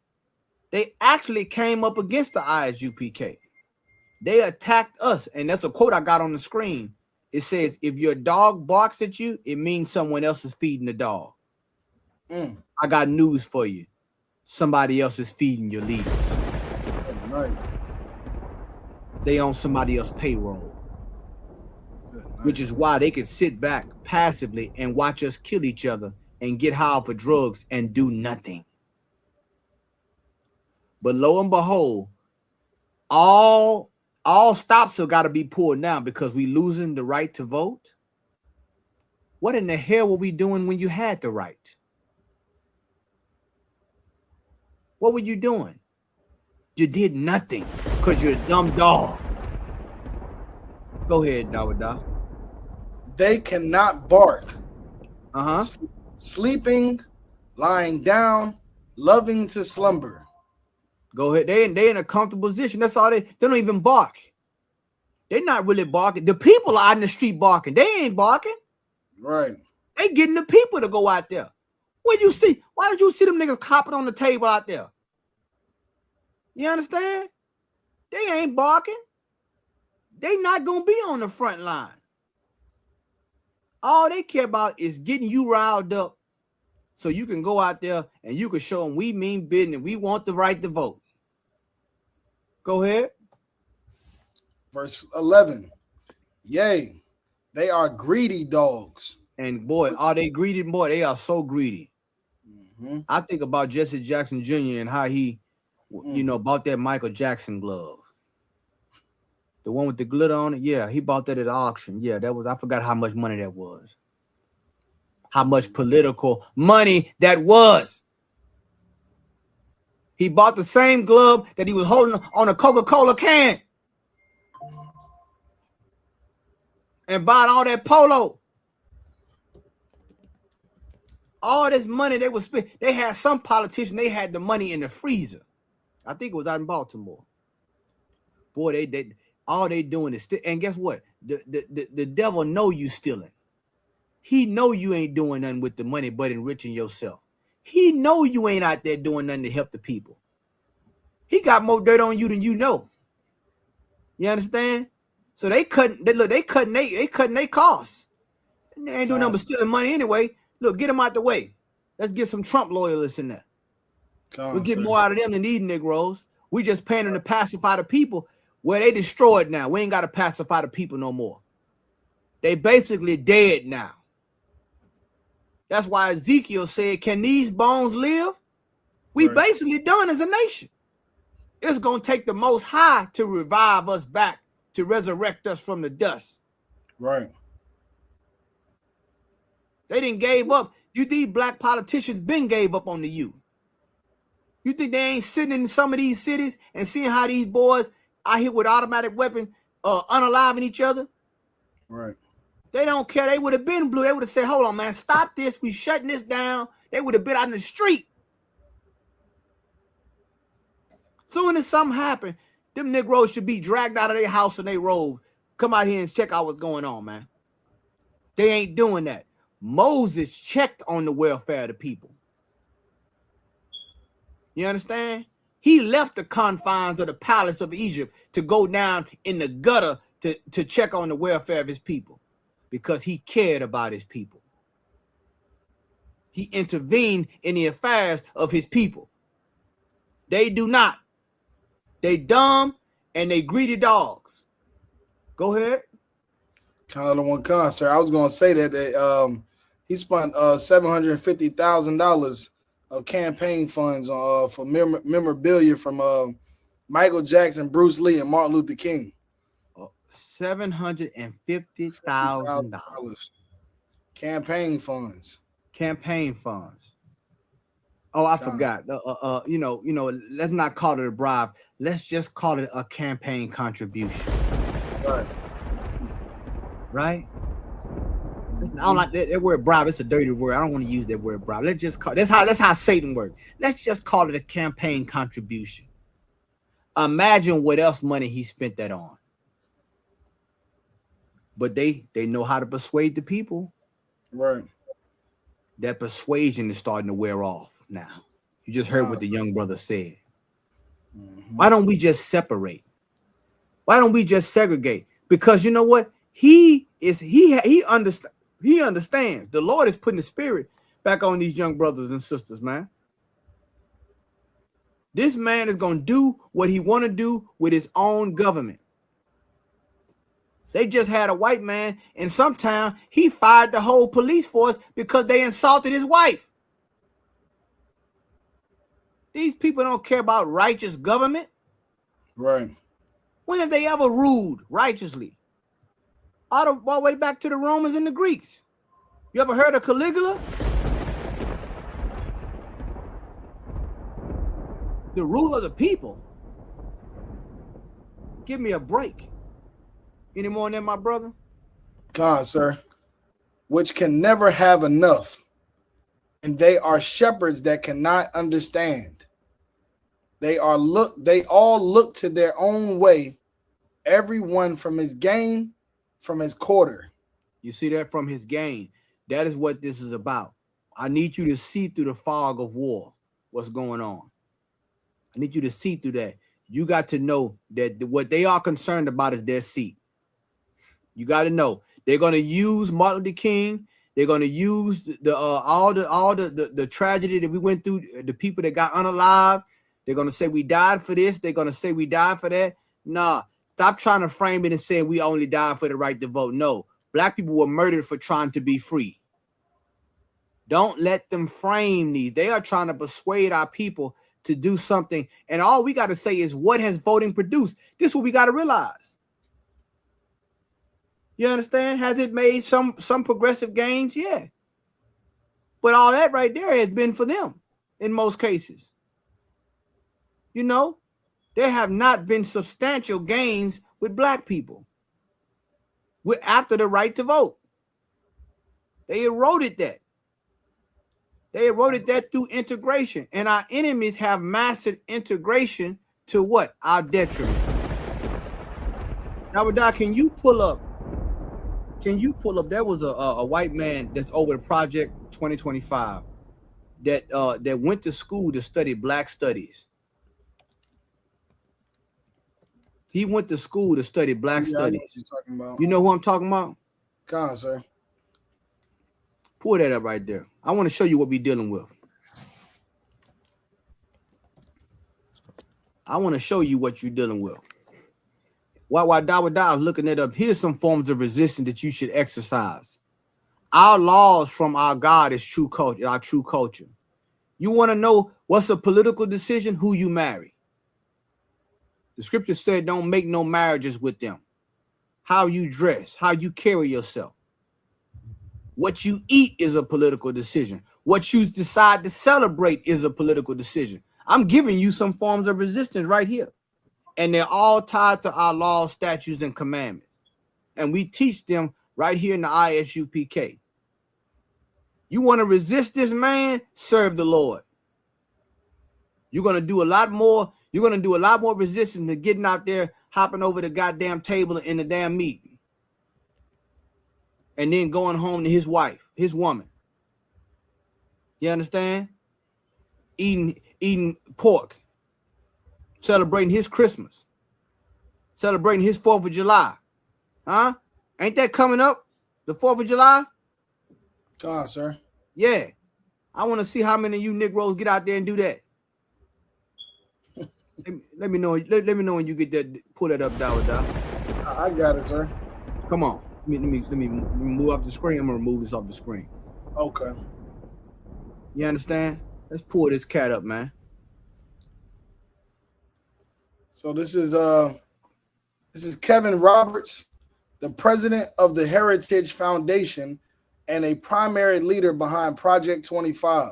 They actually came up against the ISUPK. They attacked us, and that's a quote I got on the screen. It says, if your dog barks at you, it means someone else is feeding the dog. I got news for you. Somebody else is feeding your leaders. Right. They on somebody else's payroll. Which is why they can sit back passively and watch us kill each other and get high for drugs and do nothing. But lo and behold, all stops have got to be pulled now because we losing the right to vote. What in the hell were we doing when you had the right? What were you doing? You did nothing because you're a dumb dog. Go ahead, Dawada. They cannot bark. Sleeping, lying down, loving to slumber. Go ahead. They in a comfortable position. That's all they don't even bark. They're not really barking. The people are out in the street barking. They ain't barking. Right. They getting the people to go out there. Why did you see them niggas copping on the table out there? You understand? They ain't barking. They not gonna be on the front line. All they care about is getting you riled up so you can go out there and you can show them we mean business. We want the right to vote. Go ahead. Verse 11. Yea, they are greedy dogs. And boy, are they greedy? Boy, they are so greedy. I think about Jesse Jackson Jr. and how he, bought that Michael Jackson glove. The one with the glitter on it. Yeah, he bought that at auction. Yeah, I forgot how much money that was. How much political money that was. He bought the same glove that he was holding on a Coca-Cola can. And bought all that polo. All this money they was spending. They had some politician, they had the money in the freezer. I think it was out in Baltimore. Boy, they all they doing is and guess what? The devil know you stealing. He know you ain't doing nothing with the money but enriching yourself. He know you ain't out there doing nothing to help the people. He got more dirt on you than you know. You understand? So they cutting their costs. And they ain't doing nothing but stealing money anyway. Look, get them out the way. Let's get some Trump loyalists in there. We get more out of them than these Negroes. We just paying them to pacify the people. Well, they destroyed now. We ain't got to pacify the people no more. They basically dead now. That's why Ezekiel said, can these bones live? We basically done as a nation. It's going to take the Most High to revive us back, to resurrect us from the dust. Right. They didn't gave up. You think black politicians been gave up on the youth? You think they ain't sitting in some of these cities and seeing how these boys out here with automatic weapons unaliving each other? Right. They don't care. They would have been blue. They would have said, hold on, man, stop this. We shutting this down. They would have been out in the street. Soon as something happened, them Negroes should be dragged out of their house and they robe. Come out here and check out what's going on, man. They ain't doing that. Moses checked on the welfare of the people. You understand? He left the confines of the palace of Egypt to go down in the gutter to check on the welfare of his people because he cared about his people. He intervened in the affairs of his people. They do not. They dumb and they greedy dogs. Go ahead. Kind of the one concert. I was going to say that he spent $750,000 of campaign funds for memorabilia from Michael Jackson, Bruce Lee, and Martin Luther King. $750,000 campaign funds. campaign funds. Oh, I forgot. Let's not call it a bribe. Let's just call it a campaign contribution. Right? I don't like that word bribe. It's a dirty word. I don't want to use that word bribe. Let's just call that's how Satan works. Let's just call it a campaign contribution. Imagine what else money he spent that on. But they know how to persuade the people. Right. That persuasion is starting to wear off now. You just heard what the young brother said. Why don't we just separate? Why don't we just segregate? Because you know what? He understands. The Lord is putting the spirit back on these young brothers and sisters, man. This man is going to do what he want to do with his own government. They just had a white man in some town. He fired the whole police force because they insulted his wife. These people don't care about righteous government. Right. When have they ever ruled righteously? All the way back to the Romans and the Greeks. You ever heard of Caligula? The rule of the people. Give me a break. Any more than that, my brother? God, sir. Which can never have enough. And they are shepherds that cannot understand. They all look to their own way, everyone from his gain, from his quarter. You see that? From his gain. That is what this is about. I need you to see through the fog of war what's going on. I need you to see through that. You got to know that what they are concerned about is their seat. You got to know they're going to use Martin Luther King. They're going to use all the tragedy that we went through, the people that got unalive. They're going to say we died for this. They're going to say we died for that. Nah, stop trying to frame it and say we only died for the right to vote. No, black people were murdered for trying to be free. Don't let them frame these. They are trying to persuade our people to do something. And all we got to say is what has voting produced? This is what we got to realize. You understand? Has it made some progressive gains? Yeah. But all that right there has been for them in most cases. You know, there have not been substantial gains with black people after the right to vote. They eroded that. They eroded that through integration. And our enemies have mastered integration to what? Our detriment. Now, Doc, can you pull up? There was a white man that's over the Project 2025 that went to school to study Black studies. He went to school to study Black studies. You're talking about. You know who I'm talking about? Come on, sir. Pull that up right there. I want to show you what we're dealing with. I want to show you what you're dealing with. While Dawa is looking that up, here's some forms of resistance that you should exercise. Our laws from our God is true culture, our true culture. You want to know what's a political decision? Who you marry. The scripture said don't make no marriages with them. How you dress, how you carry yourself. What you eat is a political decision. What you decide to celebrate is a political decision. I'm giving you some forms of resistance right here. And they're all tied to our laws, statutes, and commandments. And we teach them right here in the ISUPK. You want to resist this man? Serve the Lord. You're going to do a lot more. You're going to do a lot more resistance than getting out there, hopping over the goddamn table in the damn meeting. And then going home to his wife, his woman. You understand? Eating pork. Celebrating his Christmas. Celebrating his 4th of July. Huh? Ain't that coming up? The 4th of July? Come on, sir. Yeah. I want to see how many of you Negroes get out there and do that. Let me know. Let me know when you get that. Pull that up, Dawa. I got it, sir. Come on. Let me move off the screen. I'm gonna remove this off the screen. Okay. You understand? Let's pull this cat up, man. So this is This is Kevin Roberts, the president of the Heritage Foundation and a primary leader behind Project 25.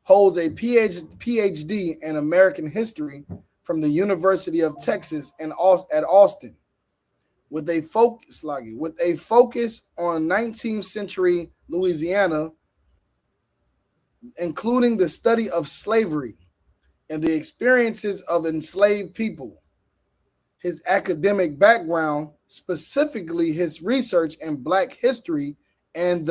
Holds a PhD in American history from the University of Texas at Austin, with a focus on 19th century Louisiana, including the study of slavery and the experiences of enslaved people. His academic background, specifically his research in Black history and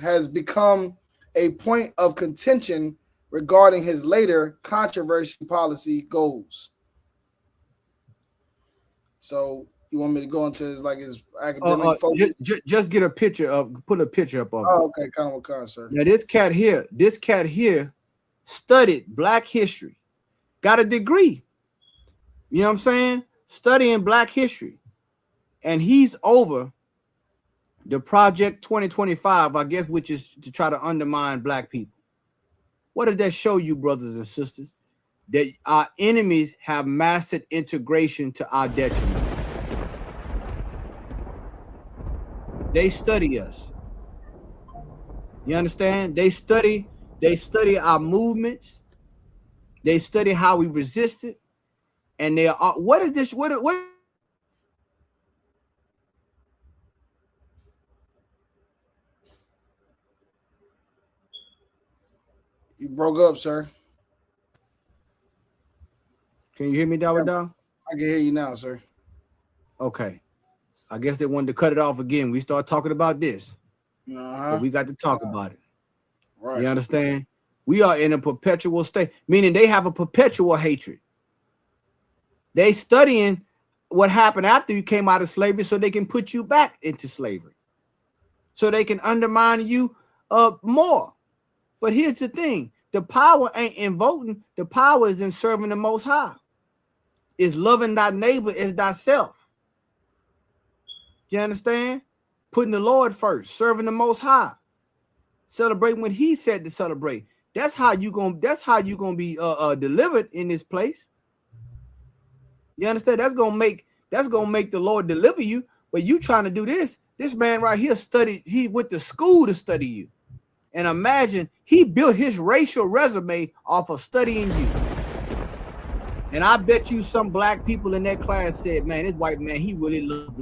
has become a point of contention regarding his later controversial policy goals. So you want me to go into his academic focus? Just get a picture of, put a picture up of it. Oh, okay, come on, sir. Now this cat here studied Black history, got a degree. You know what I'm saying? Studying Black history, and he's over the Project 2025, I guess, which is to try to undermine Black people. What does that show you, brothers and sisters? That our enemies have mastered integration to our detriment. They study us. You understand? They study our movements. They study how we resisted. And they are, what is this? What You broke up, sir. Can you hear me, Dawada? I can hear you now, sir. Okay. I guess they wanted to cut it off again. We start talking about this. But we got to talk about it. Right. You understand? We are in a perpetual state, meaning they have a perpetual hatred. They studying what happened after you came out of slavery so they can put you back into slavery. So they can undermine you more. But here's the thing. The power ain't in voting. The power is in serving the Most High. It's loving thy neighbor as thyself. You understand? Putting the Lord first, serving the Most High, celebrating what He said to celebrate. That's how you gonna be delivered in this place. You understand? That's gonna make the Lord deliver you. But you trying to do this? This man right here studied. He went to school to study you, and imagine he built his racial resume off of studying you. And I bet you some Black people in that class said, "Man, this white man, he really loves."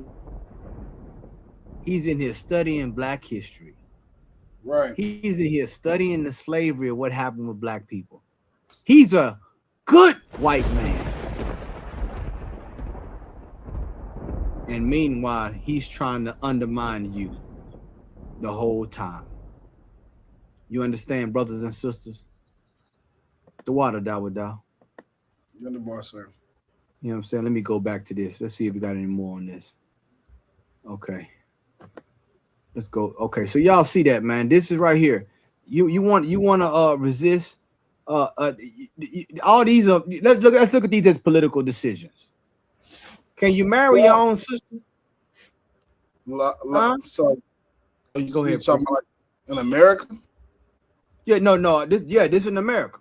He's in here studying Black history. Right. He's in here studying the slavery of what happened with Black people. He's a good white man. And meanwhile, he's trying to undermine you the whole time. You understand, brothers and sisters? The water, Dawada. You're the boss, sir. You know what I'm saying? Let me go back to this. Let's see if we got any more on this. Okay. Let's go. Okay, so y'all see that, man. This is right here. You want to resist all these are let's look at these as political decisions. Can you marry your own sister? So go ahead. Talking about in America? Yeah, no. This in America.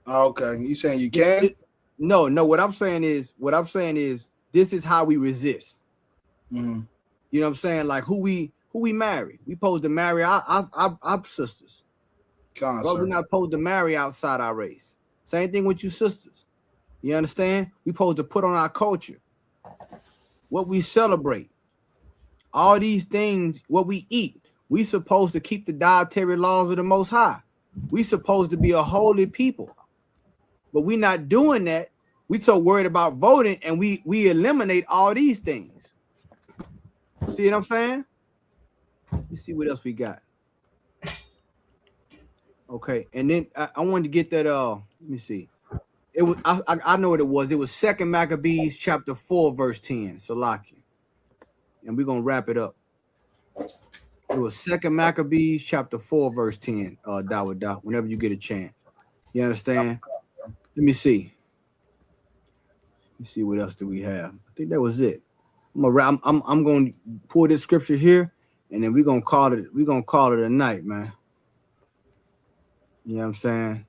Okay, you saying you can? No. What I'm saying is this is how we resist. Mm-hmm. You know what I'm saying? Like who we marry. We supposed to marry our sisters. But we're not supposed to marry outside our race. Same thing with you sisters. You understand? We supposed to put on our culture, what we celebrate, all these things, what we eat. We supposed to keep the dietary laws of the Most High. We supposed to be a holy people. But we not doing that. We so worried about voting, and we eliminate all these things. See what I'm saying? Let's see what else we got. Okay, and then I wanted to get that. Let me see. It was I know what it was. It was 2 Maccabees chapter 4 verse 10. Salakia, and we're gonna wrap it up. It was 2 Maccabees chapter 4 verse 10. Dawada, whenever you get a chance. You understand? Let me see. Let me see what else do we have. I think that was it. I'm going to pull this scripture here, and then we're gonna call it. We're gonna call it a night, man. You know what I'm saying?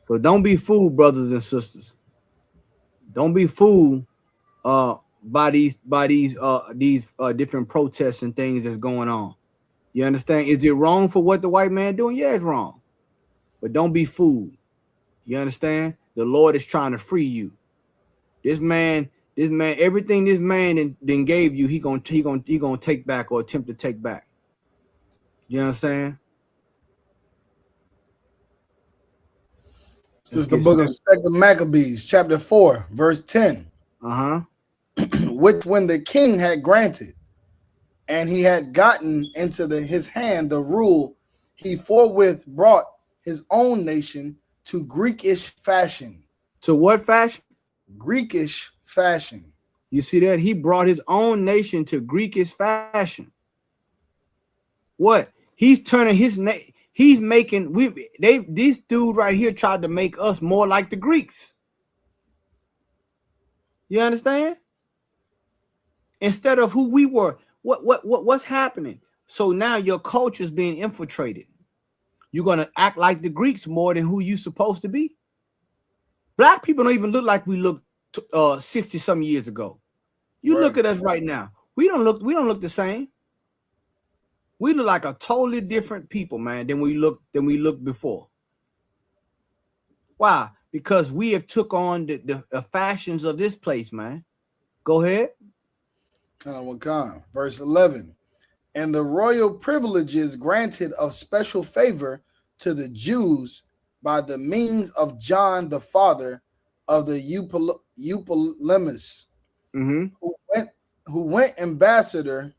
So don't be fooled, brothers and sisters. Don't be fooled by these different protests and things that's going on. You understand? Is it wrong for what the white man doing? Yeah, it's wrong. But don't be fooled. You understand? The Lord is trying to free you. This man, everything this man then gave you, he gonna take back or attempt to take back. You know what I'm saying? This is the book of 2 Maccabees, chapter 4, verse 10. Which when the king had granted, and he had gotten into his hand the rule, he forthwith brought his own nation to Greekish fashion. To what fashion? Greekish fashion. You see that? He brought his own nation to Greekish fashion. What? He's turning his name. He's making this dude right here tried to make us more like the Greeks. You understand? Instead of who we were. What's happening? So now your culture is being infiltrated. You're gonna act like the Greeks more than who you supposed to be. Black people don't even look like we looked 60 some years ago. You look at us right now. We don't look the same. We look like a totally different people, man, than we looked before. Why? Because we have took on the fashions of this place, man. Go ahead. Verse 11. And the royal privileges granted of special favor to the Jews by the means of John the father of the Eupolemus, who went ambassador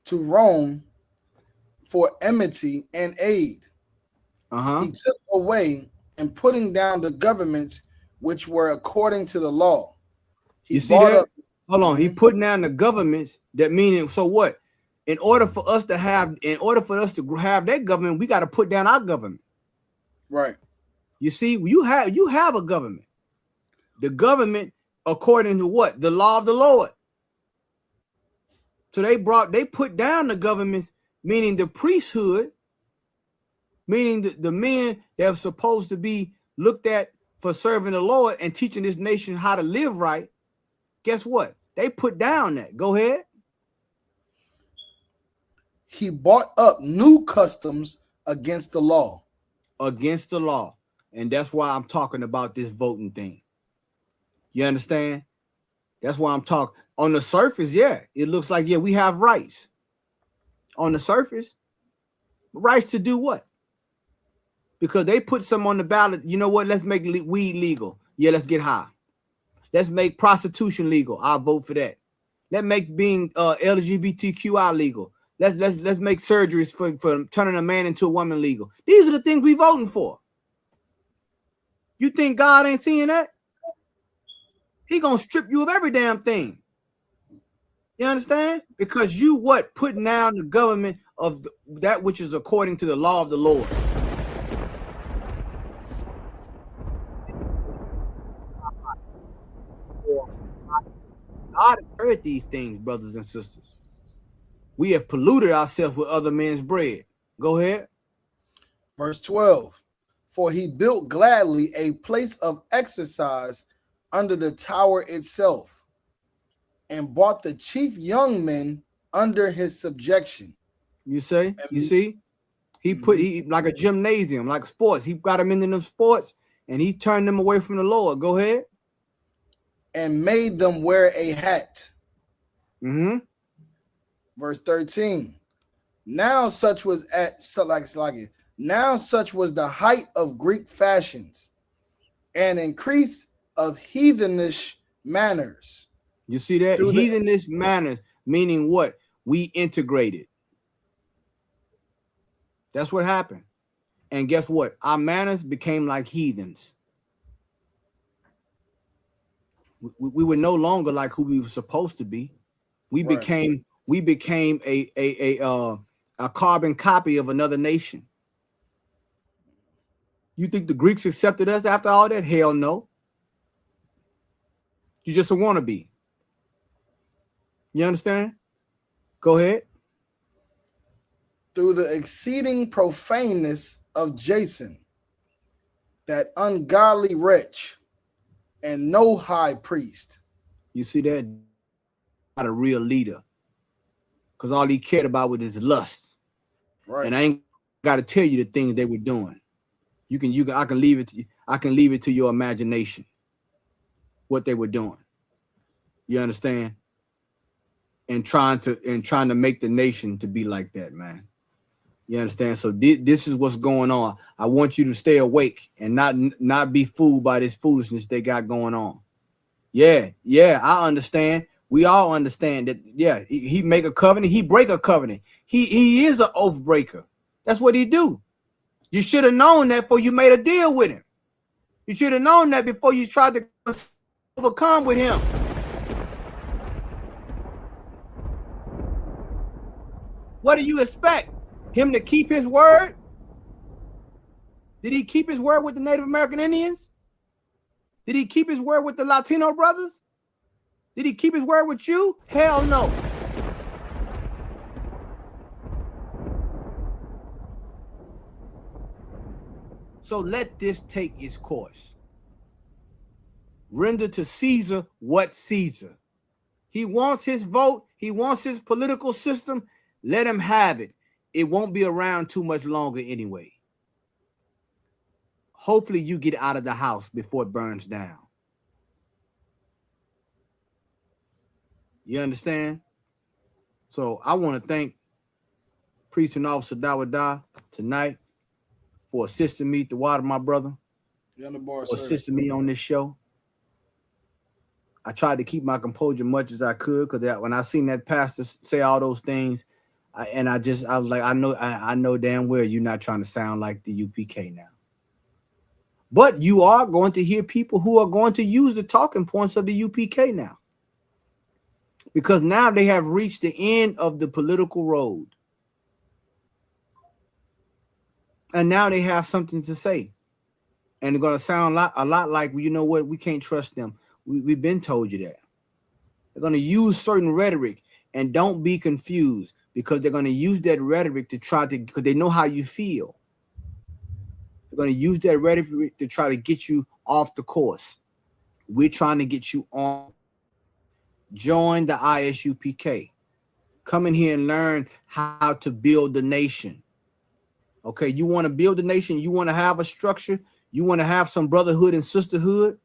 to Rome for enmity and aid. He took away and putting down the governments which were according to the law. You see that? Hold on. He putting down the governments. That meaning, so what? In order for us to have that government, we got to put down our government. Right. You see, you have a government. The government, according to what? The law of the Lord. So they put down the governments, meaning the priesthood, meaning the men that are supposed to be looked at for serving the Lord and teaching this nation how to live right. Guess what? They put down that. Go ahead. He brought up new customs against the law. Against the law. And that's why I'm talking about this voting thing. You understand? That's why I'm talking. On the surface, yeah, it looks like, yeah, we have rights. On the surface, rights to do what? Because they put some on the ballot. You know what? Let's make weed legal. Yeah, let's get high. Let's make prostitution legal. I'll vote for that. Let's make being LGBTQI legal. Let's make surgeries for turning a man into a woman legal. These are the things we voting for. You think God ain't seeing that? He gonna strip you of every damn thing. You understand? Because you putting down the government of that which is according to the law of the Lord. God has heard these things, brothers and sisters. We have polluted ourselves with other men's bread. Go ahead. Verse 12. For he built gladly a place of exercise under the tower itself, and brought the chief young men under his subjection. You see? He like a gymnasium, like sports. He got them into them sports, and he turned them away from the Lord. Go ahead. And made them wear a hat. Verse 13. Now such was now such was the height of Greek fashions, and increase of heathenish manners. You see that? Heathenish manners, meaning what? We integrated. That's what happened. And guess what? Our manners became like heathens. We were no longer like who we were supposed to be. We became a carbon copy of another nation. You think the Greeks accepted us after all that? Hell no. You're just a wannabe. You understand? Go ahead. Through the exceeding profaneness of Jason, that ungodly wretch, and no high priest. You see that? Not a real leader. Because all he cared about was his lust. Right. And I ain't got to tell you the things they were doing. I can leave it to your imagination what they were doing. You understand? And trying to make the nation to be like that, man. You understand? So this is what's going on. I want you to stay awake and not be fooled by this foolishness they got going on. Yeah, I understand. We all understand that. Yeah, he make a covenant, he break a covenant. He is an oath breaker. That's what he do. You should have known that before you made a deal with him. You should have known that before you tried to overcome with him. What do you expect? Him to keep his word? Did he keep his word with the Native American Indians? Did he keep his word with the Latino brothers? Did he keep his word with you? Hell no. So let this take its course. Render to Caesar what Caesar. He wants his vote. He wants his political system. Let him have it. It won't be around too much longer anyway. Hopefully you get out of the house before it burns down. You understand? So I want to thank Priest and Officer Dawada tonight for assisting me to water my brother. You're on the bar, For sir. assisting me on this show. I tried to keep my composure much as I could because when I seen that pastor say all those things, I was like, I know damn well you're not trying to sound like the UPK now. But you are going to hear people who are going to use the talking points of the UPK now. Because now they have reached the end of the political road. And now they have something to say. And they're going to sound a lot like, well, you know what, we can't trust them. We've been told you that. They're going to use certain rhetoric, and don't be confused because they're going to use that rhetoric because they know how you feel. They're going to use that rhetoric to try to get you off the course. We're trying to get you on. Join the ISUPK. Come in here and learn how to build the nation. Okay, you want to build the nation, you want to have a structure, you want to have some brotherhood and sisterhood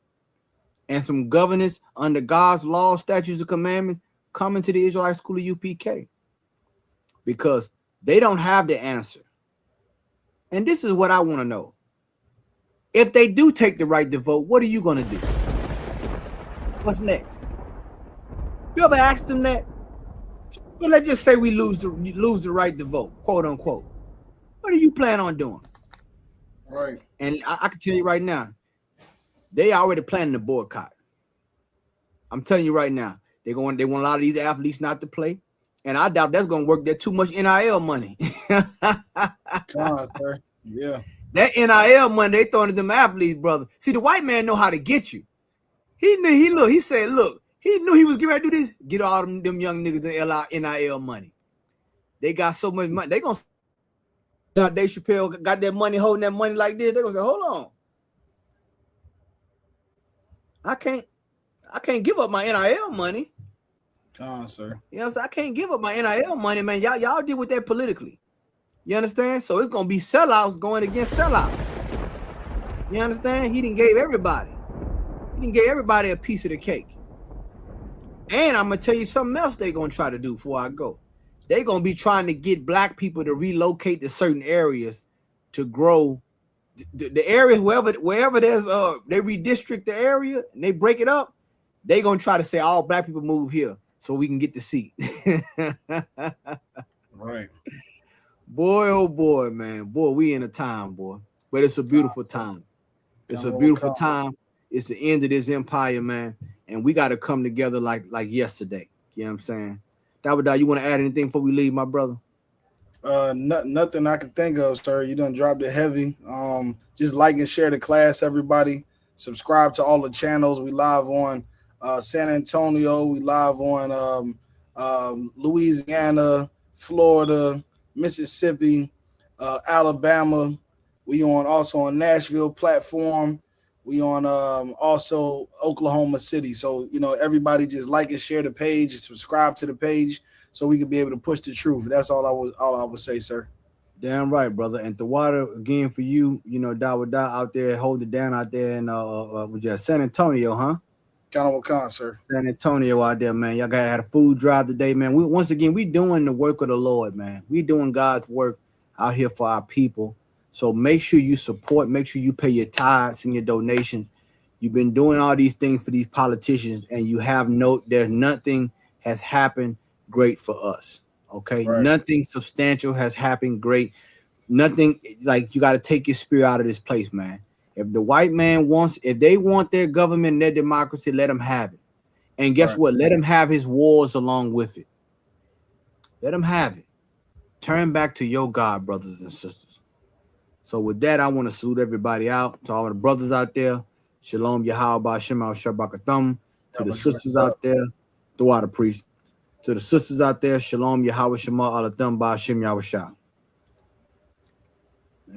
and some governance under God's laws, statutes, and commandments, come into the Israelite School of UPK because they don't have the answer. And this is what I want to know. If they do take the right to vote, what are you going to do? What's next? You ever asked them that? Well, let's just say we lose the right to vote, quote unquote. What do you plan on doing? Right. And I can tell you right now, they already planning the boycott. I'm telling you right now, they want a lot of these athletes not to play, and I doubt that's gonna work. There's too much NIL money. Come on, sir. Yeah. That NIL money they throwing at them athletes, brother. See, the white man know how to get you. He knew. He knew he was getting ready to do this. Get all them young niggas the NIL money. They got so much money. They gonna. Dave Chappelle got that money, holding that money like this. They're gonna say, hold on. I can't give up my NIL money. Come on, sir. You know what I'm saying? I can't give up my NIL money, man. Y'all deal with that politically. You understand? So it's gonna be sellouts going against sellouts. You understand? He didn't gave everybody a piece of the cake. And I'm gonna tell you something else they're gonna try to do before I go. They're going to be trying to get black people to relocate to certain areas to grow the areas wherever there's they redistrict the area and they break it up. They're going to try to say all black people move here so we can get the seat. Right. Boy, oh boy, man. Boy, we in a time, boy. But it's a beautiful time. It's a beautiful time. It's the end of this empire, man. And we got to come together like yesterday. You know what I'm saying? Dawada, you want to add anything before we leave, my brother? Nothing I can think of, sir. You done dropped it heavy. Just like and share the class, everybody. Subscribe to all the channels. We live on San Antonio. We live on Louisiana, Florida, Mississippi, Alabama. We also on Nashville platform. We on also Oklahoma City. So, you know, everybody just like and share the page and subscribe to the page so we can be able to push the truth. That's all I would say, sir. Damn right, brother. And the water again for you, you know, Dawa out there, hold it down out there in San Antonio, huh? Wakan, sir. San Antonio out there, man. Y'all gotta have a food drive today, man. We doing the work of the Lord, man. We doing God's work out here for our people. So make sure you support, make sure you pay your tithes and your donations. You've been doing all these things for these politicians, and you have there's nothing has happened great for us. Okay, Right. Nothing substantial has happened great. Nothing like you got to take your spirit out of this place, man. If the white man if they want their government and their democracy, let them have it. And guess Right. what? Let him have his wars along with it. Let him have it. Turn back to your God, brothers and sisters. So with that, I want to salute everybody out. To all the brothers out there, Shalom Yahweh Shema Shabakathum. To the sisters out there, the water priest. To the sisters out there, Shalom Yahweh Shema Alathum Ba'ashem Yahweh Shah.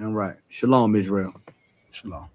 All right. Shalom, Israel. Shalom.